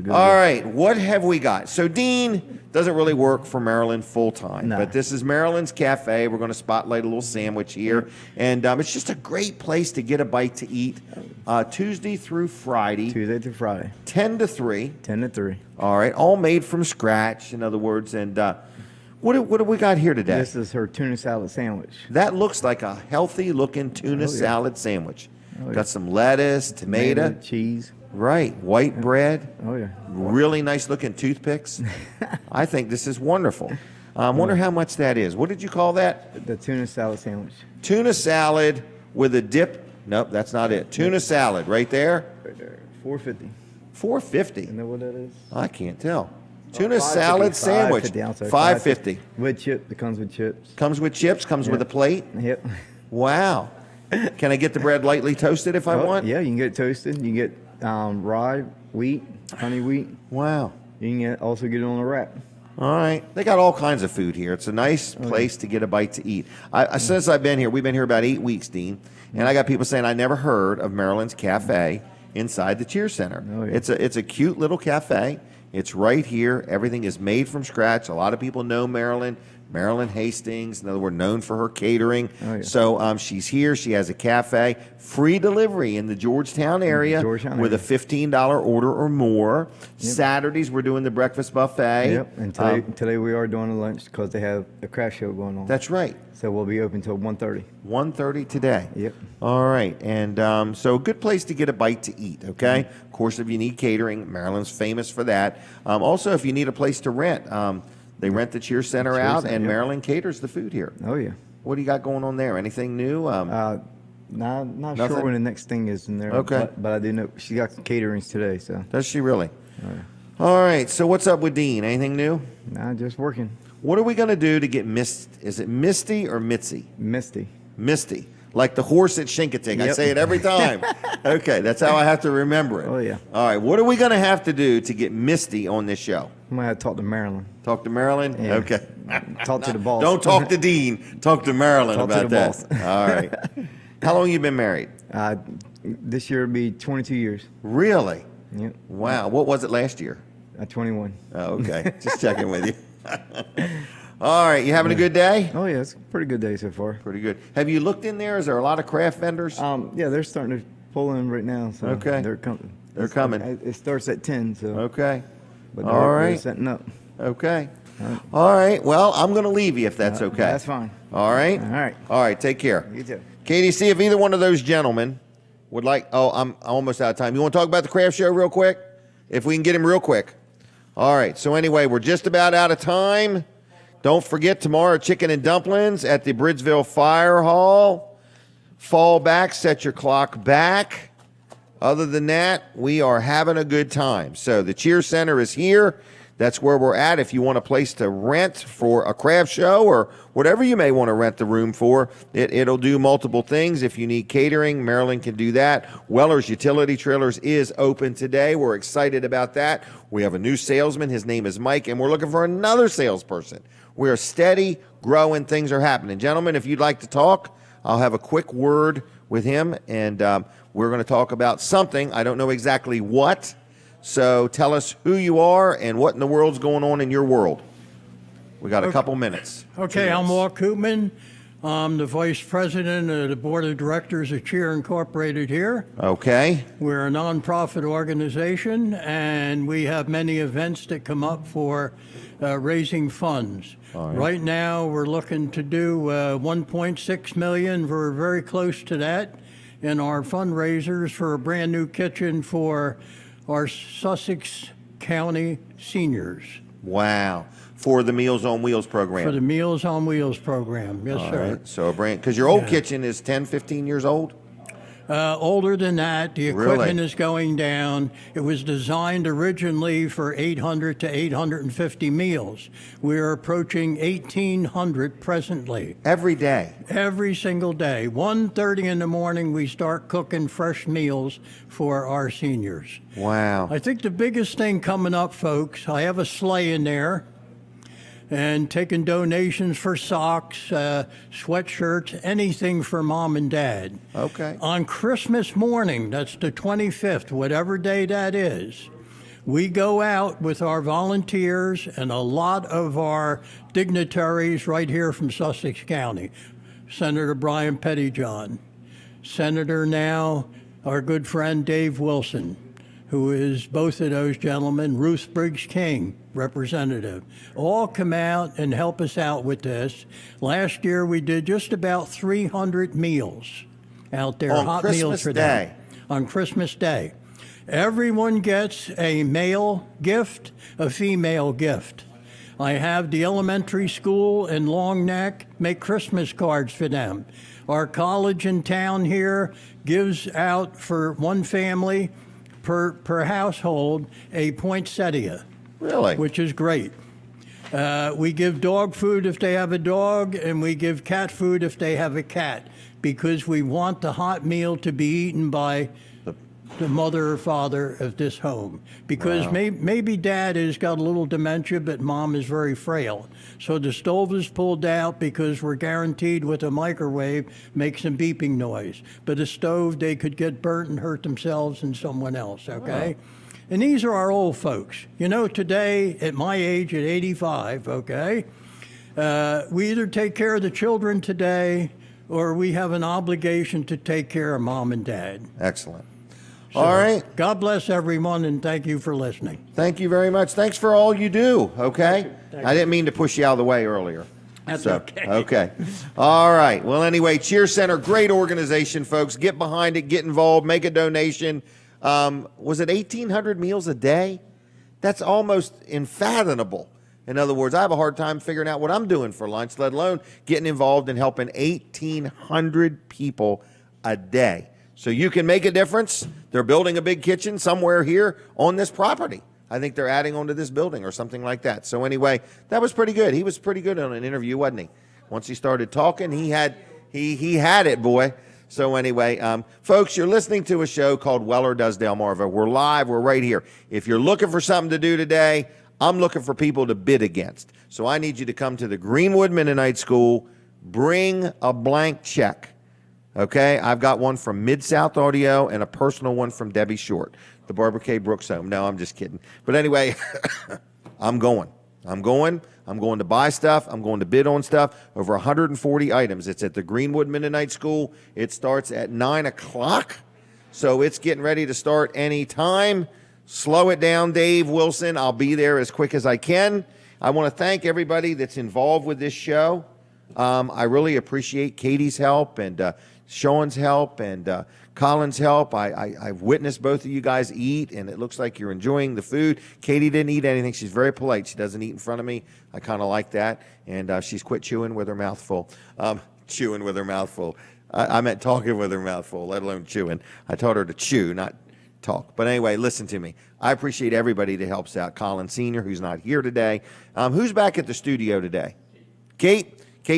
All right, what have we got? So Dean doesn't really work for Marilyn full-time, but this is Marilyn's Cafe. We're going to spotlight a little sandwich here, and it's just a great place to get a bite to eat. Tuesday through Friday. 10 to 3. 10 to 3. All right, all made from scratch, in other words. And what do we got here today? This is her tuna salad sandwich. That looks like a healthy-looking tuna salad sandwich. Got some lettuce, tomato, cheese. Right, white bread. Oh, yeah. Really nice-looking toothpicks. I think this is wonderful. I wonder how much that is. What did you call that? The tuna salad sandwich. Tuna salad with a dip. Nope, that's not it. Tuna salad right there. Right there. $4.50. $4.50. Isn't that what that is? I can't tell. Tuna salad sandwich. $5.50. With chips. It comes with chips. Comes with chips. Comes with a plate. Yep. Wow. Can I get the bread lightly toasted if I want? Yeah, you can get it toasted. You can get rye, wheat, honey wheat. Wow. You can also get it on a wrap. All right. They got all kinds of food here. It's a nice place to get a bite to eat. Since I've been here, we've been here about 8 weeks, Dean, and I got people saying I never heard of Marilyn's Cafe inside the Cheer Center. Oh, yeah. It's a cute little cafe. It's right here. Everything is made from scratch. A lot of people know Marilyn Hastings, in other words, known for her catering. Oh, yeah. So she's here. She has a cafe, free delivery in the Georgetown area with a $15 order or more. Yep. Saturdays, we're doing the breakfast buffet. Yep, and today we are doing a lunch because they have a craft show going on. That's right. So we'll be open till 1:30. 1:30 today. Yep. All right, and so a good place to get a bite to eat, okay? Of course, if you need catering, Marilyn's famous for that. Also, if you need a place to rent, they rent the Cheer Center out, and Marilyn caters the food here. Oh, yeah. What do you got going on there? Anything new? Not sure when the next thing is in there. Okay. But I do know she got some caterings today. So. Does she really? Oh, yeah. All right, so what's up with Dean? Anything new? Nah, just working. What are we going to do to get Is it Misty or Mitzi? Misty. Misty. Like the horse at Shinkatig. Yep. I say it every time. Okay, that's how I have to remember it. Oh, yeah. All right, what are we going to have to do to get Misty on this show? I'm going to have to talk to Marilyn. Talk to Marilyn? Yeah. Okay. Talk to the boss. Don't talk to Dean. Talk to Marilyn talk about to the that. boss. All right. How long you been married? This year will be 22 years. Really? Yep. Wow. What was it last year? 21. Oh, okay. Just checking with you. All right. You having a good day? Oh, yeah. It's a pretty good day so far. Pretty good. Have you looked in there? Is there a lot of craft vendors? Yeah, they're starting to pull in right now. So Okay. They're coming. They're coming. It starts at 10, so. Okay. But All they're right. setting up. Okay. All right. Well, I'm going to leave you if that's okay. That's fine. All right? All right. All right. Take care. You too. Katie, see if either one of those gentlemen would like. Oh, I'm almost out of time. You want to talk about the craft show real quick? If we can get him real quick. All right. So, anyway, we're just about out of time. Don't forget tomorrow, chicken and dumplings at the Bridgeville Fire Hall. Fall back, set your clock back. Other than that, we are having a good time. So, the Cheer Center is here. That's where we're at. If you want a place to rent for a craft show or whatever you may want to rent the room for, it'll do multiple things. If you need catering, Marilyn can do that. Weller's Utility Trailers is open today. We're excited about that. We have a new salesman. His name is Mike, and we're looking for another salesperson. We are steady, growing. Things are happening. Gentlemen, if you'd like to talk, I'll have a quick word with him, and we're going to talk about something. I don't know exactly what. So tell us who you are and what in the world's going on in your world. We got a couple minutes. Okay, I'm Walt Koopman. I'm the vice president of the board of directors of Cheer Incorporated here. Okay. We're a nonprofit organization, and we have many events that come up for raising funds. Right now, we're looking to do 1.6 million. We're very close to that in our fundraisers for a brand new kitchen for our Sussex County seniors. Wow. For the Meals on Wheels program. For the Meals on Wheels program, yes, All sir. right. So a brand, because your old kitchen is 10, 15 years old? Older than that. The equipment Really? is going down. It was designed originally for 800 to 850 meals. We're approaching 1,800 presently. Every day? Every single day. 1:30 in the morning, we start cooking fresh meals for our seniors. Wow. I think the biggest thing coming up, folks, I have a sleigh in there and taking donations for socks, sweatshirts, anything for mom and dad. Okay. On Christmas morning, that's the 25th, whatever day that is, we go out with our volunteers and a lot of our dignitaries right here from Sussex County. Senator Brian Pettyjohn, Senator now, our good friend Dave Wilson, who is both of those gentlemen, Ruth Briggs King, representative, all come out and help us out with this. Last year we did just about 300 meals out there, On hot Christmas meals for Day. them. On Christmas Day. Everyone gets a male gift, a female gift. I have the elementary school in Long Neck make Christmas cards for them. Our college in town here gives out for one family per household a poinsettia. Really? Which is great. We give dog food if they have a dog, and we give cat food if they have a cat, because we want the hot meal to be eaten by the mother or father of this home. Because Wow. maybe dad has got a little dementia, but mom is very frail. So the stove is pulled out because we're guaranteed with a microwave makes some beeping noise. But a stove, they could get burnt and hurt themselves and someone else, okay? And these are our old folks. You know, today, at my age, at 85, okay, we either take care of the children today or we have an obligation to take care of mom and dad. Excellent. So, All right. God bless everyone, and thank you for listening. Thank you very much. Thanks for all you do, okay? Thank I didn't mean to push you out of the way earlier. That's So, okay. Okay. All right. Well, anyway, Cheer Center, great organization, folks. Get behind it, get involved, make a donation. Was it 1,800 meals a day? That's almost unfathomable. In other words, I have a hard time figuring out what I'm doing for lunch, let alone getting involved in helping 1,800 people a day. So you can make a difference. They're building a big kitchen somewhere here on this property. I think they're adding onto this building or something like that. So anyway, that was pretty good. He was pretty good on an interview, wasn't he? Once he started talking, he had it, boy. So anyway, folks, you're listening to a show called Weller Does Delmarva. We're live. We're right here. If you're looking for something to do today, I'm looking for people to bid against. So I need you to come to the Greenwood Mennonite School, bring a blank check. Okay, I've got one from Mid-South Audio and a personal one from Debbie Short, the Barbara K. Brooks home. No, I'm just kidding. But anyway, I'm going to buy stuff. I'm going to bid on stuff. Over 140 items. It's at the Greenwood Mennonite School. It starts at 9 o'clock. So it's getting ready to start any time. Slow it down, Dave Wilson. I'll be there as quick as I can. I want to thank everybody that's involved with this show. I really appreciate Katie's help and Sean's help and Colin's help. I've witnessed both of you guys eat, and it looks like you're enjoying the food. Katie didn't eat anything. She's very polite. She doesn't eat in front of me. I kind of like that. And she's quit chewing with her mouth full. Chewing with her mouth full. I meant talking with her mouth full, let alone chewing. I taught her to chew, not talk. But anyway, listen to me. I appreciate everybody that helps out. Colin Sr., who's not here today. Who's back at the studio today? Kate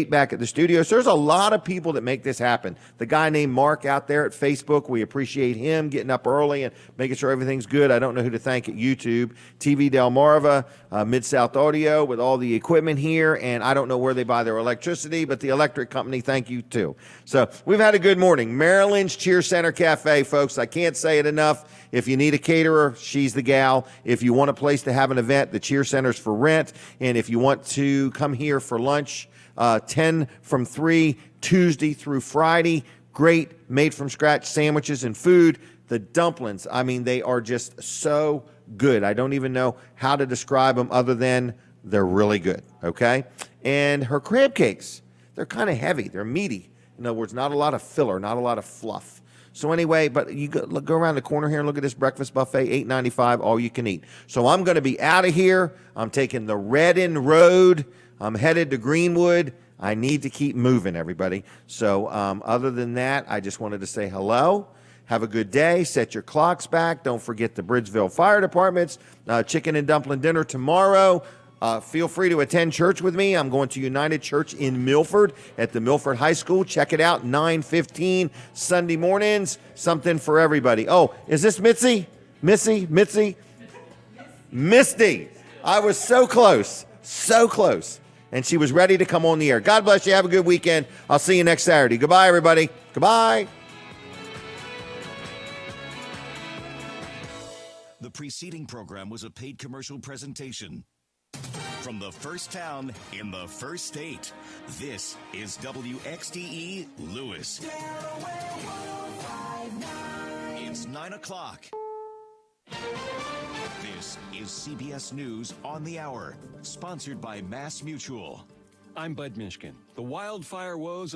back at the studio. So there's a lot of people that make this happen. The guy named Mark out there at Facebook, we appreciate him getting up early and making sure everything's good. I don't know who to thank at YouTube. TV Delmarva, Mid-South Audio with all the equipment here, and I don't know where they buy their electricity, but the electric company, thank you too. So we've had a good morning. Marilyn's Cheer Center Cafe, folks. I can't say it enough. If you need a caterer, she's the gal. If you want a place to have an event, the Cheer Center's for rent. And if you want to come here for lunch, 10 from 3, Tuesday through Friday. Great made from scratch sandwiches and food. The dumplings, I mean, they are just so good. I don't even know how to describe them other than they're really good, okay? And her crab cakes, they're kind of heavy. They're meaty. In other words, not a lot of filler, not a lot of fluff. So anyway, but you go around the corner here and look at this breakfast buffet, $8.95, all you can eat. So I'm going to be out of here. I'm taking the Redden Road. I'm headed to Greenwood. I need to keep moving, everybody. So other than that, I just wanted to say hello. Have a good day. Set your clocks back. Don't forget the Bridgeville Fire Department's chicken and dumpling dinner tomorrow. Feel free to attend church with me. I'm going to United Church in Milford at the Milford High School. Check it out, 9:15 Sunday mornings. Something for everybody. Oh, is this Mitzi? Misty? I was so close. And she was ready to come on the air. God bless you. Have a good weekend. I'll see you next Saturday. Goodbye, everybody. Goodbye. The preceding program was a paid commercial presentation. From the first town in the first state, this is WXDE Lewis. It's 9 o'clock. This is CBS News on the Hour, sponsored by Mass Mutual. I'm Bud Mishkin. The wildfire woes